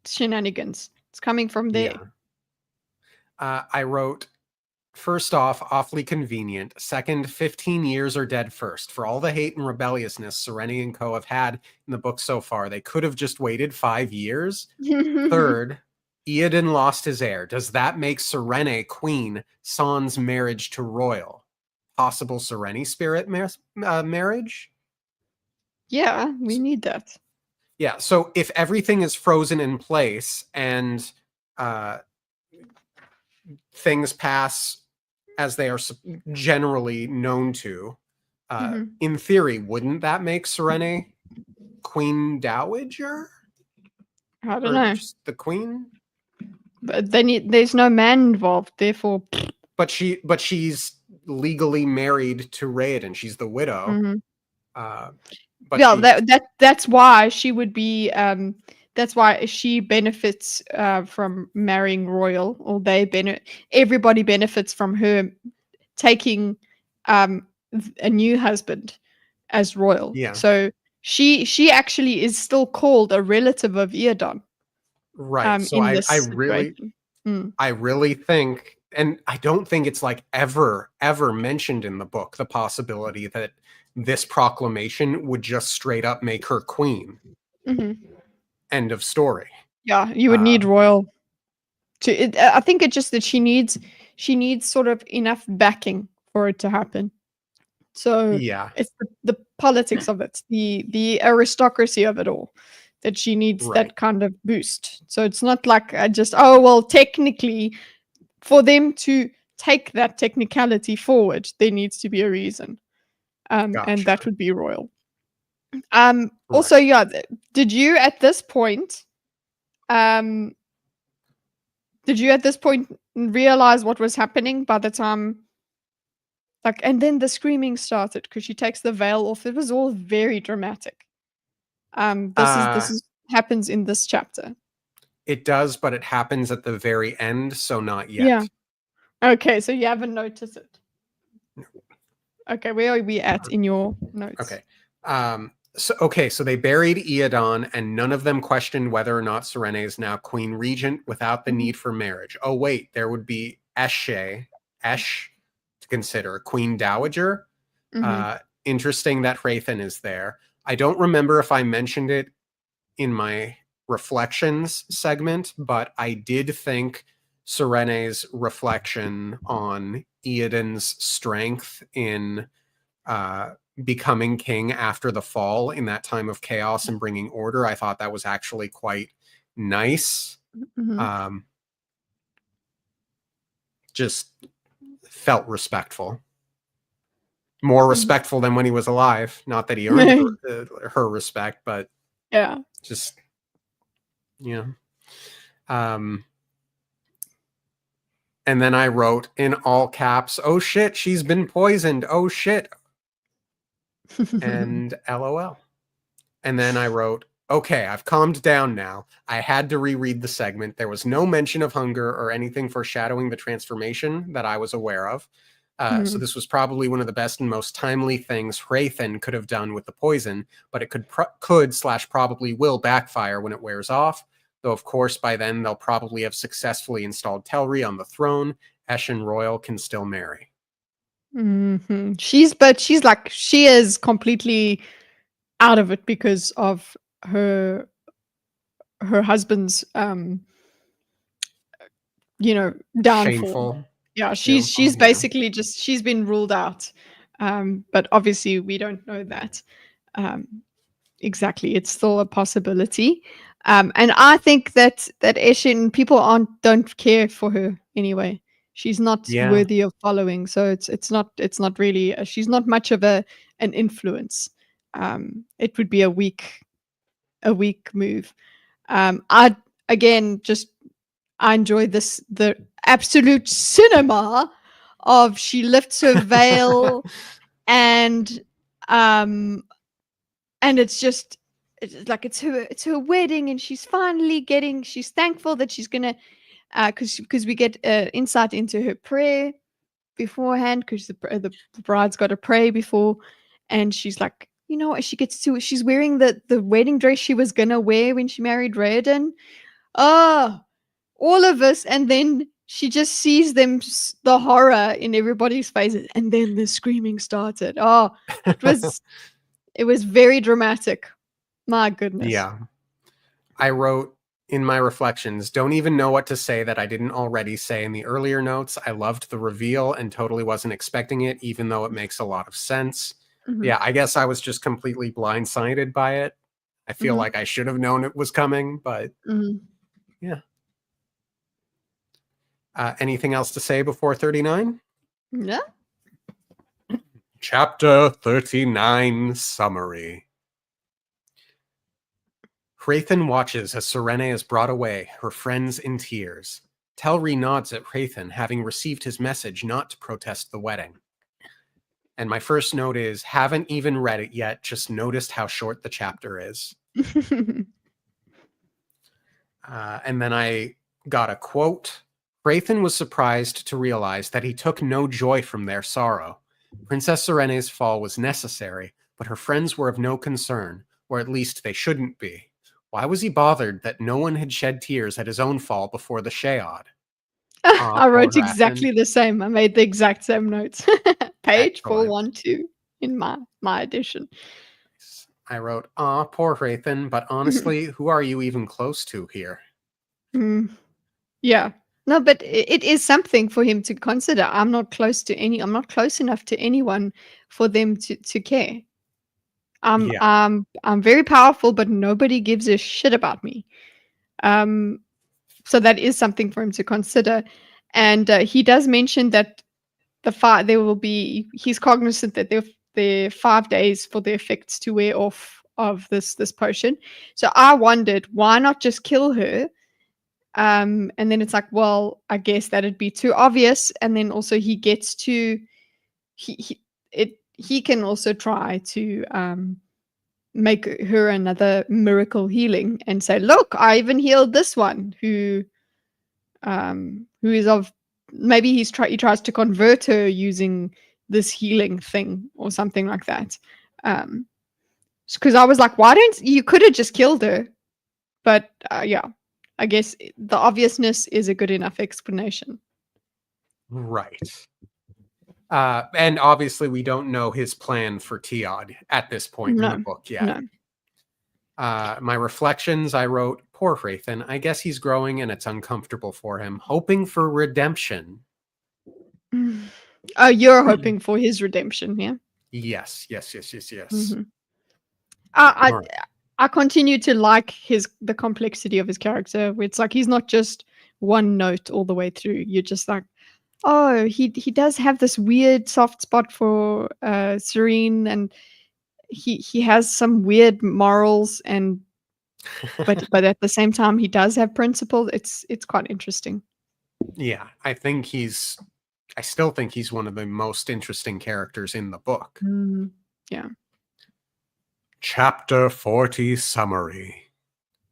shenanigans. It's coming from there. Yeah. I wrote, first off, awfully convenient. Second, 15 years are dead first. For all the hate and rebelliousness Sereni and co have had in the book so far, they could have just waited 5 years. Third, Eoden lost his heir. Does that make Serene queen sans marriage to royal? Possible Sereni spirit marriage? Yeah, we need that. Yeah, so if everything is frozen in place and things pass as they are generally known to, in theory, wouldn't that make Serene queen dowager? I don't know. Just the queen? But there's no man involved, therefore. But she's legally married to Raoden. She's the widow. But yeah, that's why she would be. That's why she benefits from marrying royal, or everybody benefits from her taking a new husband as royal. Yeah. So she actually is still called a relative of Eoden. Right. So I really think, and I don't think it's like ever mentioned in the book, the possibility that this proclamation would just straight up make her queen. End of story. Yeah, you would need royal I think it's just that she needs sort of enough backing for it to happen. So yeah, it's the politics of it, the aristocracy of it all, that she needs that kind of boost. So it's not like technically, for them to take that technicality forward, there needs to be a reason, and that would be royal. Also, yeah, did you at this point realize what was happening by the time, and then the screaming started because she takes the veil off? It was all very dramatic. This is happens in this chapter. It does, but it happens at the very end, so not yet. Yeah. Okay, so you haven't noticed it. Okay, where are we at in your notes? Okay. So they buried Eoden, and none of them questioned whether or not Serene is now queen regent without the need for marriage. Oh wait, there would be Esh to consider, queen dowager. Interesting that Hrathen is there. I don't remember if I mentioned it in my reflections segment, but I did think Serene's reflection on Eoden's strength in becoming king after the fall in that time of chaos and bringing order, I thought that was actually quite nice. Just felt respectful. More respectful than when he was alive. Not that he earned her respect, but just, and then I wrote in all caps, "Oh shit, she's been poisoned. Oh shit." And LOL. And then I wrote, "Okay, I've calmed down now. I had to reread the segment. There was no mention of hunger or anything foreshadowing the transformation that I was aware of. So this was probably one of the best and most timely things Hrathen could have done with the poison, but it could/probably will backfire when it wears off. Though, of course, by then they'll probably have successfully installed Telri on the throne. Esh and Royal can still marry." She is completely out of it because of her husband's downfall. Shameful. Yeah, Shameful, she's yeah. basically she's been ruled out. But obviously we don't know that. Exactly. It's still a possibility. And I think that Eshin, people don't care for her anyway. She's not Yeah. worthy of following, so it's not really she's not much of an influence. It would be a weak move. I again just I enjoy the absolute cinema of she lifts her veil and um it's just it's her wedding and she's finally getting she's thankful that she's gonna because we get insight into her prayer beforehand because the bride's got to pray before and she's like as she gets to it she's wearing the wedding dress she was gonna wear when she married Raiden. Oh, all of us, and then she just sees the horror in everybody's faces and then the screaming started. Oh, it was very dramatic. My goodness. Yeah. I wrote in my reflections, don't even know what to say that I didn't already say in the earlier notes. I loved the reveal and totally wasn't expecting it, even though it makes a lot of sense. Mhm, Yeah, I guess I was just completely blindsided by it. I feel mhm, like I should have known it was coming, but mhm. yeah. Anything else to say before 39? Yeah. Chapter 39 Summary. Hrathen watches as Serene is brought away, her friends in tears. Telri nods at Hrathen, having received his message not to protest the wedding. And my first note is, haven't even read it yet, just noticed how short the chapter is. And then I got a quote. Hrathen was surprised to realize that he took no joy from their sorrow. Princess Serene's fall was necessary, but her friends were of no concern, or at least they shouldn't be. Why was he bothered that no one had shed tears at his own fall before the Sheod? Ah, I poor wrote Hrathen. exactly the same. I made the exact same notes. Page Excellent. 412 in my edition. I wrote, ah, poor Hrathen, but honestly, who are you even close to here? Mm, yeah. No, but it is something for him to consider. I'm not close enough to anyone for them to care. Yeah, I'm very powerful, but nobody gives a shit about me. Um, so that is something for him to consider. And he does mention that there will be. He's cognizant that there are 5 days for the effects to wear off of this potion. So I wondered why not just kill her. And then it's like, well, I guess that'd be too obvious. And then also he gets to he can also try to make her another miracle healing and say, look, I even healed this one who is of maybe he tries to convert her using this healing thing or something like that. Because I was like, why don't you could have just killed her? But yeah, I guess the obviousness is a good enough explanation. right. And obviously, we don't know his plan for Teod at this point in the No, book yet. no. My reflections, I wrote, poor Hrathen, I guess he's growing and it's uncomfortable for him, hoping for redemption. Oh, you're hoping for his redemption, yeah? Yes, yes, yes, yes, yes. Hmm. I, All right. I continue to like the complexity of his character. Where it's like he's not just one note all the way through. You're just like, oh, he does have this weird soft spot for Serene, and he has some weird morals, and but at the same time he does have principles. It's quite interesting. Yeah, I still think he's one of the most interesting characters in the book. Mm, yeah. Chapter 40 Summary.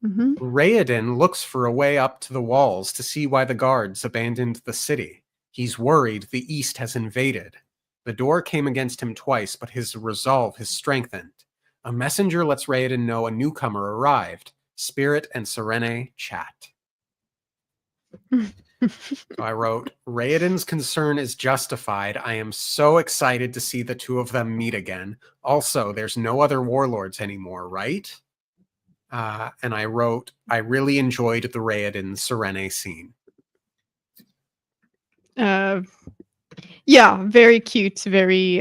Hmm. Raoden looks for a way up to the walls to see why the guards abandoned the city. He's worried the East has invaded. The door came against him twice, but his resolve has strengthened. A messenger lets Raoden know a newcomer arrived. Spirit and Serene chat. I wrote, Raoden's concern is justified. I am so excited to see the two of them meet again. Also, there's no other warlords anymore, right? And I wrote, I really enjoyed the Raoden Serene scene. yeah, very cute, very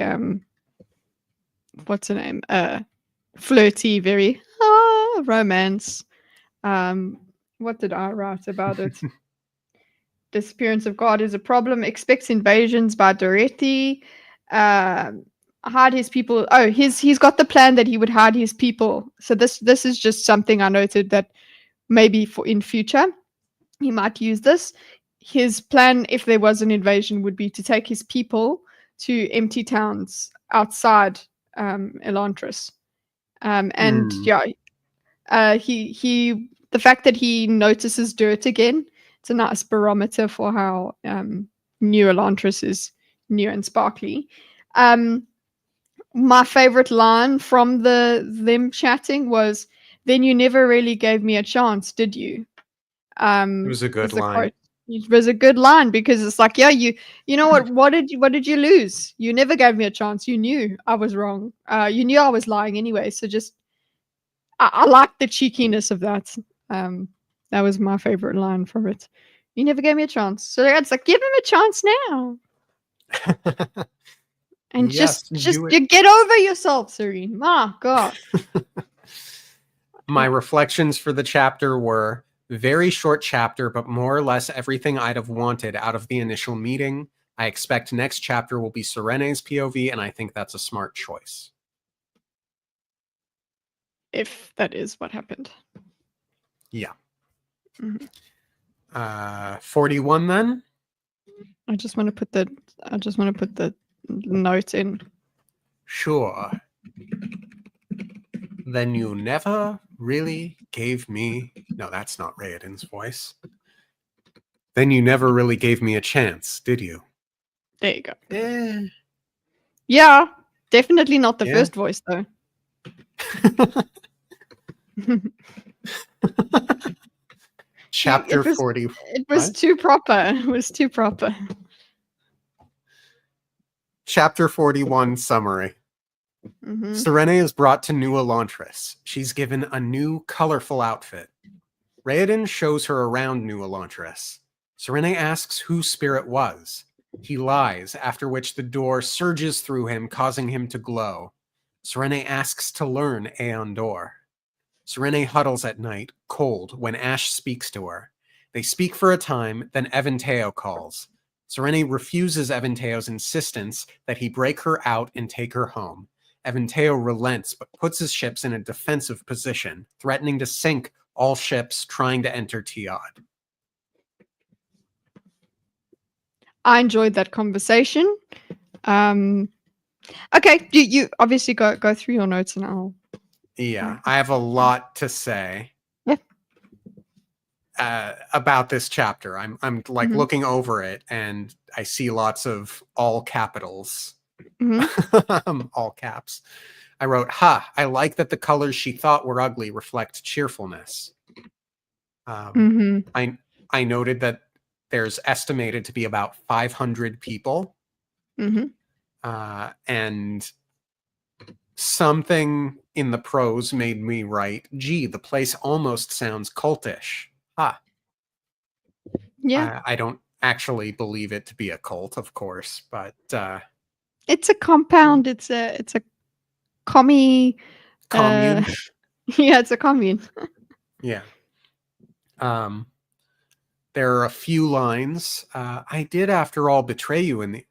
what's her name? Flirty, very romance. What did I write about it? Disappearance of God is a problem. Expects invasions by Dorothy. Hide his people. Oh, he's got the plan that he would hide his people. So this is just something I noted that maybe for in future he might use this. His plan, if there was an invasion, would be to take his people to empty towns outside Elantris. And yeah, he the fact that he notices dirt again, it's a nice barometer for how new Elantris is new and sparkly. My favorite line from them chatting was, "Then you never really gave me a chance, did you?" It was a good Was the line. quote. It was a good line because it's like, yeah, you know what did you lose? You never gave me a chance. You knew I was wrong. You knew I was lying anyway. So just I like the cheekiness of that. That was my favorite line from it. You never gave me a chance. So it's like, give him a chance now. And Yes, just do it. you get over yourself, Serene. My God. My reflections for the chapter were very short chapter, but more or less everything I'd have wanted out of the initial meeting. I expect next chapter will be Serene's POV, and I think that's a smart choice. If that is what happened. Yeah. Mhm. 41 then? I just want to put the note in. Sure. Then you never really gave me... No, that's not Raoden's voice. Then you never really gave me a chance, did you? There you go. Yeah, definitely not the Yeah. first voice though. Chapter It was 40. it was What? too proper. It was too proper. Chapter 41 summary. Mhm. Serene is brought to New Elantris. She's given a new, colorful outfit. Raoden shows her around New Elantris. Serene asks who Spirit was. He lies, after which the door surges through him, causing him to glow. Serene asks to learn Aeon Door. Serene huddles at night, cold, when Ash speaks to her. They speak for a time, then Eventeo calls. Serene refuses Eventeo's insistence that he break her out and take her home. Eventeo relents but puts his ships in a defensive position, threatening to sink all ships trying to enter Tiad. I enjoyed that conversation. Okay, you obviously go through your notes and I'll. Yeah, I have a lot to say. Yeah. About this chapter. I'm like Mhm. looking over it and I see lots of all capitals. Mhm. All caps. I wrote, I like that the colors she thought were ugly reflect cheerfulness. Mhm. I noted that there's estimated to be about 500 people. Mhm. And something in the prose made me write, gee, the place almost sounds cultish. Yeah. I don't actually believe it to be a cult, of course, but It's a compound. It's a commie. commune. Yeah, it's a commune. Yeah. There are a few lines. I did, after all, betray you in the...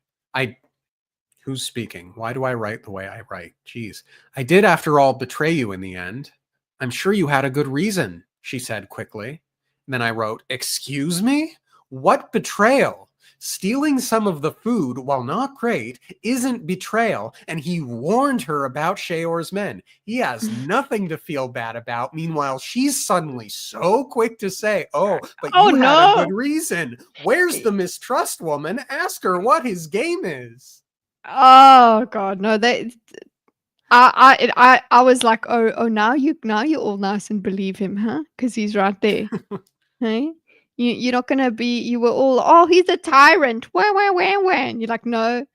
Who's speaking? Why do I write the way I write? Jeez. I did, after all, betray you in the end. I'm sure you had a good reason, she said quickly. Then I wrote, excuse me? What betrayal? Stealing some of the food, while not great, isn't betrayal, and he warned her about Sheor's men. He has nothing to feel bad about. Meanwhile, she's suddenly so quick to say, oh, but Oh you had a good no! reason. Where's the mistrust woman? Ask her what his game is. Oh God, no! I was like, oh, now you're all nice and believe him, huh? Because he's right there. Hey, you're not gonna be. You were all, oh, he's a tyrant. Wah. And you're like, no,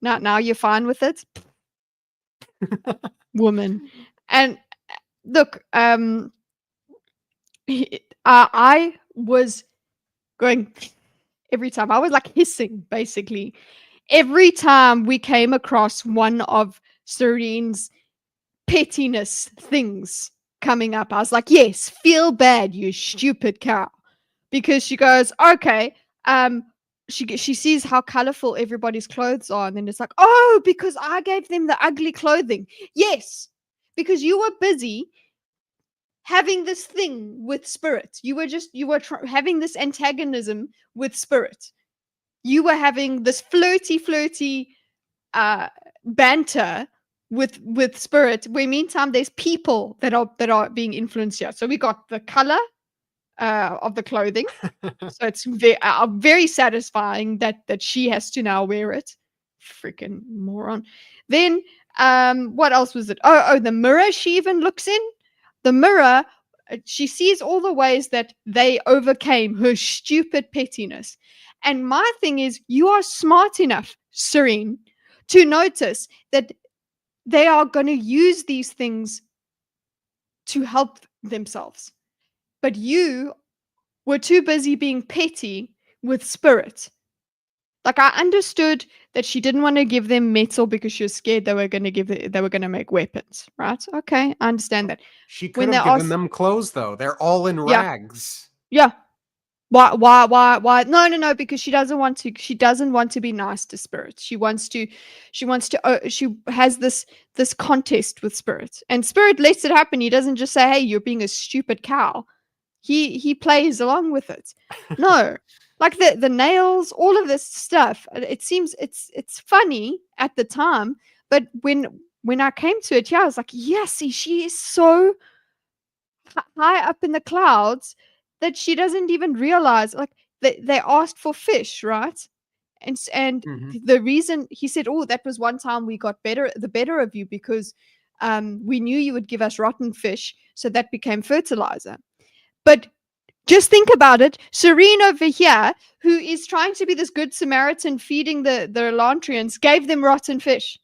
now you're fine with it, woman. And look, I was going every time. I was like hissing, basically. Every time we came across one of Serene's pettiness things coming up, I was like, yes, feel bad, you stupid cow. Because she goes, okay, she sees how colorful everybody's clothes are, and then it's like, oh, because I gave them the ugly clothing. Yes, because you were busy having this thing with Spirit. You were having this antagonism with Spirit. You were having this flirty banter with Spirit, where meantime there's people that are being influenced here. So we got the color of the clothing. So it's very satisfying that she has to now wear it. Freaking moron. Then what else was it? Oh, the mirror she even looks in. The mirror, she sees all the ways that they overcame her stupid pettiness. And my thing is, you are smart enough, Serene, to notice that they are going to use these things to help themselves. But you were too busy being petty with Spirit. Like, I understood that she didn't want to give them metal because she was scared they were going to make weapons, right? Okay, I understand that. She could When they have given asked, them clothes, though. They're all in yeah, rags. yeah. Why? No, because she doesn't want to. She doesn't want to be nice to Spirit. She wants to. She has this contest with Spirit, and Spirit lets it happen. He doesn't just say, "Hey, you're being a stupid cow." He plays along with it. No, like the nails, all of this stuff. It seems it's funny at the time, but when I came to it, yeah, I was like, yeah, see, she is so high up in the clouds that she doesn't even realize. Like they asked for fish, right? And Mhm. the reason he said, "Oh, that was one time we got the better of you because we knew you would give us rotten fish, so that became fertilizer." But just think about it. Serene over here, who is trying to be this good Samaritan feeding the Elantrians, gave them rotten fish.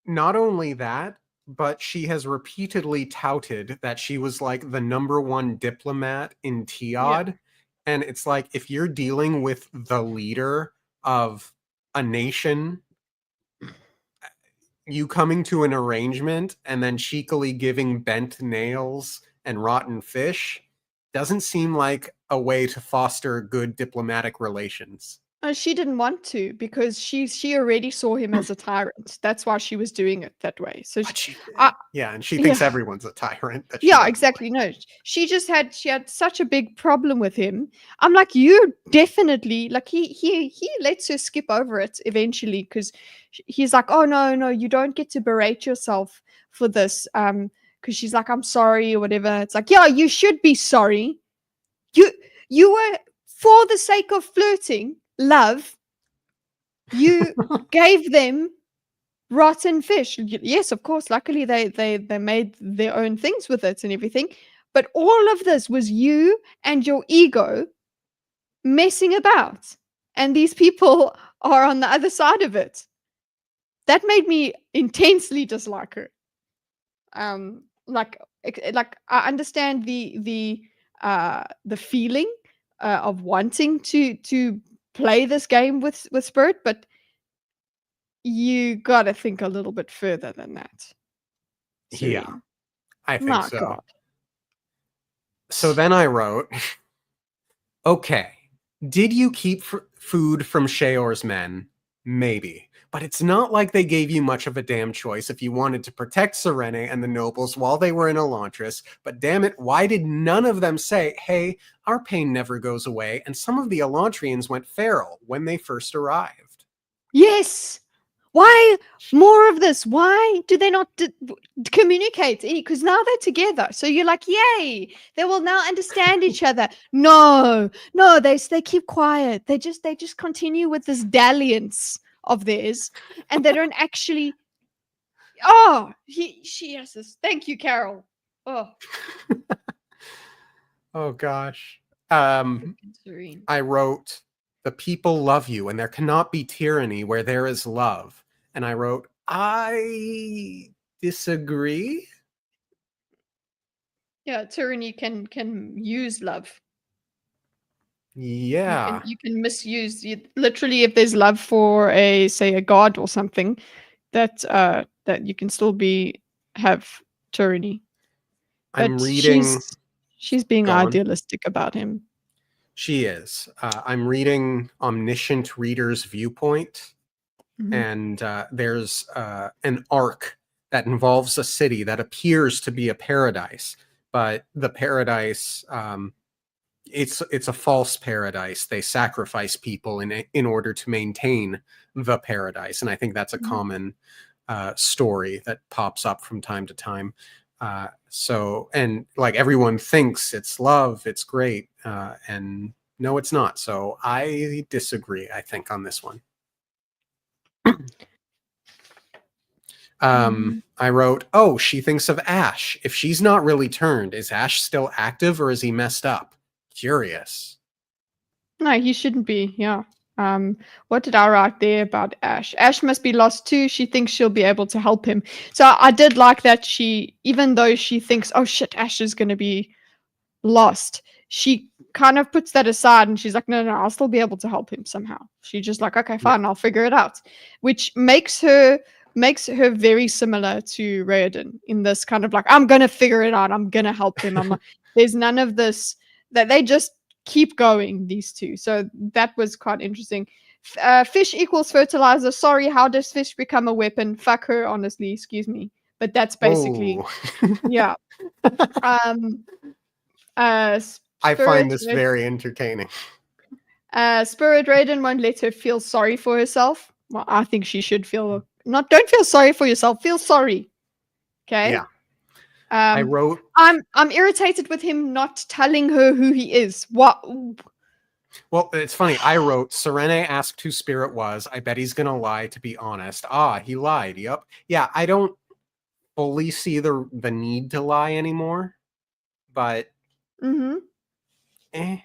Not only that, but she has repeatedly touted that she was like the #1 diplomat in Yeah. Tiod. And it's like, if you're dealing with the leader of a nation, you coming to an arrangement and then cheekily giving bent nails and rotten fish doesn't seem like a way to foster good diplomatic relations. She didn't want to because she already saw him as a tyrant. That's why she was doing it that way. So, But she, I, yeah, and she thinks yeah, everyone's a tyrant that she yeah, doesn't exactly. like. No, she had such a big problem with him. I'm like, you definitely like he lets her skip over it eventually because he's like, oh no, you don't get to berate yourself for this. Because she's like, I'm sorry or whatever. It's like, yeah, you should be sorry. You you were for the sake of flirting, love. You gave them rotten fish. Yes, of course. Luckily, they made their own things with it and everything. But all of this was you and your ego messing about, and these people are on the other side of it. That made me intensely dislike her. Like I understand the feeling of wanting to play this game with Spirit, but you got to think a little bit further than that. Yeah, Serene. I think My so. God. So then I wrote, okay, did you keep food from Sheor's men? Maybe. But it's not like they gave you much of a damn choice if you wanted to protect Serene and the nobles while they were in Elantris. But damn it, why did none of them say, hey, our pain never goes away, and some of the Elantrians went feral when they first arrived? Yes. Why more of this? Why do they not communicate? Because now they're together. So you're like, yay, they will now understand each other. No, they keep quiet. They just continue with this dalliance of theirs, and they don't actually. Oh, she has this. Thank you, Carol. Oh, Oh gosh. Um, freaking Serene. I wrote, the people love you, and there cannot be tyranny where there is love. And I wrote, I disagree. Yeah, tyranny can use love. Yeah, You can misuse literally if there's love for a say a god or something that you can still be have tyranny. I'm But reading. she's being Go on. idealistic about him. She is. I'm reading Omniscient Reader's Viewpoint, Mhm. and there's an arc that involves a city that appears to be a paradise, but the paradise it's a false paradise. They sacrifice people in order to maintain the paradise, and I think that's a Mhm. common story that pops up from time to time. So, and like everyone thinks it's love, it's great, and no, it's not. So I disagree. I think on this one. Mhm. I wrote, "Oh, she thinks of Ash. If she's not really turned, is Ash still active or is he messed up? Curious." No, he shouldn't be. Yeah. What did I write there about Ash? Ash must be lost too. She thinks she'll be able to help him. So I did like that she, even though she thinks, oh shit, Ash is going to be lost, she kind of puts that aside and she's like, no, no, I'll still be able to help him somehow. She's just like, okay, Yeah. fine, I'll figure it out, which makes her very similar to Raoden in this kind of like, I'm gonna figure it out, I'm gonna help him. There's none of this that they just keep going, these two. So that was quite interesting. Fish equals fertilizer. Sorry, how does fish become a weapon? Fuck her, honestly. Excuse me, but that's basically Oh, yeah. Um, I find Spirit, this very entertaining. Spirit Raiden won't let her feel sorry for herself. Well, I think she should feel not. Don't feel sorry for yourself. Feel sorry. Okay. Yeah. I Um, wrote, I'm irritated with him not telling her who he is. What? well, it's funny. I wrote, Serene asked who Spirit was. I bet he's going to lie, to be honest. Ah, he lied. Yep. Yeah, I don't fully see the need to lie anymore, but Mm-hmm. eh,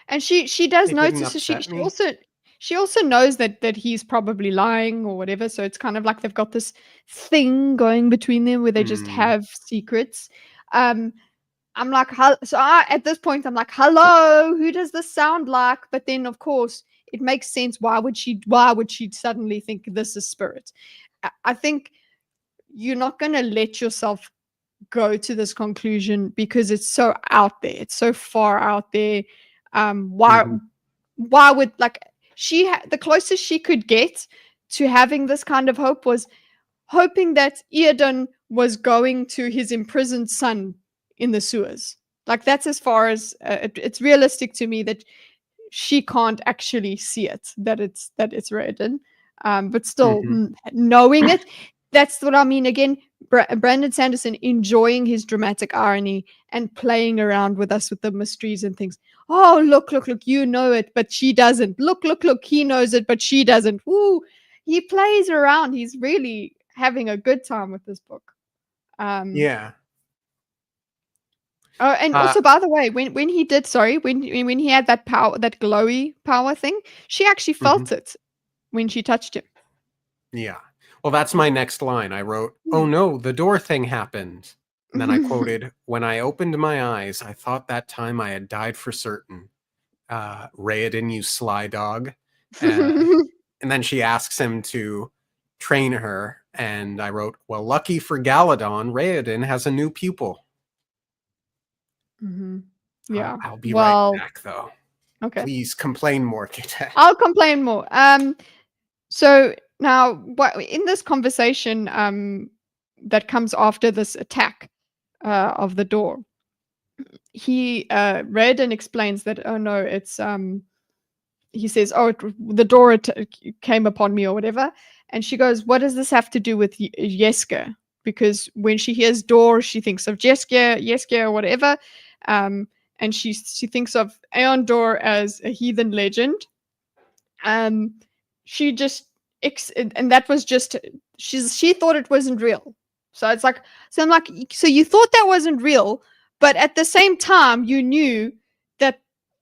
And she does it didn't notice. So upset me. she also knows that he's probably lying or whatever. So it's kind of like they've got this thing going between them where they just Hmm. have secrets. Um, I'm like, so at this point, I'm like, hello, who does this sound like? But then, of course, it makes sense. Why would she suddenly think this is Spirit? I think you're not going to let yourself go to this conclusion because it's so out there. It's so far out there. Um, why, Hmm. why would like the closest she could get to having this kind of hope was hoping that Eodon was going to his imprisoned son in the sewers. Like that's as far as it's realistic to me that she can't actually see it that it's Raiden, but still Hmm. knowing it. That's what I mean. Again, Brandon Sanderson enjoying his dramatic irony and playing around with us with the mysteries and things. Oh, look, look, look! You know it, but she doesn't. Look, look, look! He knows it, but she doesn't. Woo! He plays around. He's really having a good time with this book. Um, Yeah. oh, and Uh, also, by the way, when he did, sorry, when he had that power, that glowy power thing, she actually mhm. felt it when she touched him. Yeah. Well, that's my next line. I wrote, "Oh no, the door thing happened." And then I quoted, "When I opened my eyes, I thought that time I had died for certain. Raoden, you sly dog." Uh, and then she asks him to train her. And I wrote, "Well, lucky for Galadon, Raoden has a new pupil." Mhm. Yeah. I'll be right Well, back, though. okay. Please complain more, Kitteh. I'll complain more. So now, what in this conversation, that comes after this attack, of the door, he Raiden explains that, oh no, it's he says, "Oh, the door came upon me or whatever," and she goes, "What does this have to do with Yeska?" Because when she hears door, she thinks of Yeska or whatever, um, and she thinks of Aeon Door as a heathen legend. Um, she just and that was just she thought it wasn't real. So it's like so I'm like so you thought that wasn't real, but at the same time you knew that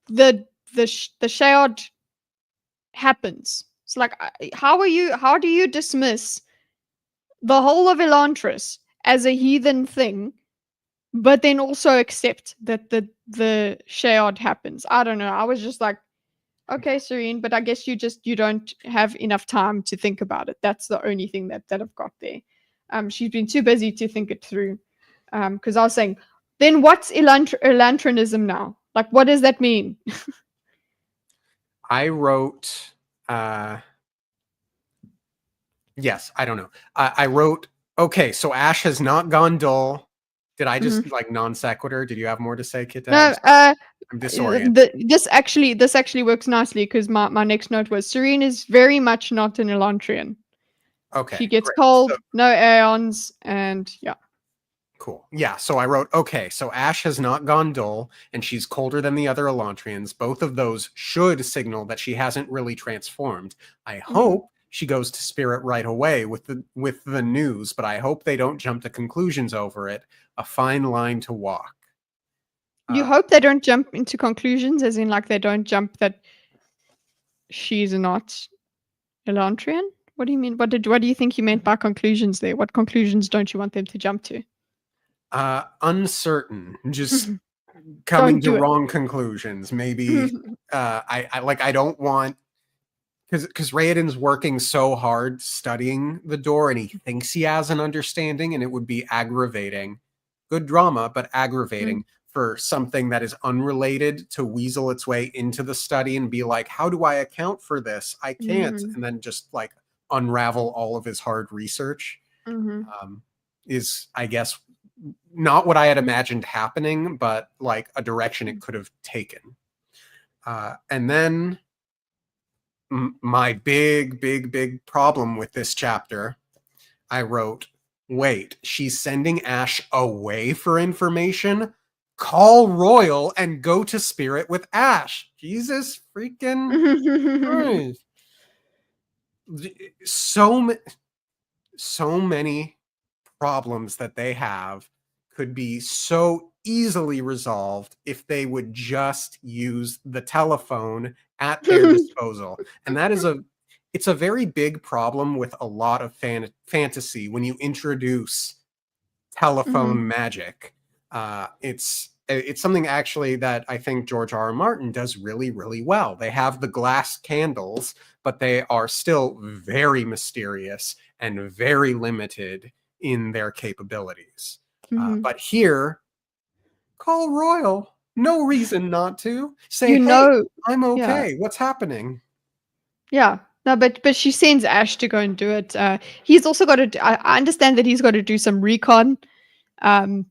the Shayod happens. It's like, how do you dismiss the whole of Elantris as a heathen thing but then also accept that the Shayard happens. I don't know. I was just like, okay, Serene, but I guess you don't have enough time to think about it. That's the only thing that I've got there. She's been too busy to think it through. Because I was saying, then what's Elantrianism now? Like, what does that mean? I wrote, yes, I don't know. I wrote, okay, so Ash has not gone dull. Did I just like non sequitur? Did you have more to say, Kitteh? No, I'm disoriented. this actually works nicely because my next note was Serene is very much not an Elantrian. She Okay, gets great. cold, So, no aeons, and yeah. cool. Yeah, so I wrote, okay, so Ash has not gone dull, and she's colder than the other Elantrians. Both of those should signal that she hasn't really transformed. I hope she goes to Spirit right away with the news, but I hope they don't jump to conclusions over it. A fine line to walk. You hope they don't jump into conclusions, as in like they don't jump that she's not Elantrian. What do you mean? What do you think you meant by conclusions there? What conclusions don't you want them to jump to? Uncertain, just coming Don't to do it. wrong conclusions. Maybe I don't want, because Raoden's working so hard studying the door, and he thinks he has an understanding, and it would be aggravating. Good drama, but aggravating for something that is unrelated to weasel its way into the study and be like, how do I account for this? I can't. And then just like unravel all of his hard research is, I guess, not what I had imagined happening, but like a direction it could have taken. And then my big problem with this chapter, I wrote, wait, she's sending Ash away for information? Call Royal and go to Spirit with Ash. Jesus freaking Christ. So many problems that they have could be so easily resolved if they would just use the telephone at their disposal. And that is it's a very big problem with a lot of fantasy when you introduce telephone magic. It's something actually that I think George R.R. Martin does really, really well. They have the glass candles, but they are still very mysterious and very limited in their capabilities. But here, call Royal. No reason not to. Say, hey, I'm okay. Yeah. What's happening? Yeah. No, but she sends Ash to go and do it. He's also got to. I understand that he's got to do some recon.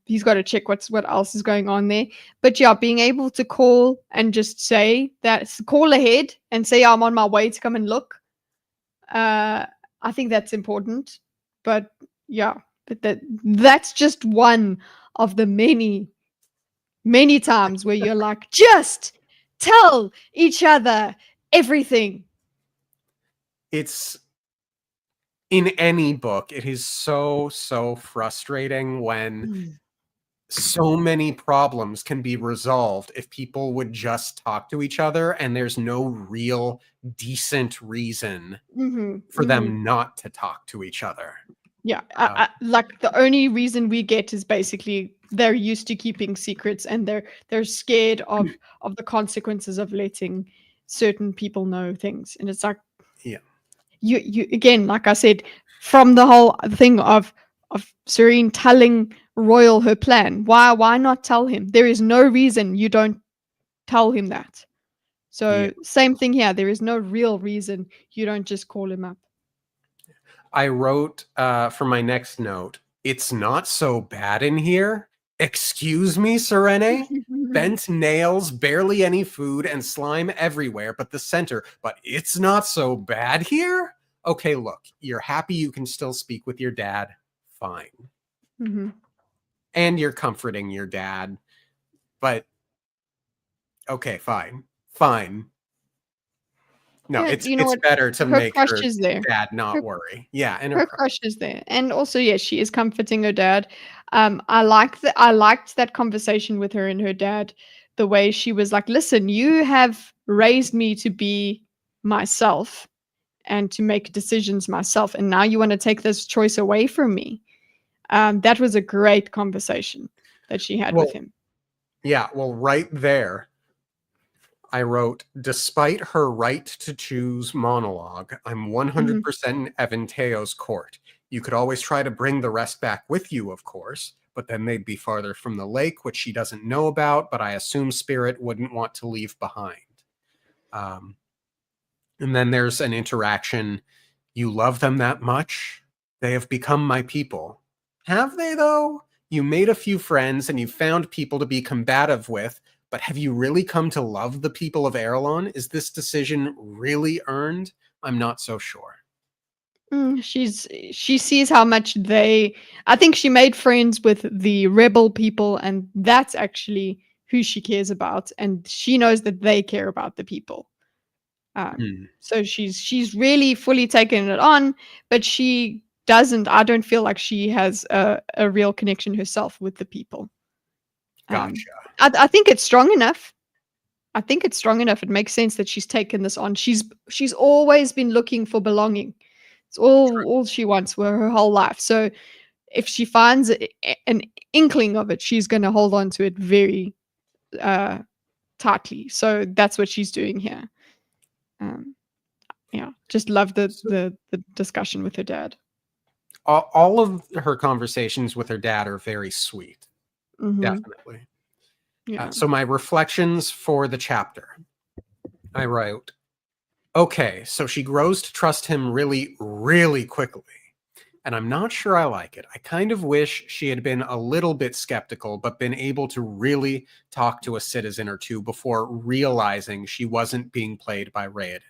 He's got to check what else is going on there. But yeah, being able to call and just say that, call ahead and say I'm on my way to come and look. I think that's important. But yeah, but that's just one of the many times where you're like, just tell each other everything. It's in any book, it is so frustrating when so many problems can be resolved if people would just talk to each other and there's no real decent reason for them not to talk to each other. Yeah, like the only reason we get is basically they're used to keeping secrets and they're scared of the consequences of letting certain people know things. And it's like, yeah, you again, like I said, from the whole thing of Serene telling Royal her plan. Why not tell him? There is no reason you don't tell him that. So same thing here. There is no real reason you don't just call him up. I wrote for my next note, it's not so bad in here. Excuse me, Serene? Bent nails, barely any food, and slime everywhere but the center. But it's not so bad here? Okay, look, you're happy you can still speak with your dad. Fine. And you're comforting your dad. But, okay, fine. No, it's better to make her dad not worry. Yeah, and her crush is there, and also yes, she is comforting her dad. I liked that conversation with her and her dad, the way she was like, "Listen, you have raised me to be myself and to make decisions myself, and now you want to take this choice away from me." That was a great conversation that she had Well, with him. yeah, well, right there, I wrote, despite her right to choose monologue, I'm Mhm. 100% in Evan Teo's court. You could always try to bring the rest back with you, of course, but then they'd be farther from the lake, which she doesn't know about, but I assume Spirit wouldn't want to leave behind. Um, and then there's an interaction. You love them that much? They have become my people. Have they, though? You made a few friends and you found people to be combative with, but have you really come to love the people of Erelon? Is this decision really earned? I'm not so sure. She sees how much I think she made friends with the rebel people, and that's actually who she cares about, and she knows that they care about the people. Hmm. So she's really fully taken it on, but I don't feel like she has a real connection herself with the people. Um, Gotcha. I think it's strong enough. I think it's strong enough. It makes sense that she's taken this on. She's always been looking for belonging. It's all she wants for her whole life. So if she finds an inkling of it, she's going to hold on to it very uh, tightly. So that's what she's doing here. Um, yeah, just love So the discussion with her dad. all of her conversations with her dad are very sweet. Hmm. Definitely. Yeah. So my reflections for the chapter. I wrote, okay, so she grows to trust him really, really quickly. And I'm not sure I like it. I kind of wish she had been a little bit skeptical, but been able to really talk to a citizen or two before realizing she wasn't being played by Raiden.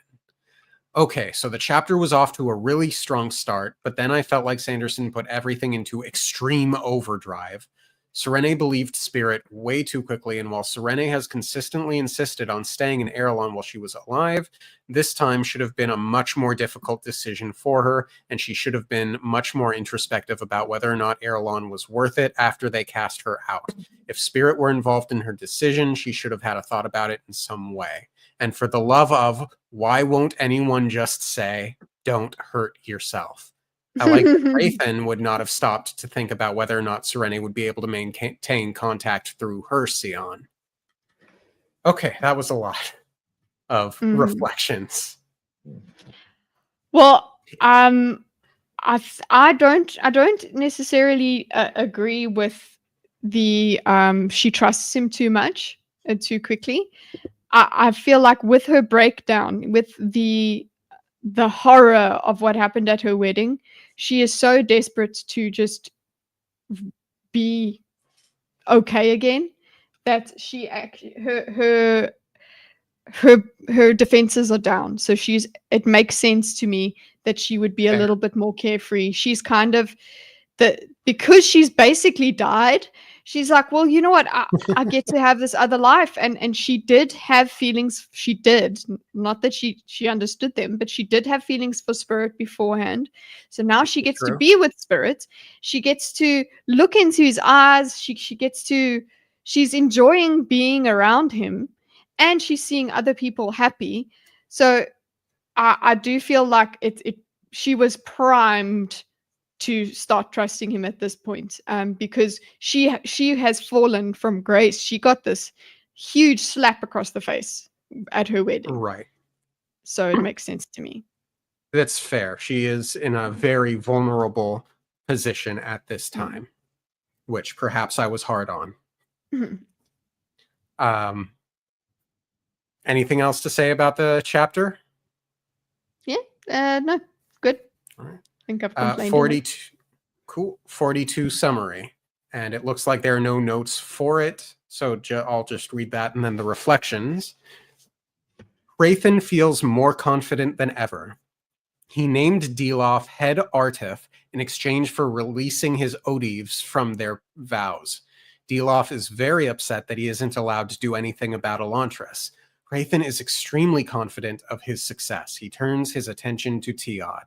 Okay, so the chapter was off to a really strong start, but then I felt like Sanderson put everything into extreme overdrive. Serene believed Spirit way too quickly, and while Serene has consistently insisted on staying in Erelon while she was alive, this time should have been a much more difficult decision for her, and she should have been much more introspective about whether or not Erelon was worth it after they cast her out. If Spirit were involved in her decision, she should have had a thought about it in some way. And for the love of, why won't anyone just say, don't hurt yourself? I like that Rayfin would not have stopped to think about whether or not Serene would be able to maintain contact through her Sion. Okay, that was a lot of Hmm. reflections. Well, I don't necessarily agree with the she trusts him too much too quickly. I feel like with her breakdown, with the horror of what happened at her wedding, she is so desperate to just be okay again that she actually her defenses are down. So it makes sense to me that she would be a Fair. little bit more carefree. She's kind of because she's basically died, she's like, well, you know what, I get to have this other life, and she did have feelings. She did, not that she understood them, but she did have feelings for Spirit beforehand. So now she gets to True. be with Spirit. She gets to look into his eyes. She gets to she's enjoying being around him, and she's seeing other people happy. So I do feel like it she was primed to start trusting him at this point, because she has fallen from grace. She got this huge slap across the face at her wedding, Right. so it makes sense to me. That's fair. She is in a very vulnerable position at this Mm. time, which perhaps I was hard on. Mhm. Um, anything else to say about the chapter? Yeah, no, good. All right. I think I've complained enough. 42. Cool. 42 summary. And it looks like there are no notes for it. So I'll just read that and then the reflections. Raythan feels more confident than ever. He named Deloff head Artif in exchange for releasing his Odives from their vows. Deloff is very upset that he isn't allowed to do anything about Elantris. Raythan is extremely confident of his success. He turns his attention to Teod.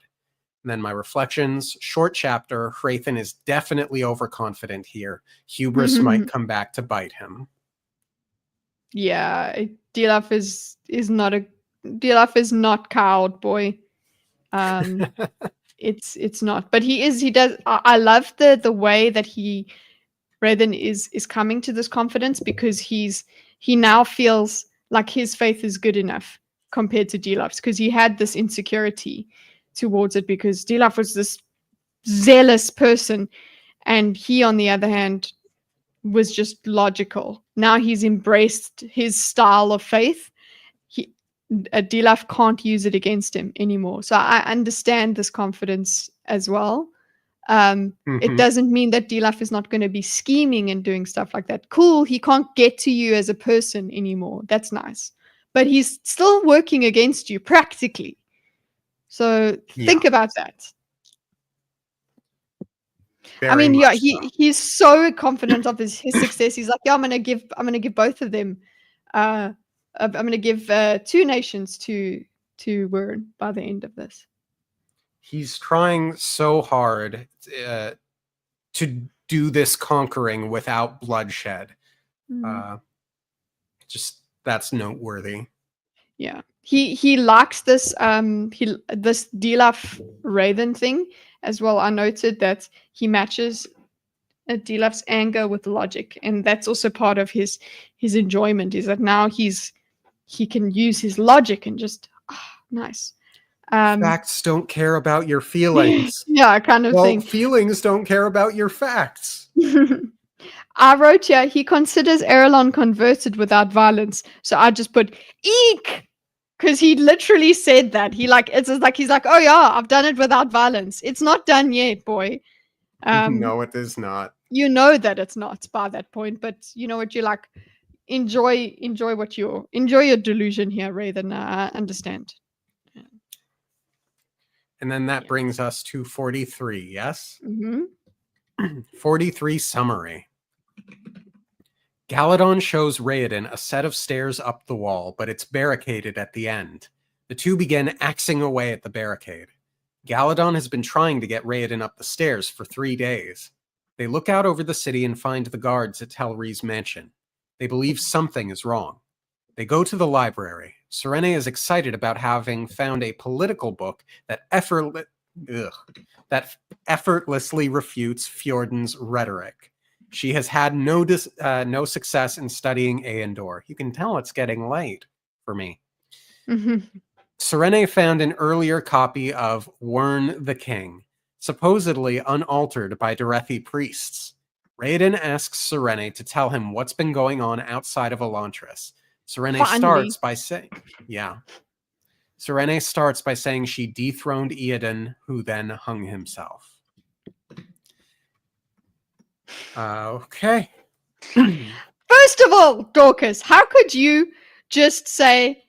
And then my reflections, short chapter, Raythan is definitely overconfident here. Hubris might come back to bite him. Yeah, Dilaf is not cowed, boy. Um, it's not, but he is. He does. I love the way that he Raiden is coming to this confidence because he now feels like his faith is good enough compared to Dilaf's, because he had this insecurity towards it because Dilaf was this zealous person, and he, on the other hand, was just logical. Now he's embraced his style of faith. Dilaf can't use it against him anymore. So I understand this confidence as well. It doesn't mean that Dilaf is not going to be scheming and doing stuff like that. Cool, he can't get to you as a person anymore. That's nice. But he's still working against you practically. So think about that. Very I mean, yeah, so. he's so confident of his success. He's like, yeah, I'm gonna give both of them. I'm gonna give 2 nations to Wern by the end of this. He's trying so hard to do this conquering without bloodshed. Just that's noteworthy. Yeah, he likes this this Dilaf Raven thing as well. I noted that he matches Dilaf's anger with logic, and that's also part of his enjoyment. Is that now he can use his logic and just nice. Facts don't care about your feelings. Yeah, kind of thing. Feelings don't care about your facts. I wrote here, he considers Erelon converted without violence. So I just put eek, because he literally said that. He's like, oh yeah, I've done it without violence. It's not done yet, boy. No, it is not. You know that it's not by that point, but you know what, you're like, enjoy your delusion here, Raven. I understand. And then that brings us to 43, yes? 43 summary. Galadon shows Raoden a set of stairs up the wall, but it's barricaded at the end. The two begin axing away at the barricade. Galadon has been trying to get Raoden up the stairs for 3 days. They look out over the city and find the guards at Telri's mansion. They believe something is wrong. They go to the library. Serene is excited about having found a political book that effortlessly refutes Fjordan's rhetoric. She has had no success in studying Aendor. You can tell it's getting late for me. Serene found an earlier copy of Wern the King, supposedly unaltered by Derethi priests. Raoden asks Serene to tell him what's been going on outside of Elantris. Serene starts by saying she dethroned Eoden, who then hung himself. Okay. First of all, Dorcas, how could you just say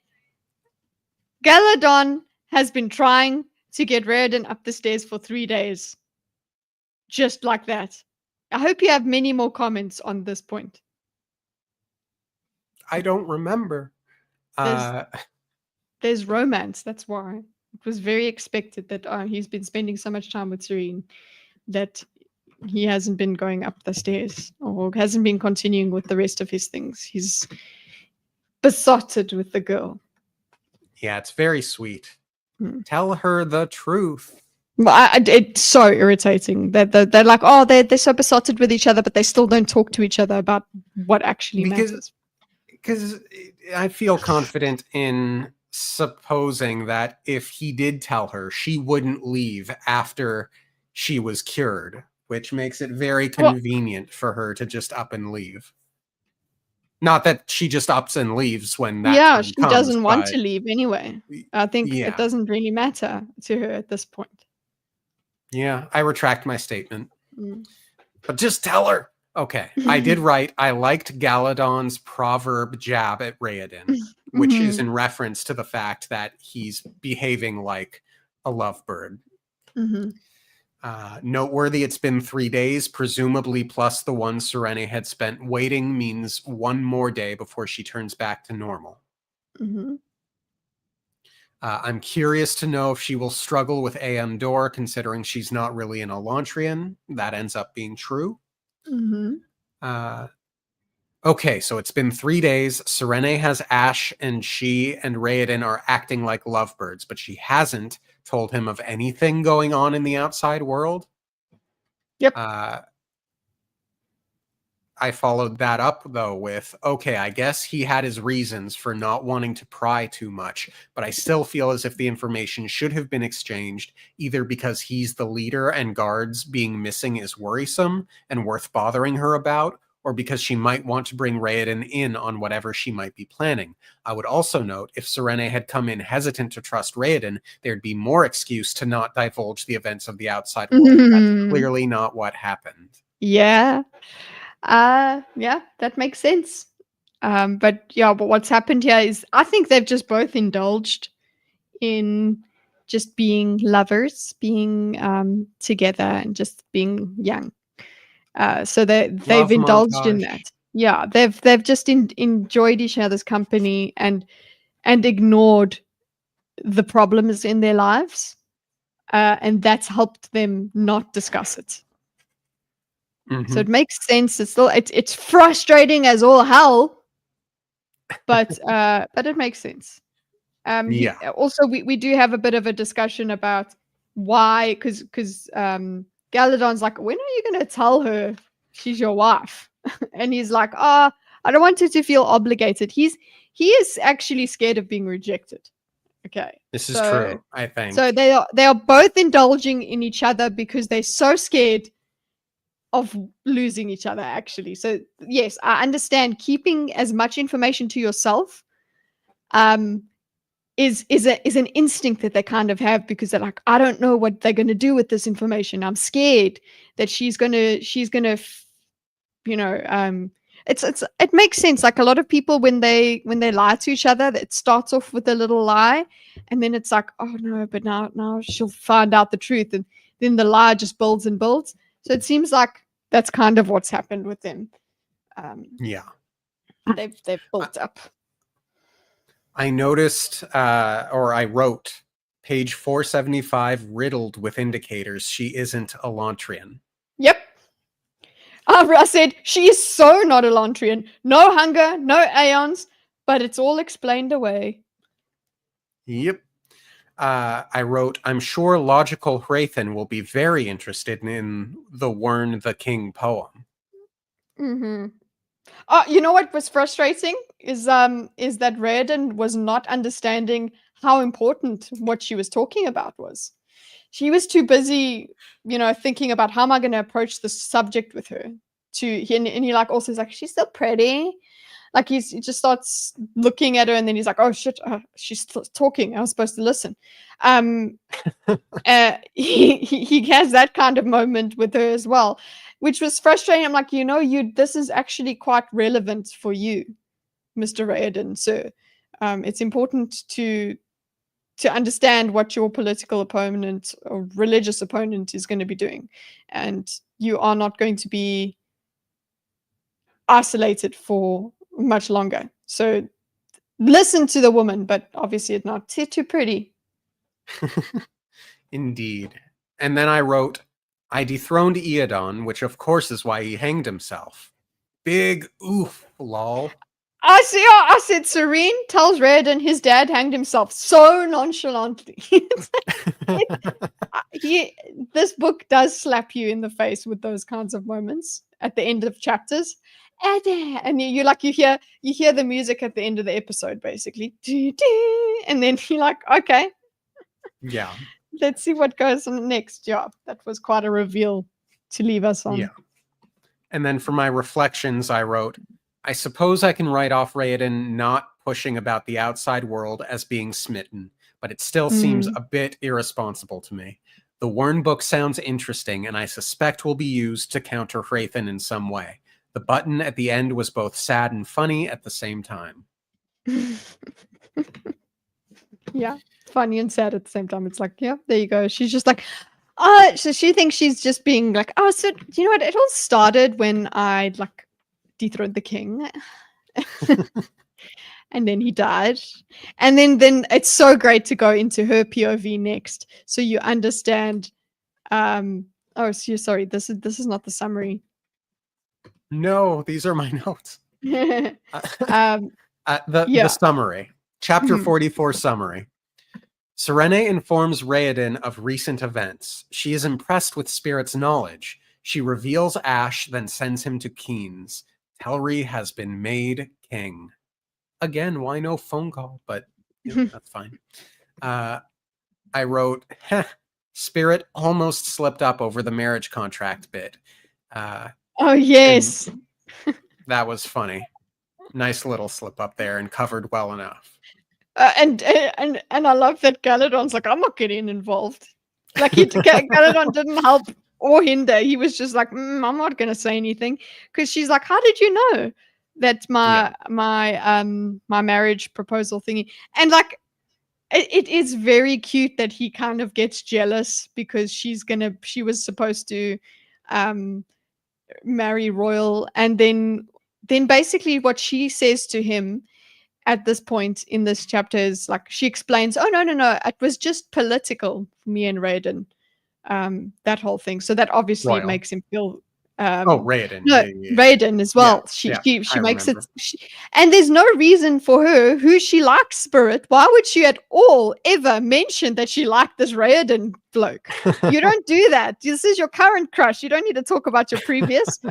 Galadon has been trying to get Raoden up the stairs for 3 days? Just like that. I hope you have many more comments on this point. I don't remember. There's romance, that's why. It was very expected that he's been spending so much time with Serene that he hasn't been going up the stairs or hasn't been continuing with the rest of his things. He's besotted with the girl. Yeah, it's very sweet. Tell her the truth. Well, it's so irritating that they're like, oh, they're so besotted with each other, but they still don't talk to each other about what actually matters. Because I feel confident in supposing that if he did tell her, she wouldn't leave after she was cured, which makes it very convenient for her to just up and leave. Not that she just ups and leaves when that time she comes, doesn't want to leave anyway. I think it doesn't really matter to her at this point. Yeah, I retract my statement. But just tell her. Okay, I did write, I liked Galadon's proverb jab at Raoden, which is in reference to the fact that he's behaving like a lovebird. Noteworthy, it's been 3 days, presumably plus the one Serene had spent waiting means 1 more day before she turns back to normal. I'm curious to know if she will struggle with Aendor, considering she's not really an Elantrian. That ends up being true. Okay, so it's been 3 days. Serene has Ash, and she and Raoden are acting like lovebirds, but she hasn't told him of anything going on in the outside world. Yep. I followed that up, though, with, okay, I guess he had his reasons for not wanting to pry too much, but I still feel as if the information should have been exchanged, either because he's the leader and guards being missing is worrisome and worth bothering her about, or because she might want to bring Raoden in on whatever she might be planning. I would also note, if Serene had come in hesitant to trust Raoden, there'd be more excuse to not divulge the events of the outside world. That's clearly not what happened. Yeah. Yeah, that makes sense. But what's happened here is I think they've just both indulged in just being lovers, being together, and just being young. So they've Love indulged in montage. that. Yeah, they've just enjoyed each other's company and ignored the problems in their lives, and that's helped them not discuss it. So it makes sense. It's frustrating as all hell, but it makes sense. Also, we do have a bit of a discussion about why, because Galadon's like, when are you going to tell her she's your wife? And he's like, I don't want her to feel obligated. He is actually scared of being rejected. Okay, This is true, I think. So they are both indulging in each other because they're so scared of losing each other, actually. So yes, I understand keeping as much information to yourself is an instinct that they kind of have, because they're like, I don't know what they're going to do with this information. I'm scared that she's gonna it makes sense. Like, a lot of people, when they lie to each other, it starts off with a little lie, and then it's like, oh no, but now she'll find out the truth, and then the lie just builds and builds. So it seems like that's kind of what's happened with them. They've built up. I noticed, or I wrote, page 475, riddled with indicators she isn't Elantrian. Yep. I said, she is so not Elantrian. No hunger, no aeons, but it's all explained away. Yep. I wrote, I'm sure logical Hrathen will be very interested in the Wern the King poem. You know what was frustrating is that Raoden was not understanding how important what she was talking about was. She was too busy, thinking about how am I going to approach the subject with her. And he also is like, she's still pretty. Like, he just starts looking at her, and then he's like, oh shit, she's talking. I was supposed to listen. He has that kind of moment with her as well, which was frustrating. I'm like, this is actually quite relevant for you, Mr. Raoden, sir. It's important to understand what your political opponent or religious opponent is going to be doing, and you are not going to be isolated for much longer. So listen to the woman, but obviously it's not too pretty. Indeed. And then I wrote, I dethroned Eodon, which of course is why he hanged himself. Big oof, lol. I said Serene tells Raoden his dad hanged himself so nonchalantly. This book does slap you in the face with those kinds of moments at the end of chapters. And you hear the music at the end of the episode, basically. And then you're like, okay. Yeah. Let's see what goes on next. Yeah, that was quite a reveal to leave us on. Yeah. And then for my reflections, I wrote, I suppose I can write off Raoden not pushing about the outside world as being smitten, but it still seems a bit irresponsible to me. The Wern book sounds interesting, and I suspect will be used to counter Hrathen in some way. The button at the end was both sad and funny at the same time. Yeah, funny and sad at the same time. It's like, yeah, there you go. She's just like, so she thinks she's just being like, oh, so you know what? It all started when I dethroned the king. And then he died. And then it's so great to go into her POV next. So you understand. Sorry, this is not the summary. No, these are my notes. The summary. Chapter 44 summary. Serene informs Raoden of recent events. She is impressed with Spirit's knowledge. She reveals Ash, then sends him to Keen's. Telri has been made king. Again, why no phone call? But that's fine. I wrote, Spirit almost slipped up over the marriage contract bit. Oh, yes. That was funny. Nice little slip up there and covered well enough. And I love that Galadon's like, I'm not getting involved. Like, Galadon didn't help or hinder. He was just like, I'm not going to say anything. Because she's like, how did you know that's my marriage proposal thingy? And like, it is very cute that he kind of gets jealous because she was supposed to marry Royal, and then basically what she says to him at this point in this chapter is like, she explains, oh, no, it was just political for me and Raiden, that whole thing. So that obviously Royal. makes him feel Raiden. No, Yeah. Raiden as well. She makes it, and there's no reason for her who she likes, Spirit. Why would she at all ever mention that she liked this Raiden bloke? You don't do that. This is your current crush. You don't need to talk about your previous.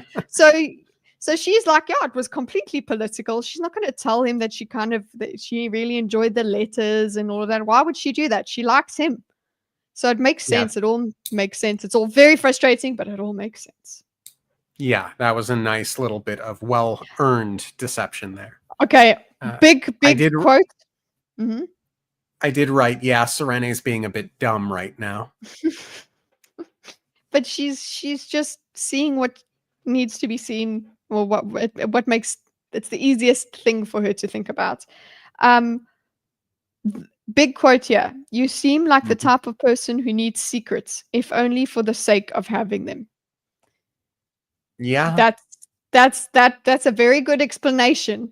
So she's like, yeah, it was completely political. She's not going to tell him that she really enjoyed the letters and all of that. Why would she do that? She likes him. So it makes sense. It all makes sense. It's all very frustrating, but it all makes sense. Yeah, that was a nice little bit of well-earned deception there. Okay, big quote. Mm-hmm. I did write, Serene's being a bit dumb right now. But she's just seeing what needs to be seen, or what makes it's the easiest thing for her to think about. Big quote here. You seem like the type of person who needs secrets, if only for the sake of having them. Yeah. That's a very good explanation.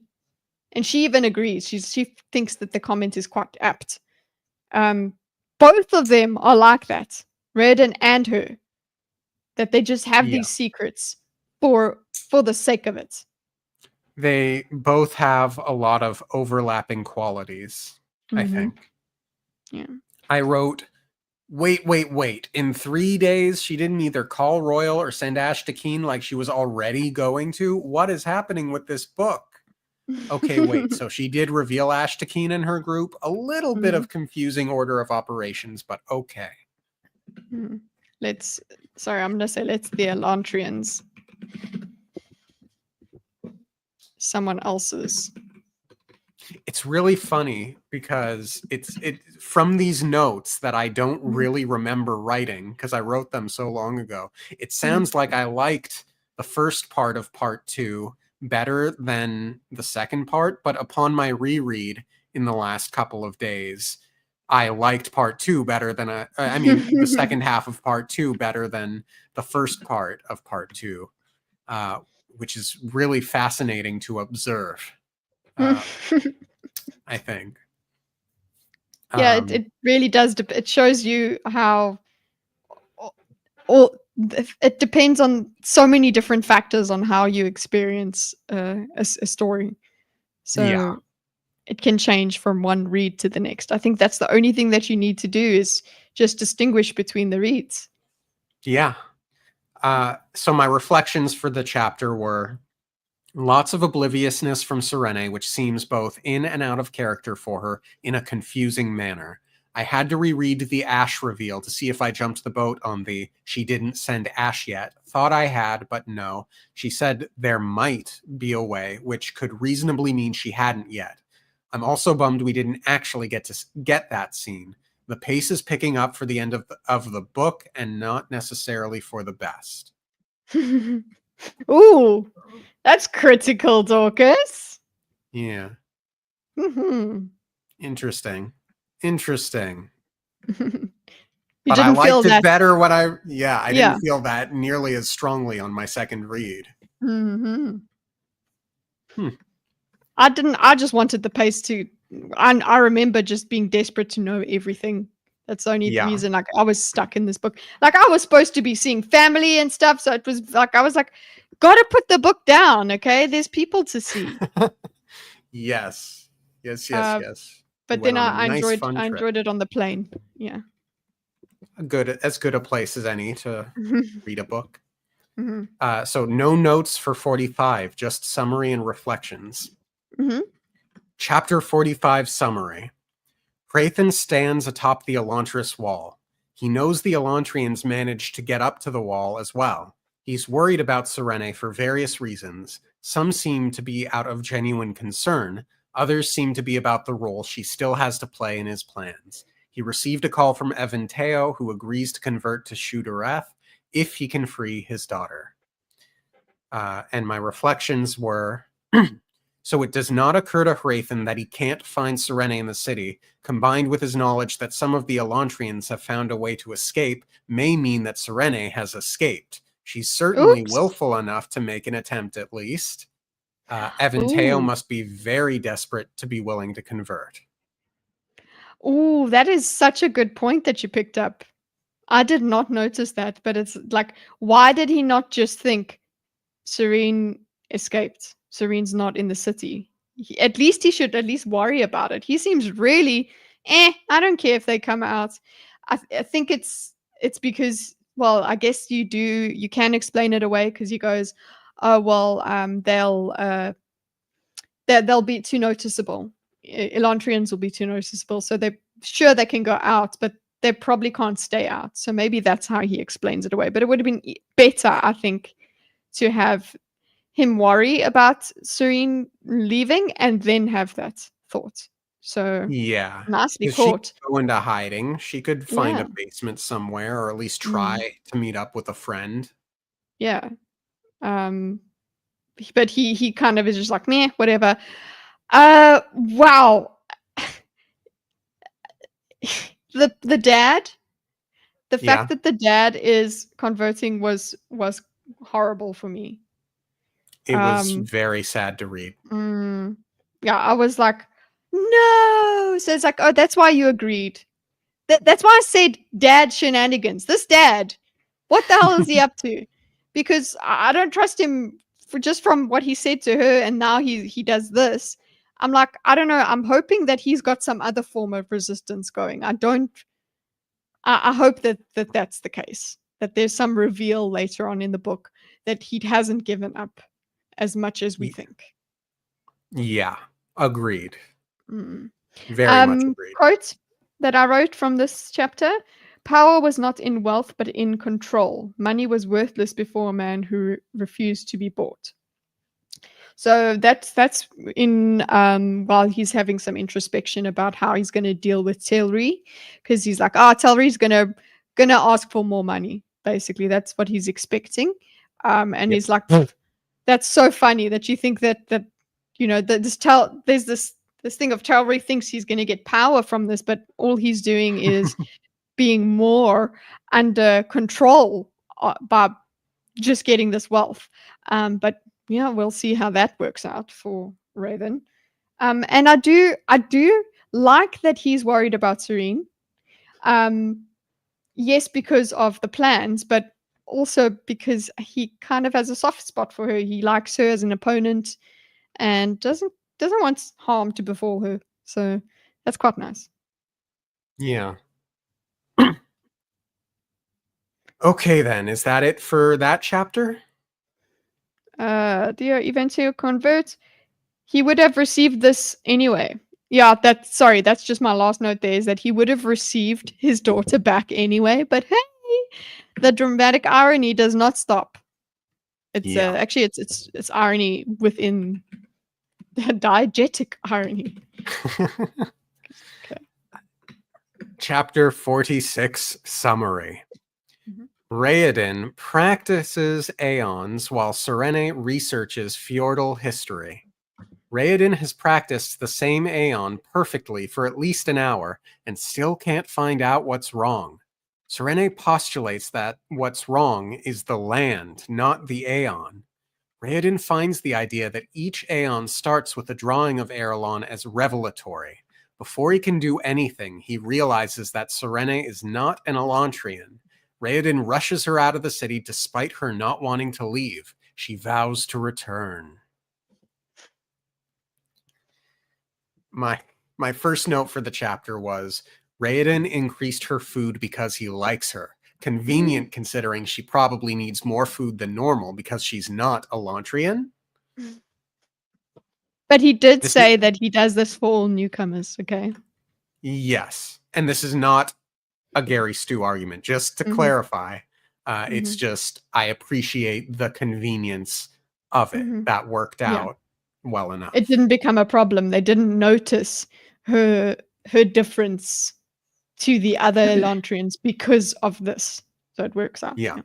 And she even agrees. She thinks that the comment is quite apt. Both of them are like that, Raiden and her. That they just have these secrets for the sake of it. They both have a lot of overlapping qualities, I think. Yeah. I wrote, wait. In 3 days, she didn't either call Royal or send Ash to Keen like she was already going to? What is happening with this book? Okay, wait. So she did reveal Ash to Keen in her group? A little bit of confusing order of operations, but okay. I'm going to say let's the Elantrians. Someone else's. It's really funny because it's from these notes that I don't really remember writing because I wrote them so long ago. It sounds like I liked the first part of part 2 better than the second part, but upon my reread in the last couple of days, I liked part 2 better than the second half of part 2 better than the first part of part 2, which is really fascinating to observe. I think. Yeah, it really does. It shows you how it depends on so many different factors on how you experience a story. So it can change from one read to the next. I think that's the only thing that you need to do is just distinguish between the reads. Yeah. So my reflections for the chapter were lots of obliviousness from Serene, which seems both in and out of character for her in a confusing manner. I had to reread the Ash reveal to see if I jumped the boat on the she didn't send Ash yet. Thought I had, but no. She said there might be a way, which could reasonably mean she hadn't yet. I'm also bummed we didn't actually get that scene. The pace is picking up for the end of the book and not necessarily for the best. Ooh, that's critical, Dorcas. Yeah. Interesting. But I liked it better when I didn't feel that nearly as strongly on my second read. I didn't. I just wanted the pace to. I remember just being desperate to know everything. That's the only reason. Like, I was stuck in this book. Like, I was supposed to be seeing family and stuff, so it was like I was like, gotta put the book down. Okay, there's people to see. Yes. But then I enjoyed it on the plane. Yeah. As good a place as any to read a book. Mm-hmm. So no notes for 45, just summary and reflections. Mm-hmm. Chapter 45 summary. Hrathen stands atop the Elantris wall. He knows the Elantrians managed to get up to the wall as well. He's worried about Serene for various reasons. Some seem to be out of genuine concern. Others seem to be about the role she still has to play in his plans. He received a call from Eventeo, who agrees to convert to Shudareth if he can free his daughter. And my reflections were... So it does not occur to Hrathen that he can't find Serene in the city, combined with his knowledge that some of the Elantrians have found a way to escape, may mean that Serene has escaped. She's certainly Oops. willful enough to make an attempt at least. Eventeo Ooh. must be very desperate to be willing to convert. Ooh, that is such a good point that you picked up. I did not notice that, but it's like, why did he not just think Serene escaped? Serene's not in the city. At least he should at least worry about it. He seems really, I don't care if they come out. I think it's because, well, I guess you can explain it away because he goes, oh well, they'll be too noticeable. Elantrians will be too noticeable, so they're sure they can go out, but they probably can't stay out. So maybe that's how he explains it away. But it would have been better, I think, to have him worry about Serene leaving and then have that thought. So Yeah, nicely because she caught. could go into hiding. She could find a Yeah. basement somewhere, or at least Mm, try to meet up with a friend. yeah. Um, but he kind of is just like, meh, whatever. Wow. The dad, the fact Yeah, that the dad is converting was horrible for me. it was Um, very sad to read. mm, yeah, I was like, no. So it's like, oh, that's why you agreed. That's why I said dad shenanigans. This dad, what the hell is he up to? Because I don't trust him for just from what he said to her, and now he does this. I'm like, I don't know. I'm hoping that he's got some other form of resistance going. I don't. I hope that that's the case. That there's some reveal later on in the book that he hasn't given up as much as we Y- think. Yeah, agreed. Mm. Very much agreed. Quote that I wrote from this chapter: power was not in wealth, but in control. Money was worthless before a man who refused to be bought. So that's in while he's having some introspection about how he's going to deal with Telri, because he's like, Telri's gonna ask for more money. Basically, that's what he's expecting. And Yep. he's like, that's so funny that you think that that there's this thing of Telri thinks he's going to get power from this, but all he's doing is being more under control by just getting this wealth. But yeah, we'll see how that works out for Raven. And I do like that he's worried about Serene. Um, yes, because of the plans, but also because he kind of has a soft spot for her. He likes her as an opponent and doesn't want harm to befall her. So that's quite nice. Yeah. Okay, then. Is that it for that chapter? Dear Eventio convert, he would have received this anyway. Yeah, that's just my last note there is that he would have received his daughter back anyway, but hey, the dramatic irony does not stop. It's Yeah. actually it's irony within diegetic irony. Okay. Chapter 46 Summary. Mhm. Raoden practices Aeons while Serene researches Fjordal history. Raoden has practiced the same Aeon perfectly for at least an hour and still can't find out what's wrong. Serene postulates that what's wrong is the land, not the Aeon. Raoden finds the idea that each Aeon starts with a drawing of Erelon as revelatory. Before he can do anything, he realizes that Serene is not an Elantrian. Raoden rushes her out of the city despite her not wanting to leave. She vows to return. My first note for the chapter was Raoden increased her food because he likes her. Convenient considering she probably needs more food than normal because she's not Elantrian. But he did This say that he does this for all newcomers, okay? Yes. And this is not a Gary Stu argument, just to clarify. It's just, I appreciate the convenience of it. That worked out well enough. It didn't become a problem. They didn't notice her difference to the other Elantrians because of this. So it works out. Yeah.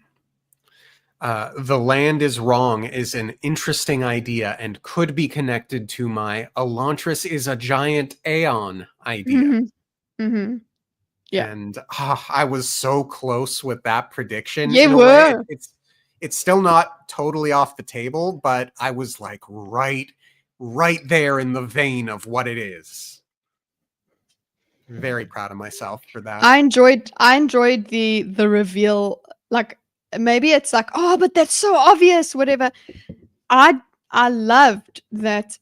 The land is wrong is an interesting idea and could be connected to my Elantris is a giant Aeon idea. Yeah. And I was so close with that prediction. You in a were. way. It's still not totally off the table, but I was like right there in the vein of what it is. Very proud of myself for that. I enjoyed the reveal. Like, maybe it's like, oh, but that's so obvious, whatever. I loved that.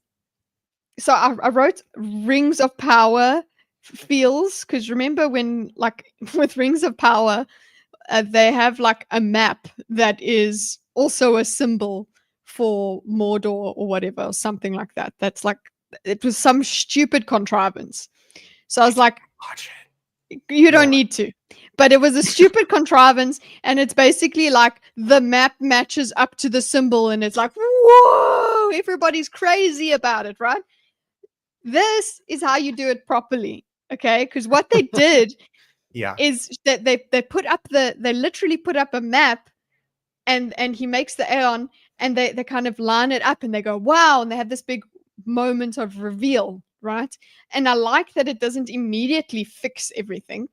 So I wrote Rings of Power feels, because remember when, like, with Rings of Power, they have like a map that is also a symbol for Mordor or whatever, or something like that. That's like, it was some stupid contrivance. So I was like, Watch it. you don't need to. But it was a stupid contrivance, and it's basically like the map matches up to the symbol, and it's like, whoa, everybody's crazy about it, right? This is how you do it properly, okay? Because what they did is that they literally put up a map, and he makes the Aeon, and they kind of line it up, and they go, wow, and they have this big moment of reveal, right? And I like that it doesn't immediately fix everything.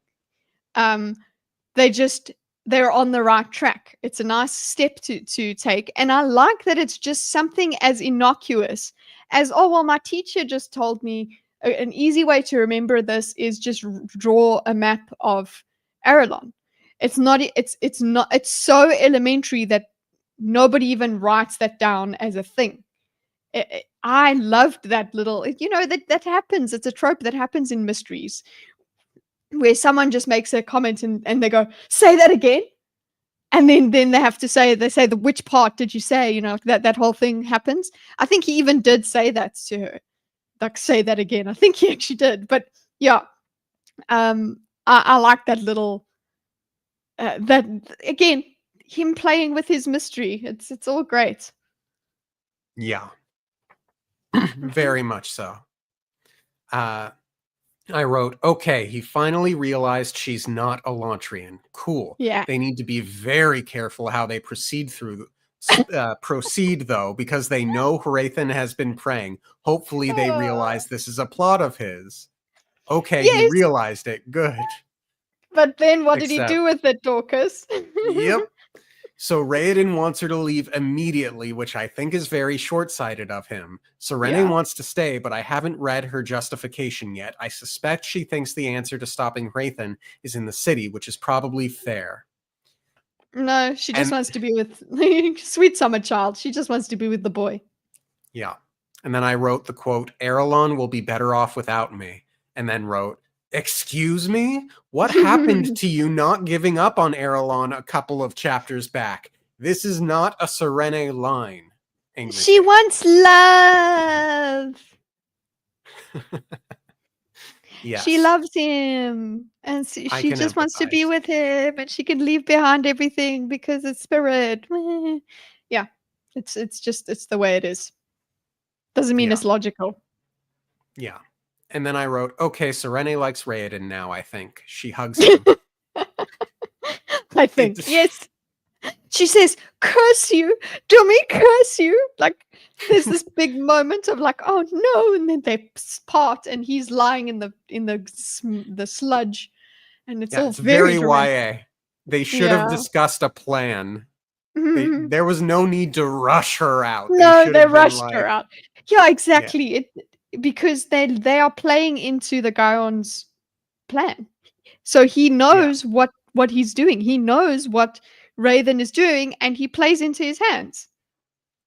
They're on the right track. It's a nice step to take. And I like that it's just something as innocuous as, oh, well, my teacher just told me an easy way to remember this is just draw a map of Arelon. It's so elementary that nobody even writes that down as a thing. I loved that little, that happens. It's a trope that happens in mysteries, where someone just makes a comment and they go, say that again. And then they have to say, the which part did you say? That whole thing happens. I think he even did say that to her. Like, say that again. I think he actually did. But yeah, I like that little, that again, him playing with his mystery. It's all great. Yeah. Very much so. I wrote, okay, he finally realized she's not Elantrian. Cool. Yeah. They need to be very careful how they proceed though, because they know Hrathen has been praying. Hopefully they realize this is a plot of his. Okay, Yes. he realized it. Good. But then what did he do with it, Dorcas? Yep. So Raoden wants her to leave immediately, which I think is very short-sighted of him. Serene wants to stay, but I haven't read her justification yet. I suspect she thinks the answer to stopping Hrathen is in the city, which is probably fair. No, she just wants to be with sweet summer child. She just wants to be with the boy. Yeah. And then I wrote the quote, Arelon will be better off without me. And then wrote, excuse me? What happened to you not giving up on Arelon a couple of chapters back? This is not a Serene line. She wants love. Yes. She loves him. And she just wants to be with him, and she can leave behind everything because it's spirit. Yeah. It's the way it is. Doesn't mean it's logical. Yeah. And then I wrote, okay, Serene likes Raoden now, I think. She hugs him. I think. Yes. She says, curse you. Do me curse you. Like, there's this big moment of like, oh no. And then they part, and he's lying in the sludge. And it's all very YA. They should have discussed a plan. There was no need to rush her out. No, they rushed her out. Yeah, exactly. Yeah. Because they are playing into the Gaon's plan. So he knows what he's doing. He knows what Raven is doing, and he plays into his hands.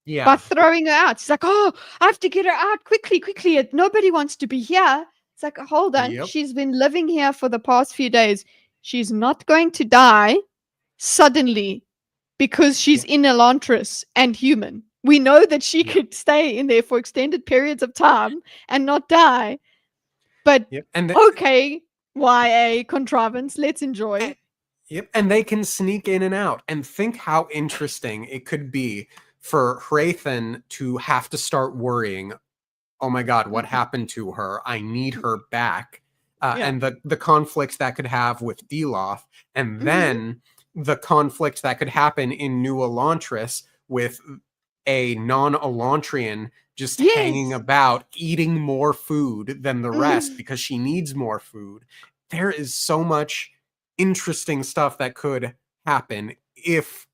Yeah. By throwing her out. He's like, oh, I have to get her out quickly. Nobody wants to be here. It's like, hold on. Yep. She's been living here for the past few days. She's not going to die. suddenly because she's Yeah. in Elantris and human. We know that she Yeah. could stay in there for extended periods of time and not die. But Yep. And okay, YA contrivance, let's enjoy. yep, and they can sneak in and out. And think how interesting it could be for Hrathen to have to start worrying, oh my God, what happened to her? I need her back. Yeah. And the conflicts that could have with Deloth, and then the conflict that could happen in New Elantris with a non-Elantrian just hanging Yes. about, eating more food than the rest Mm. because she needs more food. There is so much interesting stuff that could happen if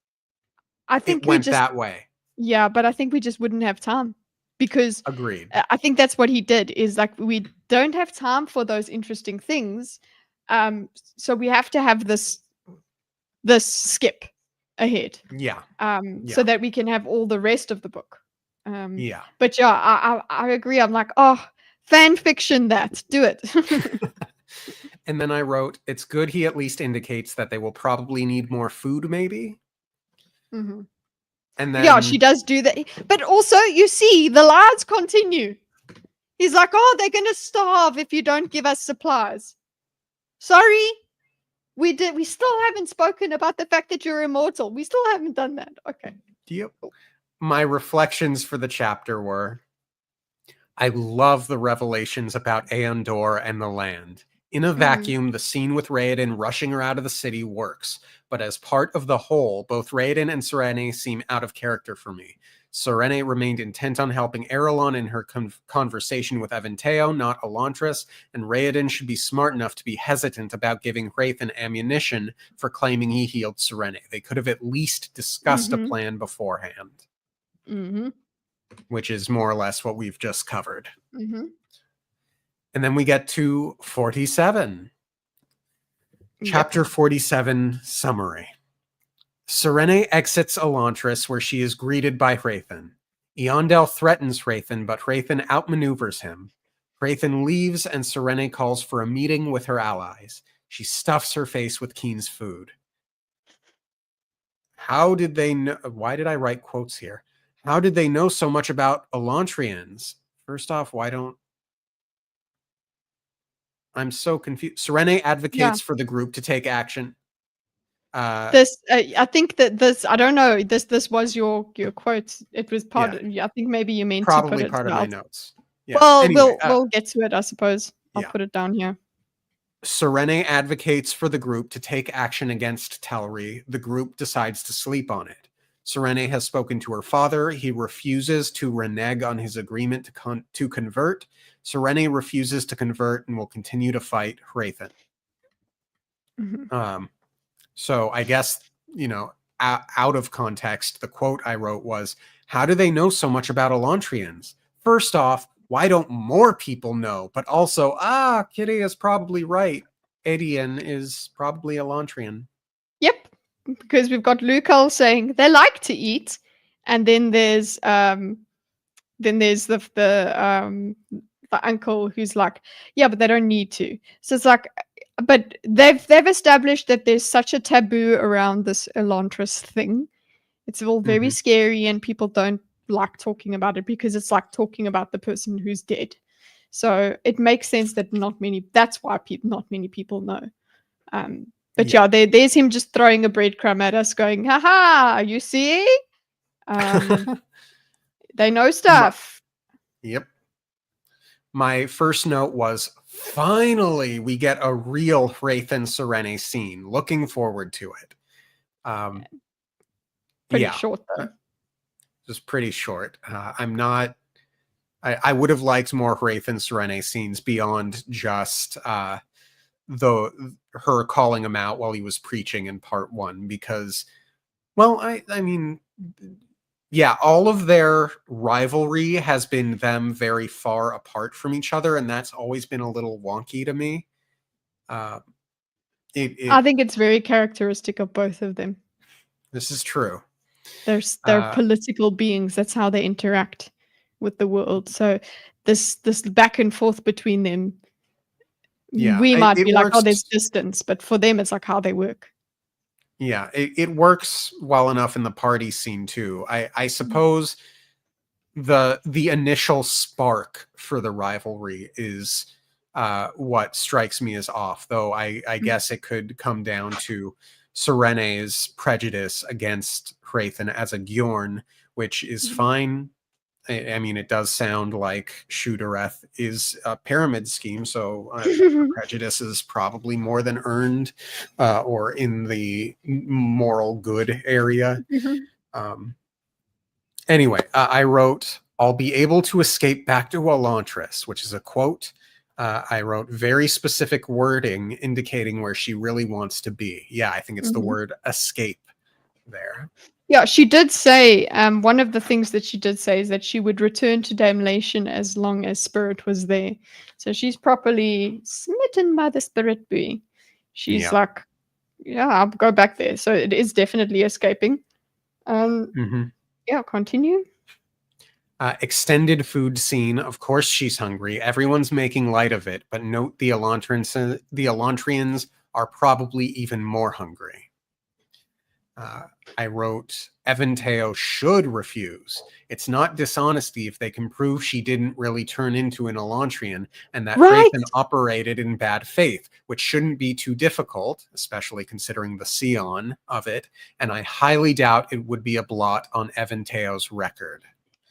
I it think we went just that way. Yeah, but I think we just wouldn't have time because Agreed. I think that's what he did is like we don't have time for those interesting things. So we have to have this skip ahead. Yeah. So Yeah. that we can have all the rest of the book. Um, Yeah. but yeah, I agree. I'm like, oh, fan fiction that. Do it. And then I wrote, it's good he at least indicates that they will probably need more food, maybe. Mhm. And Yeah, she then, does do that. But also, you see, the lies continue. He's like, oh, they're gonna starve if you don't give us supplies. Sorry, we still haven't spoken about the fact that you're immortal. We still haven't done that. Okay. yep. My reflections for the chapter were, I love the revelations about Aondor and the land. In a vacuum, the scene with Raoden rushing her out of the city works, but as part of the whole, both Raoden and Serene seem out of character for me. Serene remained intent on helping Erelon in her conversation with Eventeo, not Elantris, and Raoden should be smart enough to be hesitant about giving Hrathen ammunition for claiming he healed Serene. They could have at least discussed a plan beforehand, which is more or less what we've just covered. And then we get to 47. Chapter 47, Summary. Serene exits Elantris, where she is greeted by Hrathen. Eondel threatens Hrathen, but Hrathen outmaneuvers him. Hrathen leaves, and Serene calls for a meeting with her allies. She stuffs her face with Keen's food. How did they know? Why did I write quotes here? How did they know so much about Elantrians? First off, why don't... I'm so confused. Serene advocates for the group to take action. I think that this, I don't know, this was your quote. It was part of, I think maybe you meant to put probably it part of my out. notes. Yeah. Well, Anyway, we'll get to it, I suppose. I'll yeah. put it down here. Serene advocates for the group to take action against Talry. The group decides to sleep on it. Serene has spoken to her father. He refuses to renege on his agreement to convert. Serene refuses to convert and will continue to fight Hrathen. So I guess, out of context, the quote I wrote was, how do they know so much about Elantrians? First off, why don't more people know? But also, Kitty is probably right. Edian is probably Elantrian. Yep, because we've got Lucal saying they like to eat, and then there's the uncle who's like, yeah, but they don't need to. So it's like, but they've established that there's such a taboo around this Elantris thing. It's all very scary, and people don't like talking about it because it's like talking about the person who's dead. So it makes sense that that's why not many people know. But there's him just throwing a breadcrumb at us, going, "Haha, you see? They know stuff." Yep. My first note was, finally, we get a real Hrathen Serene scene. Looking forward to it. Pretty short, though. Just pretty short. I'm not... I would have liked more Hrathen Serene scenes beyond just her calling him out while he was preaching in part 1, because, well, I mean, yeah, all of their rivalry has been them very far apart from each other, and that's always been a little wonky to me. I think it's very characteristic of both of them. This is true. They're political beings. That's how they interact with the world. So this back and forth between them, we might be like, oh, there's distance, but for them, it's like how they work. Yeah, it works well enough in the party scene too. I suppose the initial spark for the rivalry is what strikes me as off, though I guess it could come down to Serene's prejudice against Hrathen as a Gjorn, which is fine. I mean, it does sound like Shootereth is a pyramid scheme, so prejudice is probably more than earned, or in the moral good area. Anyway, I wrote, I'll be able to escape back to Elantris, which is a quote. I wrote very specific wording indicating where she really wants to be. Yeah, I think it's the word escape there. Yeah, she did say, one of the things that she did say is that she would return to Damnation as long as Spirit was there. So she's properly smitten by the Spirit buoy. She's like, yeah, I'll go back there. So it is definitely escaping. Yeah, continue. Extended food scene. Of course she's hungry. Everyone's making light of it, but note the Elantrians are probably even more hungry. I wrote, Eventeo should refuse. It's not dishonesty if they can prove she didn't really turn into an Elantrian and that Hrathen operated in bad faith, which shouldn't be too difficult, especially considering the Sion of it, and I highly doubt it would be a blot on Eventeo's record.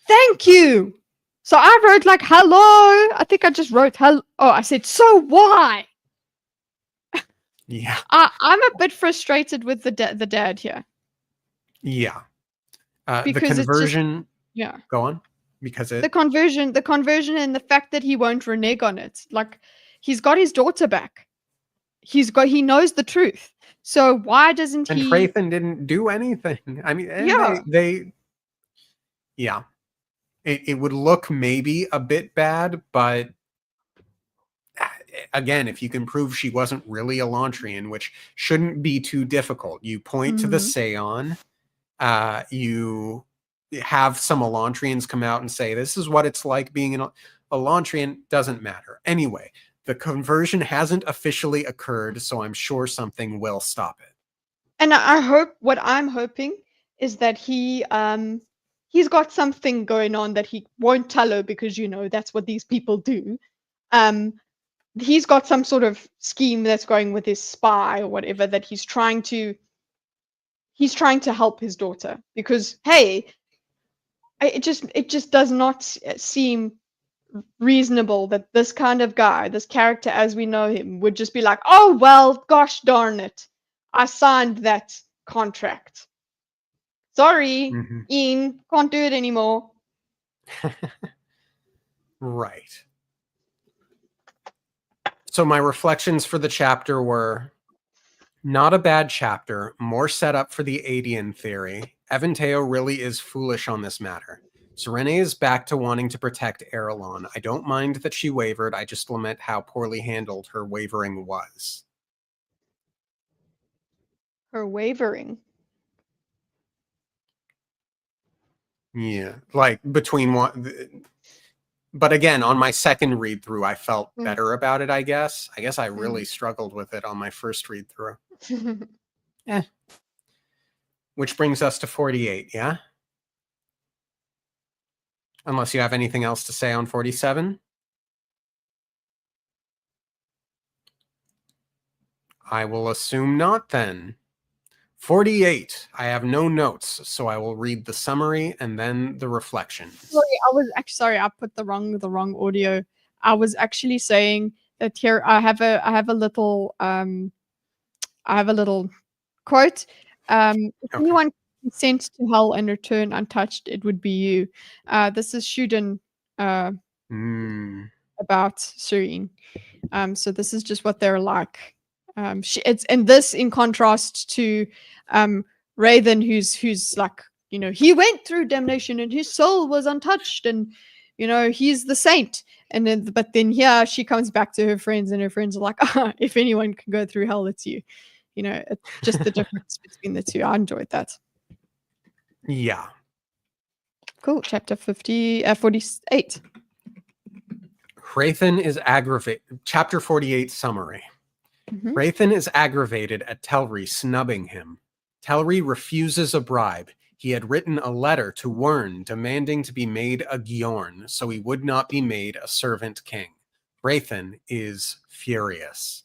Thank you. So I wrote like, hello. I think I just wrote hello. Oh, I said, so why? Yeah. I'm a bit frustrated with the dad here. Yeah. Because the conversion. It's just, yeah. Go on. Because the conversion and the fact that he won't renege on it. Like, he's got his daughter back. He knows the truth. So why doesn't he? And Hrathen didn't do anything. I mean, they yeah. It would look maybe a bit bad, but again, if you can prove she wasn't really Elantrian, which shouldn't be too difficult, you point to the Seon, you have some Elantrians come out and say, this is what it's like being an Elantrian, doesn't matter. Anyway, the conversion hasn't officially occurred, so I'm sure something will stop it. And what I'm hoping is that he's got something going on that he won't tell her because, that's what these people do. He's got some sort of scheme that's going with his spy or whatever, that he's trying to help his daughter, because, hey, it just does not seem reasonable that this kind of guy, this character as we know him, would just be like, oh, well, gosh darn it, I signed that contract. Sorry, Ian, can't do it anymore. Right. So my reflections for the chapter were, not a bad chapter, more setup for the Adian theory. Eventeo really is foolish on this matter. Serene is back to wanting to protect Erelon. I don't mind that she wavered, I just lament how poorly handled her wavering was. Her wavering? Yeah, like between one... But again, on my second read through, I felt better about it, I guess. I really struggled with it on my first read through. Which brings us to 48, yeah? Unless you have anything else to say on 47? I will assume not then. 48. I have no notes, so I will read the summary and then the reflections. Sorry, I put the wrong audio. I was actually saying that here I have a little quote. If anyone can sent to hell and return untouched, it would be you. This is Shuden about Serene. So this is just what they're like. It's this in contrast to Hrathen, who's like, he went through damnation and his soul was untouched, and he's the saint. And then, but then here she comes back to her friends, and her friends are like, if anyone can go through hell, it's you. It's just the difference between the two. I enjoyed that. Yeah. Cool. Chapter 48. Hrathen is aggravated. Chapter 48 summary. Hrathen is aggravated at Telri snubbing him. Telri refuses a bribe. He had written a letter to Wern demanding to be made a Gjorn, so he would not be made a servant king. Hrathen is furious.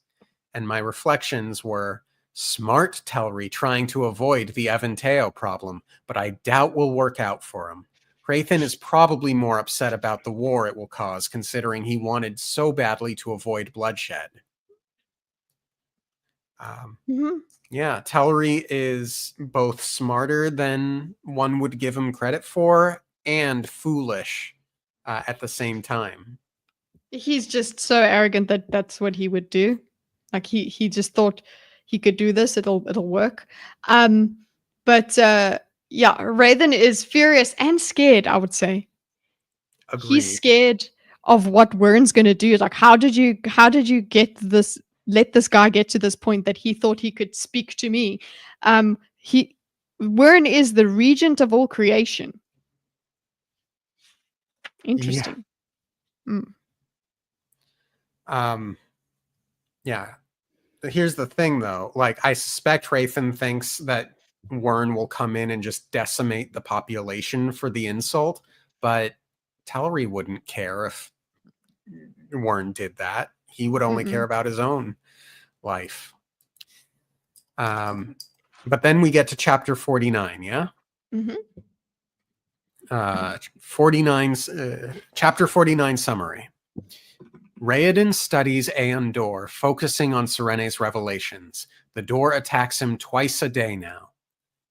And my reflections were, smart Telri trying to avoid the Eventeo problem, but I doubt will work out for him. Hrathen is probably more upset about the war it will cause, considering he wanted so badly to avoid bloodshed. Yeah, Telri is both smarter than one would give him credit for and foolish at the same time. He's just so arrogant that that's what he would do. Like he just thought he could do this. It'll work. But yeah, Raven is furious and scared, I would say. Agreed. He's scared of what Wern's going to do. Like, how did you get this? Let this guy get to this point that he thought he could speak to me. Wern is the regent of all creation. Interesting. Yeah. Yeah. Here's the thing, though. Like, I suspect Hrathen thinks that Wern will come in and just decimate the population for the insult, but Telri wouldn't care if Wern did that. He would only care about his own life. But then we get to chapter 49, yeah? 49's chapter 49 summary. Raoden studies Aeon Door, focusing on Serene's revelations. The door attacks him twice a day now.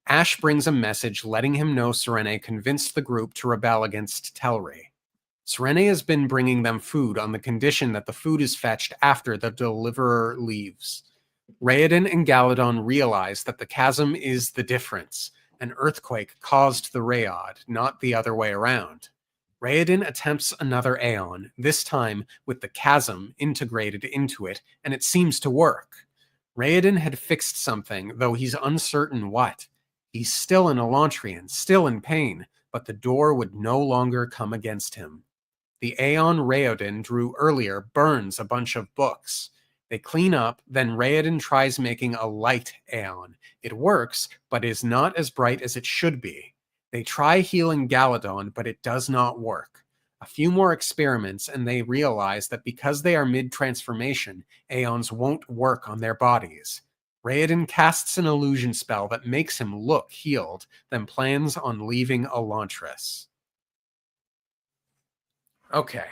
Ash brings a message letting him know Serene convinced the group to rebel against Telri. Serene has been bringing them food on the condition that the food is fetched after the deliverer leaves. Raoden and Galadon realize that the chasm is the difference. An earthquake caused the Rayod, not the other way around. Raoden attempts another Aeon, this time with the chasm integrated into it, and it seems to work. Raoden had fixed something, though he's uncertain what. He's still an Elantrian, still in pain, but the door would no longer come against him. The Aeon Raoden drew earlier burns a bunch of books. They clean up, then Raoden tries making a light Aeon. It works, but is not as bright as it should be. They try healing Galadon, but it does not work. A few more experiments, and they realize that because they are mid-transformation, Aeons won't work on their bodies. Raoden casts an illusion spell that makes him look healed, then plans on leaving Elantris. Okay.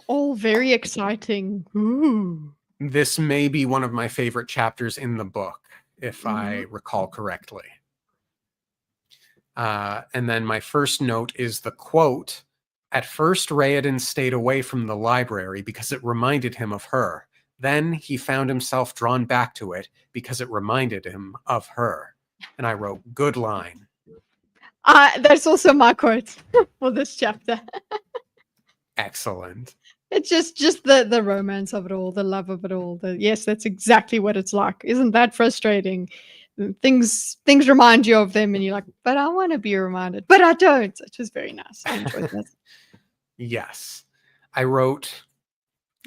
All very exciting. Ooh. This may be one of my favorite chapters in the book, if I recall correctly. And then my first note is the quote, "At first Raoden stayed away from the library because it reminded him of her. Then he found himself drawn back to it because it reminded him of her." And I wrote, good line. That's also my quote for this chapter. Excellent. It's just the romance of it all, the love of it all. Yes, that's exactly what it's like. Isn't that frustrating? Things remind you of them and you're like, but I want to be reminded, but I don't. It was very nice. I enjoyed that. Yes. I wrote,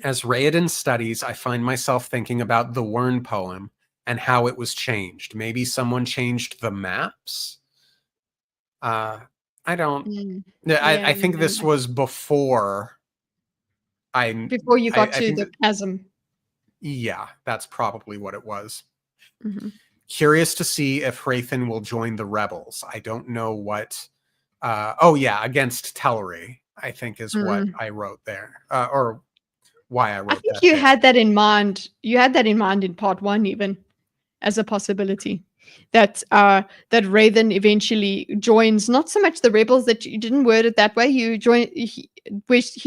as Raoden studies, I find myself thinking about the Wern poem and how it was changed. Maybe someone changed the maps? I don't... I think this was before before you got to the chasm. Yeah, that's probably what it was. Curious to see if Hrathen will join the rebels. I don't know what... against Telri, I think is what I wrote there. Or why I wrote that. I think you had that in mind. You had that in mind in part 1 even, as a possibility. That Raven eventually joins, not so much the rebels, that you didn't word it that way. He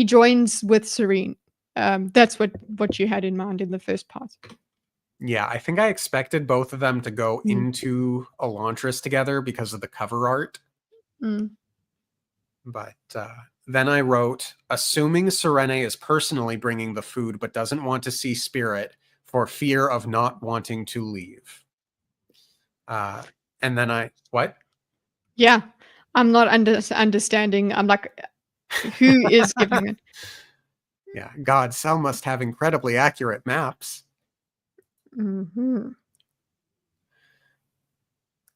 joins with Serene. That's what you had in mind in the first part. Yeah, I think I expected both of them to go into Elantris together because of the cover art. But then I wrote, assuming Serene is personally bringing the food but doesn't want to see Spirit for fear of not wanting to leave. And then what? Yeah, I'm not understanding. I'm like, who is giving it? Yeah, God, Cell must have incredibly accurate maps.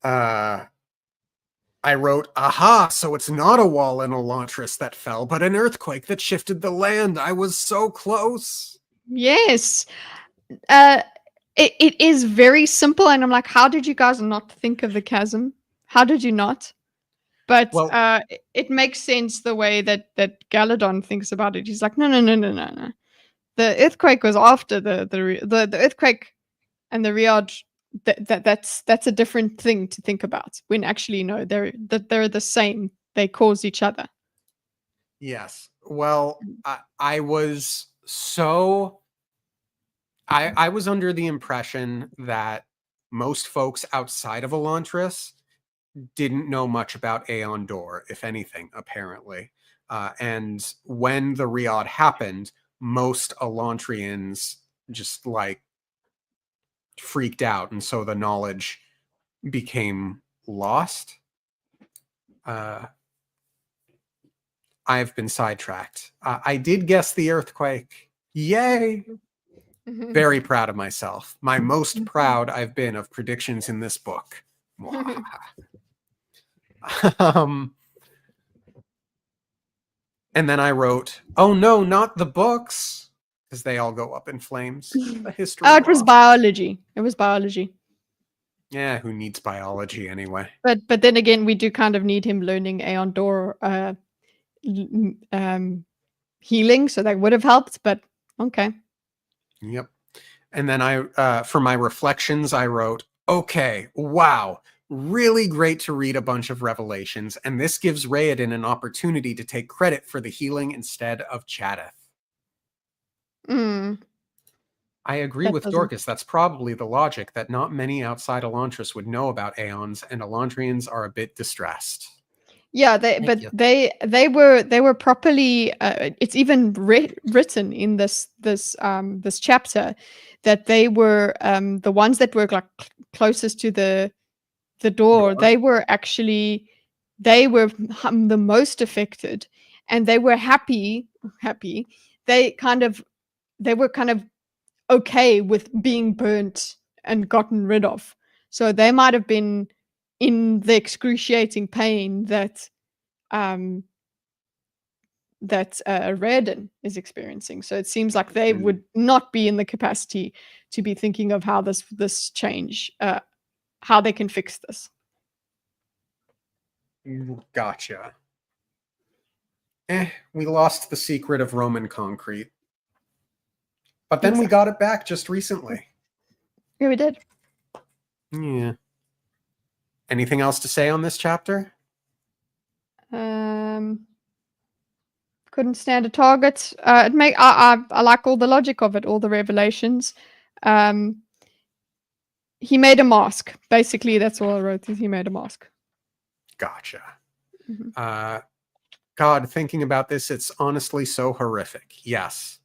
I wrote, aha, so it's not a wall in Elantris that fell, but an earthquake that shifted the land. I was so close. Yes. It is very simple, and I'm like, how did you guys not think of the chasm? How did you not? But Well, it makes sense the way that Galadon thinks about it. He's like, no, no, no, no, no, no. The earthquake was after the earthquake and the Riyadh. That's a different thing to think about. When actually, no, they're the same. They cause each other. yes. Well, I was so I was under the impression that most folks outside of Elantris didn't know much about Aeon Door, if anything, apparently. And when the Riyadh happened, most Elantrians just like freaked out, and so the knowledge became lost. I've been sidetracked. I did guess the earthquake. Yay! Very proud of myself. My most proud I've been of predictions in this book. And then I wrote, oh no, not the books, because they all go up in flames. The history. Oh, it was biology. It was biology. Yeah, who needs biology anyway? But then again, we do kind of need him learning Aeon Door healing, so that would have helped. But okay. Yep. And then I, for my reflections, I wrote, okay, wow, really great to read a bunch of revelations, and this gives Raoden an opportunity to take credit for the healing instead of Chadeth. I agree with Dorcas. That's probably the logic, that not many outside Elantris would know about Aeons, and Elantrians are a bit distressed. Yeah, they were properly. It's even written in this chapter that they were the ones that were like closest to the door. They were actually the most affected, and they were happy. They were kind of okay with being burnt and gotten rid of. So they might have been in the excruciating pain that Raoden is experiencing. So it seems like they would not be in the capacity to be thinking of how this change, how they can fix this. Gotcha. We lost the secret of Roman concrete. But then we got it back just recently. Yeah, we did. Yeah. Anything else to say on this chapter? Couldn't stand a target. I like all the logic of it, all the revelations. He made a mask. Basically, that's all I wrote. He made a mask. Gotcha. God, thinking about this, it's honestly so horrific. Yes.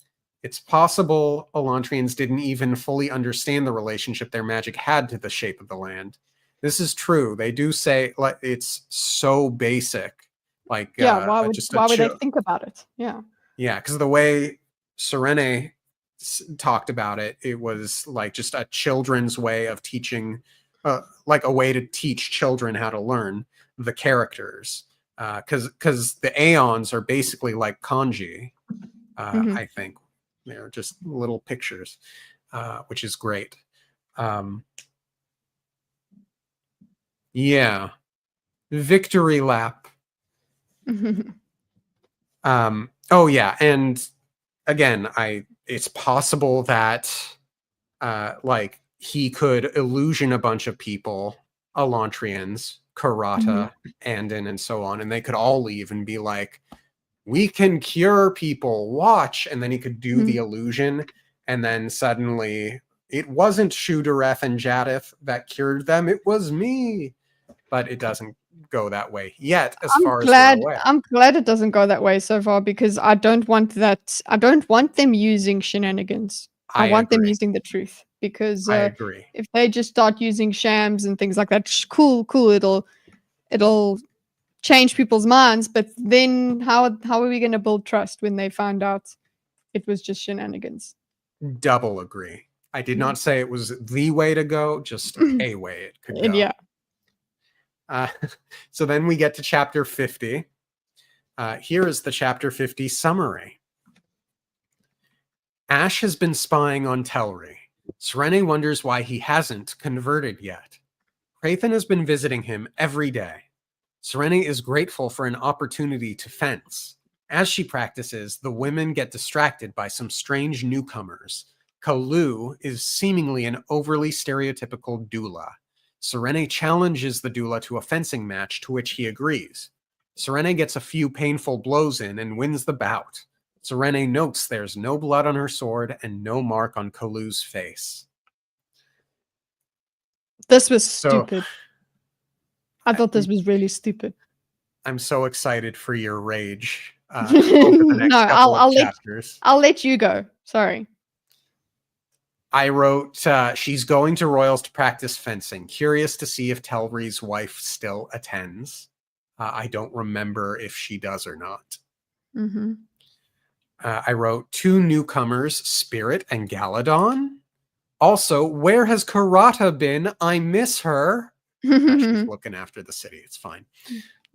It's possible Elantrians didn't even fully understand the relationship their magic had to the shape of the land. This is true. They do say like it's so basic. Like why would they think about it? Yeah. Yeah, because the way Serene talked about it, it was like just a children's way of teaching, like a way to teach children how to learn the characters. Because the Aeons are basically like kanji, I think. They're just little pictures, which is great. Yeah. Victory lap. Oh yeah, and again, it's possible that like he could illusion a bunch of people, Elantrians, Karata, Andon, and so on, and they could all leave and be like, we can cure people, watch. And then he could do the illusion, and then suddenly it wasn't Shudareth and Jadith that cured them, it was me. But it doesn't go that way yet, as far as we're aware. I'm glad it doesn't go that way so far, because I don't want that. I don't want them using shenanigans. I want them using the truth, because I agree. If they just start using shams and things like that, cool, it'll change people's minds. But then how are we going to build trust when they find out it was just shenanigans? Double agree. I did not say it was the way to go, just a way it could go. Yeah. Uh, so then we get to chapter 50. Here is the chapter 50 summary. Ash has been spying on Telri. Serene wonders why he hasn't converted yet. Crathen has been visiting him every day. Serene is grateful for an opportunity to fence. As she practices, the women get distracted by some strange newcomers. Kalu is seemingly an overly stereotypical doula. Serene challenges the doula to a fencing match, to which he agrees. Serene gets a few painful blows in and wins the bout. Serene notes there's no blood on her sword and no mark on Kalu's face. This was So, stupid. I thought this was really stupid. I'm so excited for your rage over the next No, couple of chapters. I'll let you go. Sorry. I wrote, she's going to Royals to practice fencing. Curious to see if Telri's wife still attends. I don't remember if she does or not. Mm-hmm. I wrote 2 newcomers, Spirit and Galadon. Also, where has Karata been? I miss her. She's looking after the city. It's fine.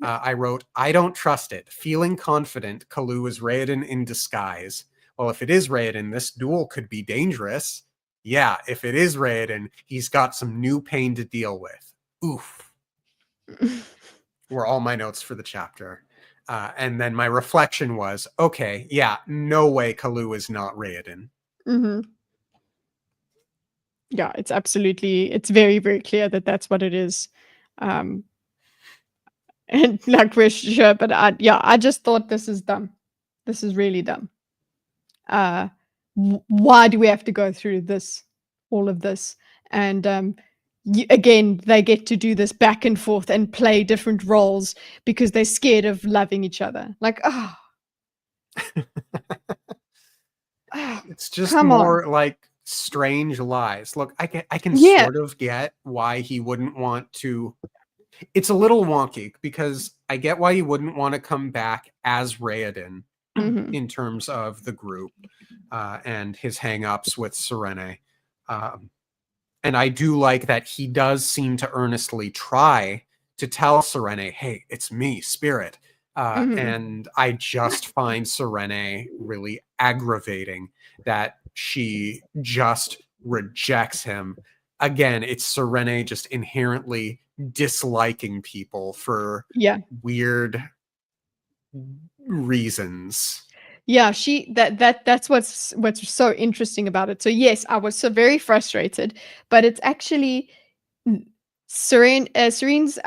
I wrote, I don't trust it. Feeling confident Kalu is Raoden in disguise. Well, if it is Raoden, this duel could be dangerous. Yeah, if it is Raoden, he's got some new pain to deal with. Oof. Were all my notes for the chapter. And then my reflection was, okay, yeah, no way Kalu is not Raoden. Mm-hmm. Yeah, it's very, very clear that that's what it is. And like we're sure, but I just thought this is dumb. This is really dumb. Why do we have to go through this, all of this? And again, they get to do this back and forth and play different roles because they're scared of loving each other. Like, oh. It's just come more on. like strange lies. Look, I can Yeah. sort of get why he wouldn't want to. It's a little wonky because I get why he wouldn't want to come back as Raoden Mm-hmm. in terms of the group and his hang-ups with Serene. And I do like that he does seem to earnestly try to tell Serene, hey, it's me, Spirit. Mm-hmm. And I just find Serene really aggravating that she just rejects him. Again, it's Serene just inherently disliking people for weird reasons. Yeah, that's what's so interesting about it. So yes, I was so very frustrated, but it's actually Serene's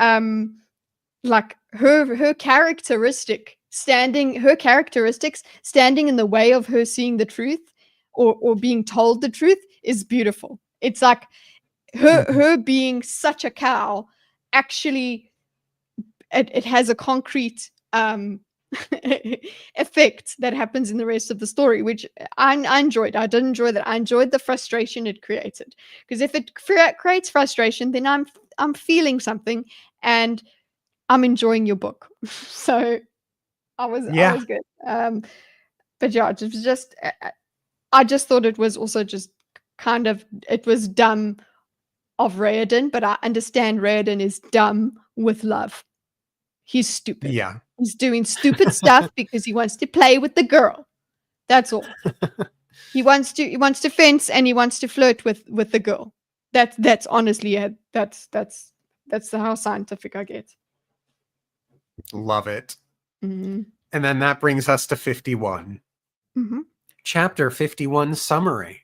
like her characteristics standing in the way of her seeing the truth or being told the truth is beautiful. It's like her being such a cow actually it has a concrete effect that happens in the rest of the story, which I enjoyed. I did enjoy that. I enjoyed the frustration it created, because if it creates frustration, then I'm feeling something and I'm enjoying your book. So I was good. But yeah, it was just I just thought it was also just kind of, it was dumb of Raoden, but I understand Raoden is dumb with love. He's stupid. Yeah. He's doing stupid stuff because he wants to play with the girl. That's all. He wants to fence and he wants to flirt with the girl. That's honestly that's how scientific I get. Love it. Mm-hmm. And then that brings us to 51. Mm-hmm. Chapter 51 summary.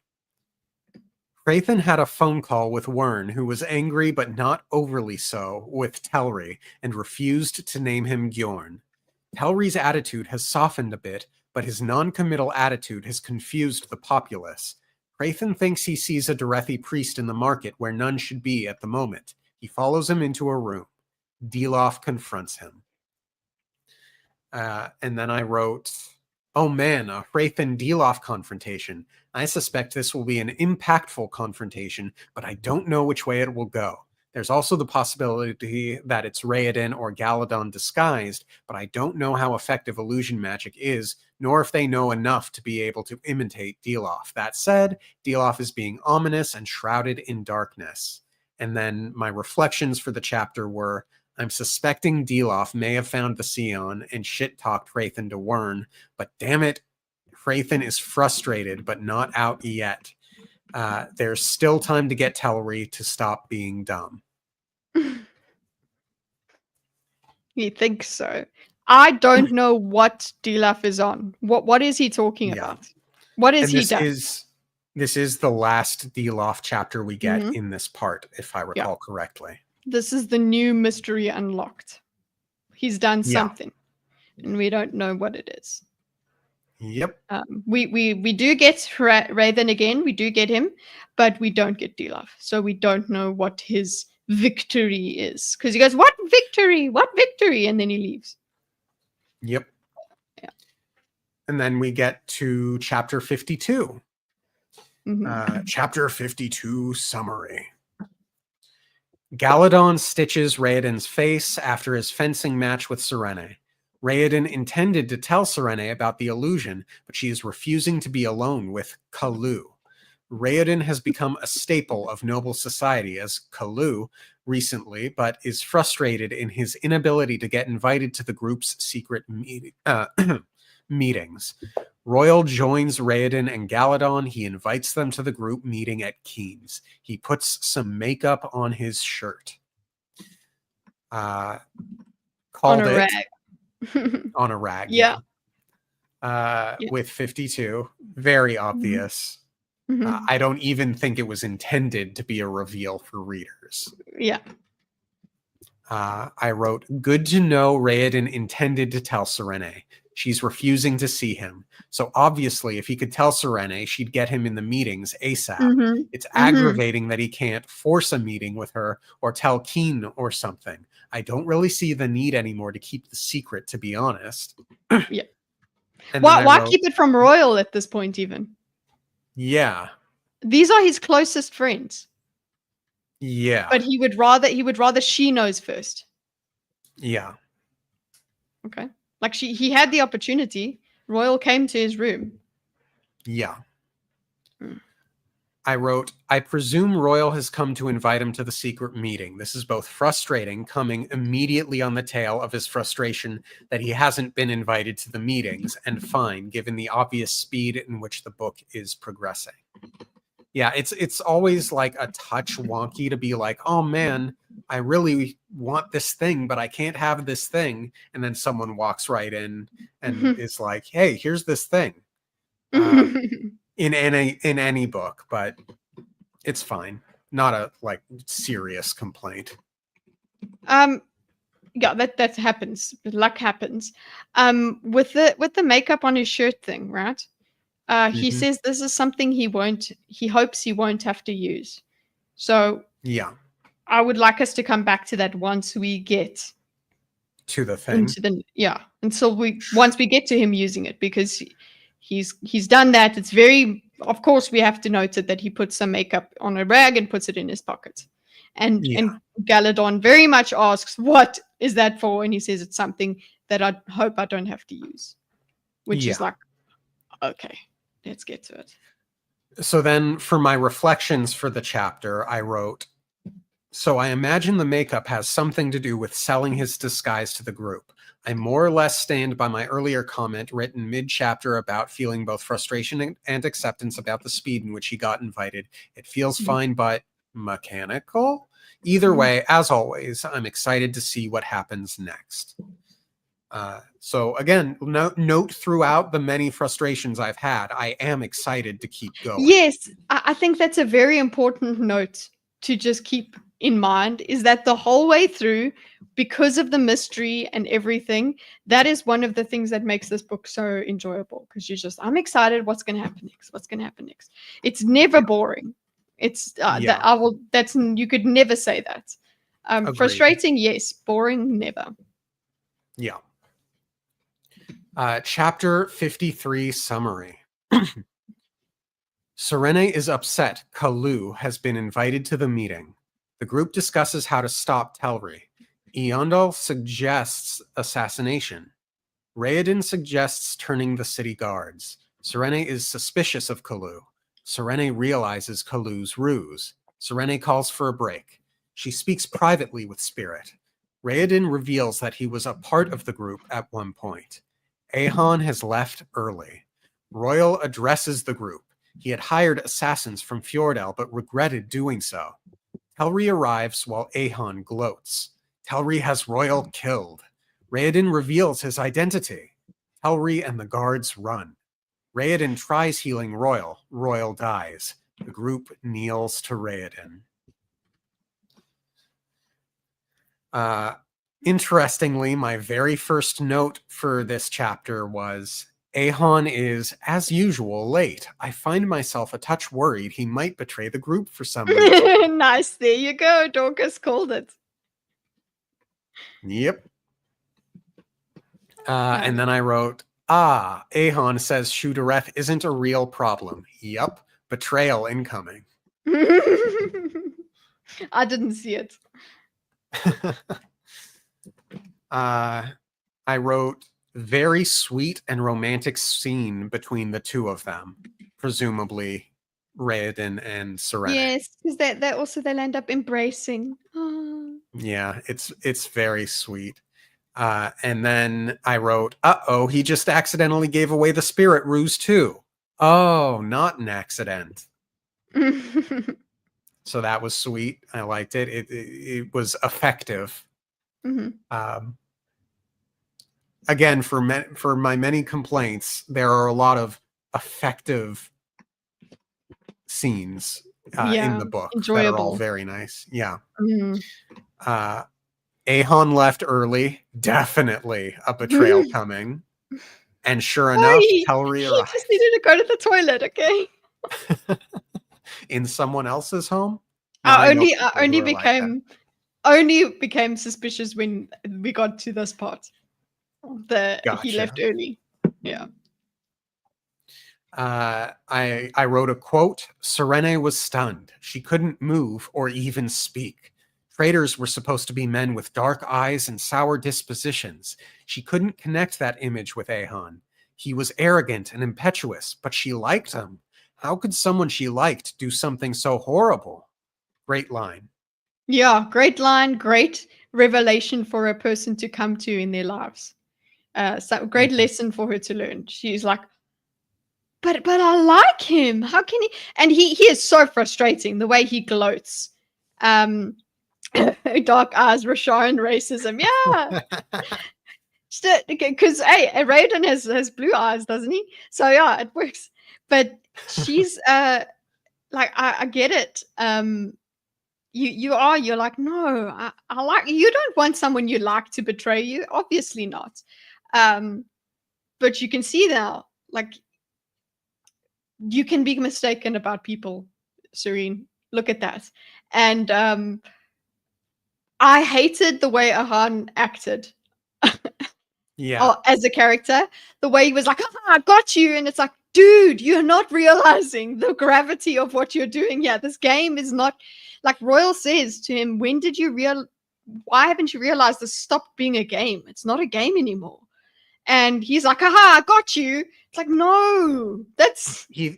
Crathen had a phone call with Wern, who was angry but not overly so with Telri and refused to name him Gjorn. Telri's attitude has softened a bit, but his non-committal attitude has confused the populace. Crathen thinks he sees a Derethi priest in the market where none should be at the moment. He follows him into a room. Delof confronts him. And then I wrote, oh man, a Crathen Delof confrontation. I suspect this will be an impactful confrontation, but I don't know which way it will go. There's also the possibility that it's Raoden or Galadon disguised, but I don't know how effective illusion magic is, nor if they know enough to be able to imitate Delof. That said, Delof is being ominous and shrouded in darkness. And then my reflections for the chapter were, I'm suspecting Deloff may have found the Sion and shit-talked Hrathen to Wern, but damn it, Hrathen is frustrated, but not out yet. There's still time to get Telri to stop being dumb. He thinks so. I don't know what Deloff is on. What is he talking about? What is he done? This is the last Deloff chapter we get in this part, if I recall correctly. This is the new mystery unlocked. He's done something, and we don't know what it is. Yep. We do get Hrathen again. We do get him, but we don't get Deloff. So we don't know what his victory is. Because he goes, "What victory? What victory?" And then he leaves. Yep. Yeah. And then we get to chapter 52. Chapter 52 summary. Galadon stitches Raoden's face after his fencing match with Serene. Raoden intended to tell Serene about the illusion, but she is refusing to be alone with Kalu. Raoden has become a staple of noble society as Kalu recently, but is frustrated in his inability to get invited to the group's secret meetings. Royal joins Raoden and Galadon. He invites them to the group meeting at Keen's. He puts some makeup on his shirt. Called on a it rag. on a rag. Yeah. With 52. Very obvious. I don't even think it was intended to be a reveal for readers. Yeah. I wrote, good to know Raoden intended to tell Serene. She's refusing to see him. So obviously, if he could tell Serene, she'd get him in the meetings ASAP. It's aggravating that he can't force a meeting with her or tell Keen or something. I don't really see the need anymore to keep the secret, to be honest. Yeah. And why keep it from Royal at this point, even? Yeah. These are his closest friends. Yeah. But he would rather she knows first. Yeah. Okay. Like he had the opportunity. Royal came to his room. Yeah. I wrote, I presume Royal has come to invite him to the secret meeting. This is both frustrating, coming immediately on the tail of his frustration that he hasn't been invited to the meetings, and fine, given the obvious speed in which the book is progressing. Yeah, it's always like a touch wonky to be like, oh man, I really want this thing, but I can't have this thing. And then someone walks right in and is like, hey, here's this thing. In any book, but it's fine. Not a like serious complaint. Yeah, that happens. Luck happens. With the makeup on his shirt thing, right? He says this is something he hopes he won't have to use. So yeah, I would like us to come back to that once we get to the thing. Once we get to him using it, because he's done that. It's very, of course, we have to note it that he puts some makeup on a rag and puts it in his pocket. And Galadon very much asks, what is that for? And he says it's something that I hope I don't have to use. Which is like, okay, let's get to it. So then for my reflections for the chapter, I wrote, so I imagine the makeup has something to do with selling his disguise to the group. I more or less stand by my earlier comment written mid-chapter about feeling both frustration and acceptance about the speed in which he got invited. It feels fine, but mechanical? Either way, as always, I'm excited to see what happens next. So again, note throughout the many frustrations I've had, I am excited to keep going. Yes, I think that's a very important note to just keep in mind, is that the whole way through, because of the mystery and everything, that is one of the things that makes this book so enjoyable, because I'm excited what's going to happen next. It's never boring. It's you could never say that. Frustrating, yes. Boring, never. Yeah. Chapter 53 summary. Serene is upset Kalu has been invited to the meeting. The group discusses how to stop Telri. Eondel suggests assassination. Raoden suggests turning the city guards. Serene is suspicious of Kalu. Serene realizes Kalu's ruse. Serene calls for a break. She speaks privately with Spirit. Raoden reveals that he was a part of the group at one point. Ahan has left early. Royal addresses the group. He had hired assassins from Fjordell, but regretted doing so. Telri arrives while Ahan gloats. Telri has Royal killed. Raoden reveals his identity. Telri and the guards run. Raoden tries healing Royal. Royal dies. The group kneels to Raoden. Interestingly, my very first note for this chapter was, Ahan is, as usual, late. I find myself a touch worried he might betray the group for some reason. Nice. There you go. Dorcas called it. Yep. And then I wrote, Ahan says Shudareth isn't a real problem. Yup. Betrayal incoming. I didn't see it. I wrote, very sweet and romantic scene between the two of them, presumably Raoden and Serene. Yes, because they also they'll end up embracing. Yeah, it's very sweet. And then I wrote, he just accidentally gave away the spirit ruse too. Oh, not an accident. So that was sweet. I liked it. It was effective. Mm-hmm. Again, for my many complaints, there are a lot of effective scenes in the book enjoyable. that are all very nice. Yeah. Mm-hmm. Ahan left early. Definitely a betrayal coming. And sure enough, Telri arrived. He just needed to go to the toilet, okay? In someone else's home? I only became suspicious when we got to this part. Gotcha. He left early. Yeah. I wrote a quote. Serene was stunned. She couldn't move or even speak. Traitors were supposed to be men with dark eyes and sour dispositions. She couldn't connect that image with Ahan. He was arrogant and impetuous, but she liked him. How could someone she liked do something so horrible? Great line. Yeah, great line. Great revelation for a person to come to in their lives. So great lesson for her to learn. She's like, but I like him. How can he? And he is so frustrating the way he gloats. Dark eyes, Rashawn racism. Yeah. Because Raoden has blue eyes, doesn't he? So yeah, it works. But she's like, I get it. You're like, no, I like, you don't want someone you like to betray you. Obviously not. But you can see now, like, you can be mistaken about people, Serene. Look at that. And I hated the way Ahan acted. Yeah. As a character, the way he was like, I got you. And it's like, dude, you're not realizing the gravity of what you're doing. Yeah, this game is not, like Royal says to him, why haven't you realized this stopped being a game? It's not a game anymore. And he's like, I got you. It's like, no, that's... He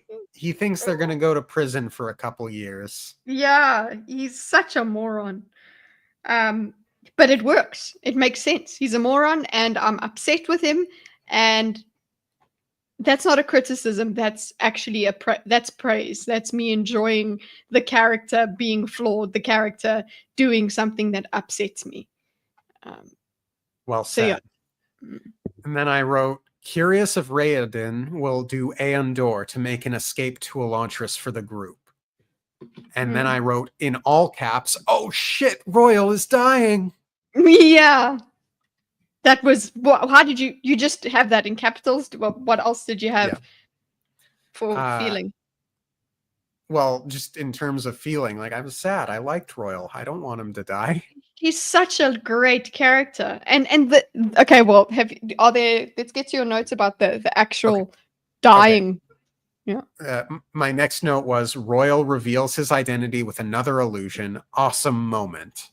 thinks they're going to go to prison for a couple years. Yeah, he's such a moron. But it works. It makes sense. He's a moron, and I'm upset with him. And that's not a criticism. That's actually that's praise. That's me enjoying the character being flawed, the character doing something that upsets me. Well said. So, yeah. And then I wrote, curious if Raoden will do Aondor to make an escape to Elantris for the group. And then I wrote in all caps, oh shit, Royal is dying. Yeah. That was, how did you just have that in capitals? What else did you have for feeling? Well, just in terms of feeling, like I was sad. I liked Royal. I don't want him to die. He's such a great character. Okay, well, let's get to your notes about the actual dying. Okay. Yeah. My next note was Royal reveals his identity with another illusion. Awesome moment.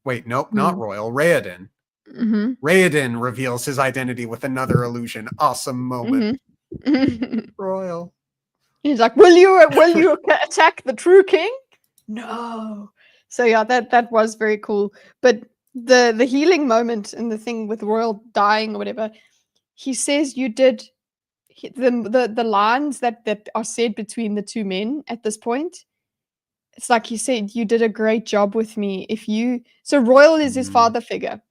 Wait, nope, not Royal. Raoden. Mm-hmm. Raoden reveals his identity with another illusion. Awesome moment. Mm-hmm. Royal. He's like, will you attack the true king? No. So yeah, that was very cool. But the healing moment and the thing with Royal dying or whatever, he says you did the lines that are said between the two men at this point. It's like he said, you did a great job with me. If you so Royal is his Mm, father figure,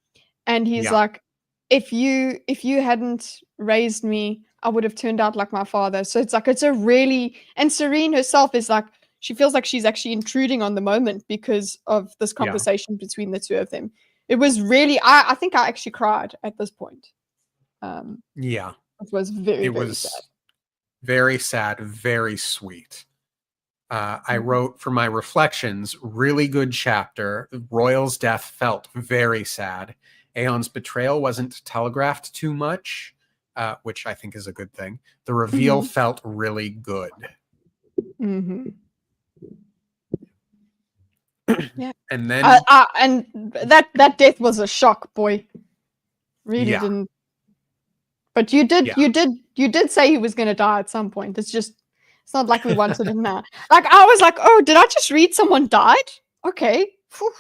and he's yeah, like, if you hadn't raised me, I would have turned out like my father. So it's like it's a really and Serene herself is like she feels like she's actually intruding on the moment because of this yeah, conversation between the two of them. It was really I think I actually cried at this point. Um, yeah. it was very, It very sad. was very sad, very sweet. I Mhm. wrote for my reflections, really good chapter. Royal's death felt very sad. Aeon's betrayal wasn't telegraphed too much, which I think is a good thing. The reveal Mhm. felt really good. Mhm. Yeah. And then, And that death was a shock, boy. Really yeah, didn't. But you did, yeah. you did say he was going to die at some point. It's just, it's not like we wanted him now. Like I was like, oh, did I just read someone died? Okay. Phew.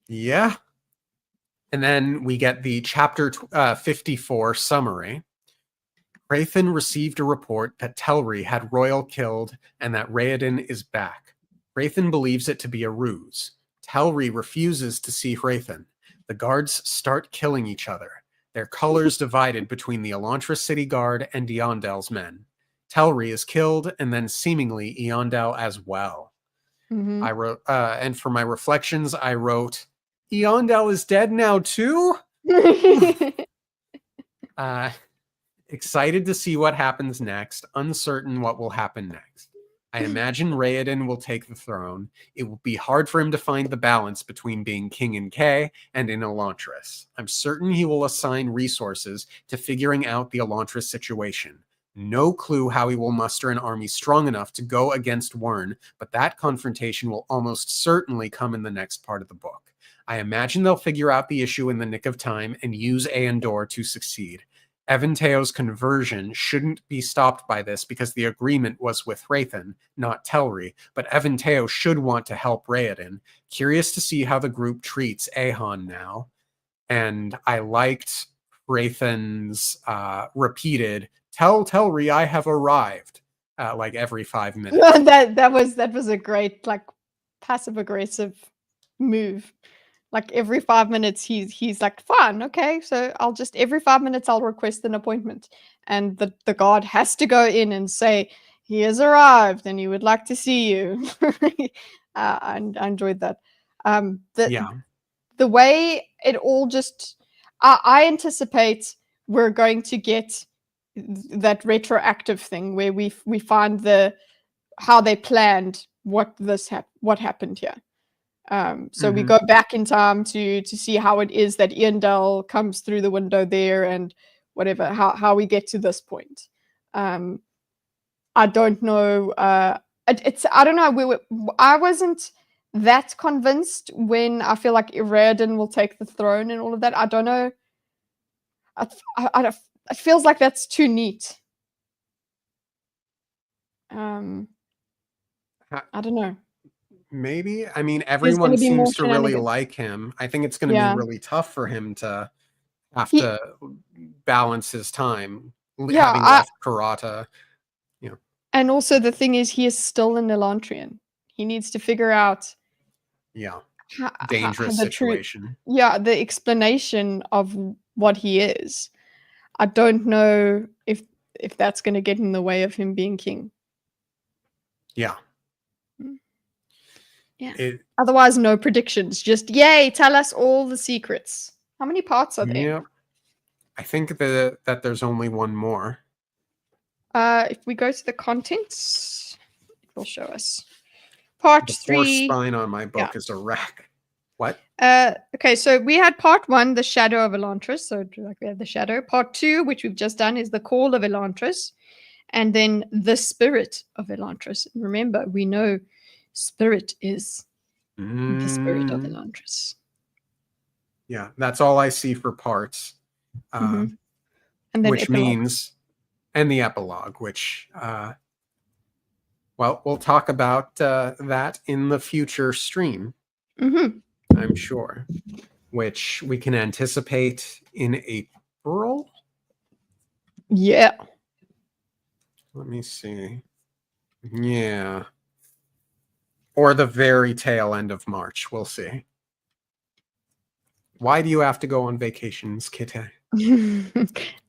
Yeah. And then we get the chapter 54 summary. Hrathen received a report that Telri had Royal killed and that Raoden is back. Hrathen believes it to be a ruse. Telri refuses to see Hrathen. The guards start killing each other, their colors divided between the Elantris city guard and Eondel's men. Telri is killed, and then seemingly Eondel as well. I Mhm. wrote, and for my reflections, I wrote, Eondel is dead now too? Oof. Uh, Excited to see what happens next, uncertain what will happen next. I imagine Raoden will take the throne. It will be hard for him to find the balance between being king in Kay and in Elantris. I'm certain he will assign resources to figuring out the Elantris situation. No clue how he will muster an army strong enough to go against Wyrn, but that confrontation will almost certainly come in the next part of the book. I imagine they'll figure out the issue in the nick of time and use Aendor to succeed. Evanteo's conversion shouldn't be stopped by this because the agreement was with Hrathen, not Telri, but Evanteo should want to help Raoden. Curious to see how the group treats Ahon now. And I liked Hrathen's repeated, tell Telri I have arrived, like every 5 minutes. that was a great like passive aggressive move. Like every 5 minutes, he's like, fine, okay. So I'll just every 5 minutes I'll request an appointment, and the guard has to go in and say he has arrived and he would like to see you. I enjoyed that. Yeah. The way it all just, I anticipate we're going to get that retroactive thing where we find the how they planned what happened here. So we Mm-hmm. go back in time to see how it is that Iandel comes through the window there and whatever, how we get to this point. Um, I don't know. It's I don't know. I wasn't that convinced when I feel like Iradan will take the throne and all of that. I don't know. It feels like that's too neat. Um, I don't know. Maybe. I mean, There's going everyone to be more seems to really shenanigans. like him. I think it's going to be Yeah. really tough for him to have He. to balance his time, Yeah. having left Karata. You know, And also the thing is, he is still an Elantrian. He needs to figure out yeah, how dangerous the truth. situation. Yeah, the explanation of what he is. I don't know if that's going to get in the way of him being king. Yeah, Mm, yeah. it. Otherwise, no predictions. Just yay! Tell us all the secrets. How many parts are there? Yeah, I think that there's only one more. If we go to the contents, it will show us. Part The fourth 3. spine on my Yeah. book is a wreck. What? Okay, so we had part 1, the shadow of Elantris. So like we have the shadow. Part 2, which we've just done, is the call of Elantris, and then the spirit of Elantris. And remember, we know spirit is the spirit of Mm, Elantris. yeah, that's all I see for parts. Mm-hmm. And then Which epilogue. means, and the epilogue, which, well, we'll talk about that in the future stream. Mm-hmm. I'm sure, which we can anticipate in April. Yeah. Let me see. Yeah. Or the very tail end of March. We'll see. Why do you have to go on vacations, Kitteh?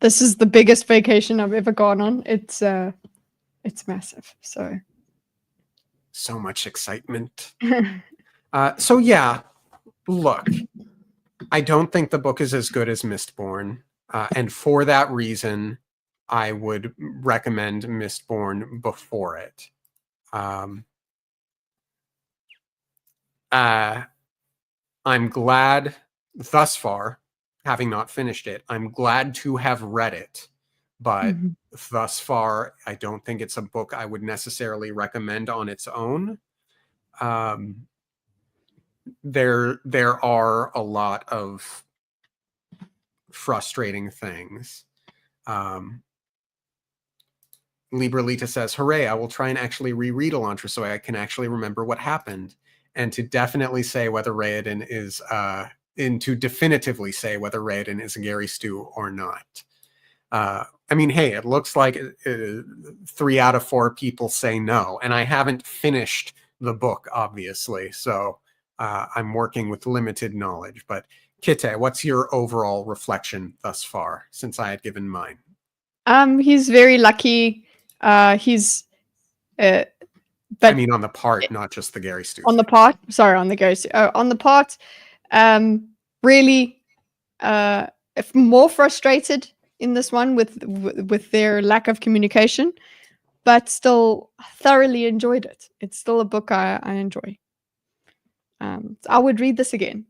This is the biggest vacation I've ever gone on. It's massive. So much excitement. So yeah, look, I don't think the book is as good as Mistborn. And for that reason, I would recommend Mistborn before it. I'm glad thus far, having not finished it, I'm glad to have read it. But Mhm. thus far, I don't think it's a book I would necessarily recommend on its own. There are a lot of frustrating things. Libralita says, hooray, I will try and actually reread Elantris so I can actually remember what happened. And to definitely say whether Raoden is, to definitively say whether Raoden is a Gary Stu or not. I mean, hey, it looks like 3 out of 4 people say no. And I haven't finished the book, obviously. So I'm working with limited knowledge. But Kitteh, what's your overall reflection thus far, since I had given mine? He's very lucky. He's but I mean, on the part, not just the Gary Stu. on the part. Sorry, on the ghost. On the part. Really, if more frustrated in this one with their lack of communication, but still thoroughly enjoyed it. It's still a book I enjoy. I would read this again.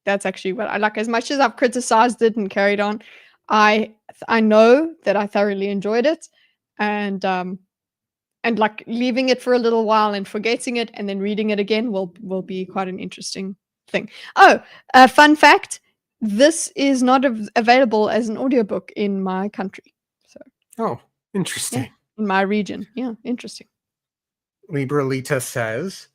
That's actually what I like. As much as I've criticized it and carried on, I know that I thoroughly enjoyed it, and like leaving it for a little while and forgetting it and then reading it again will be quite an interesting thing. Oh, fun fact: this is not available as an audiobook in my country. So, oh, interesting. Yeah, in my region. Yeah, interesting. Libralita says,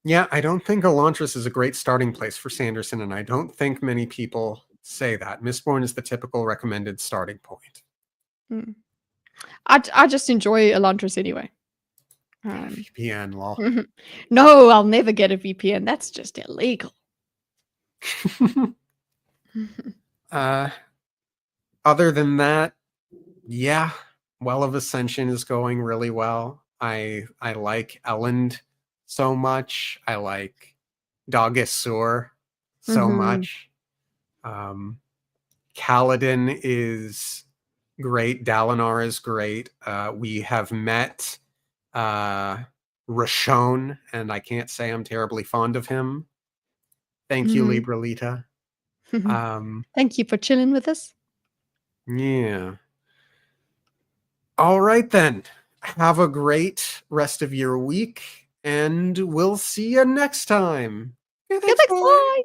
yeah, I don't think Elantris is a great starting place for Sanderson, and I don't think many people say that. Mistborn is the typical recommended starting point. I just enjoy Elantris anyway. VPN, lol. No, I'll never get a VPN. That's just illegal. Other than that, yeah, Well of Ascension is going really well. I like Elend so much. I like Dagis Sur so much. Kaladin is great. Dalinar is great. We have met Rashon, and I can't say I'm terribly fond of him. Thank you, Libralita. Thank you for chilling with us. Yeah. All right, then. Have a great rest of your week, and we'll see you next time. Bye.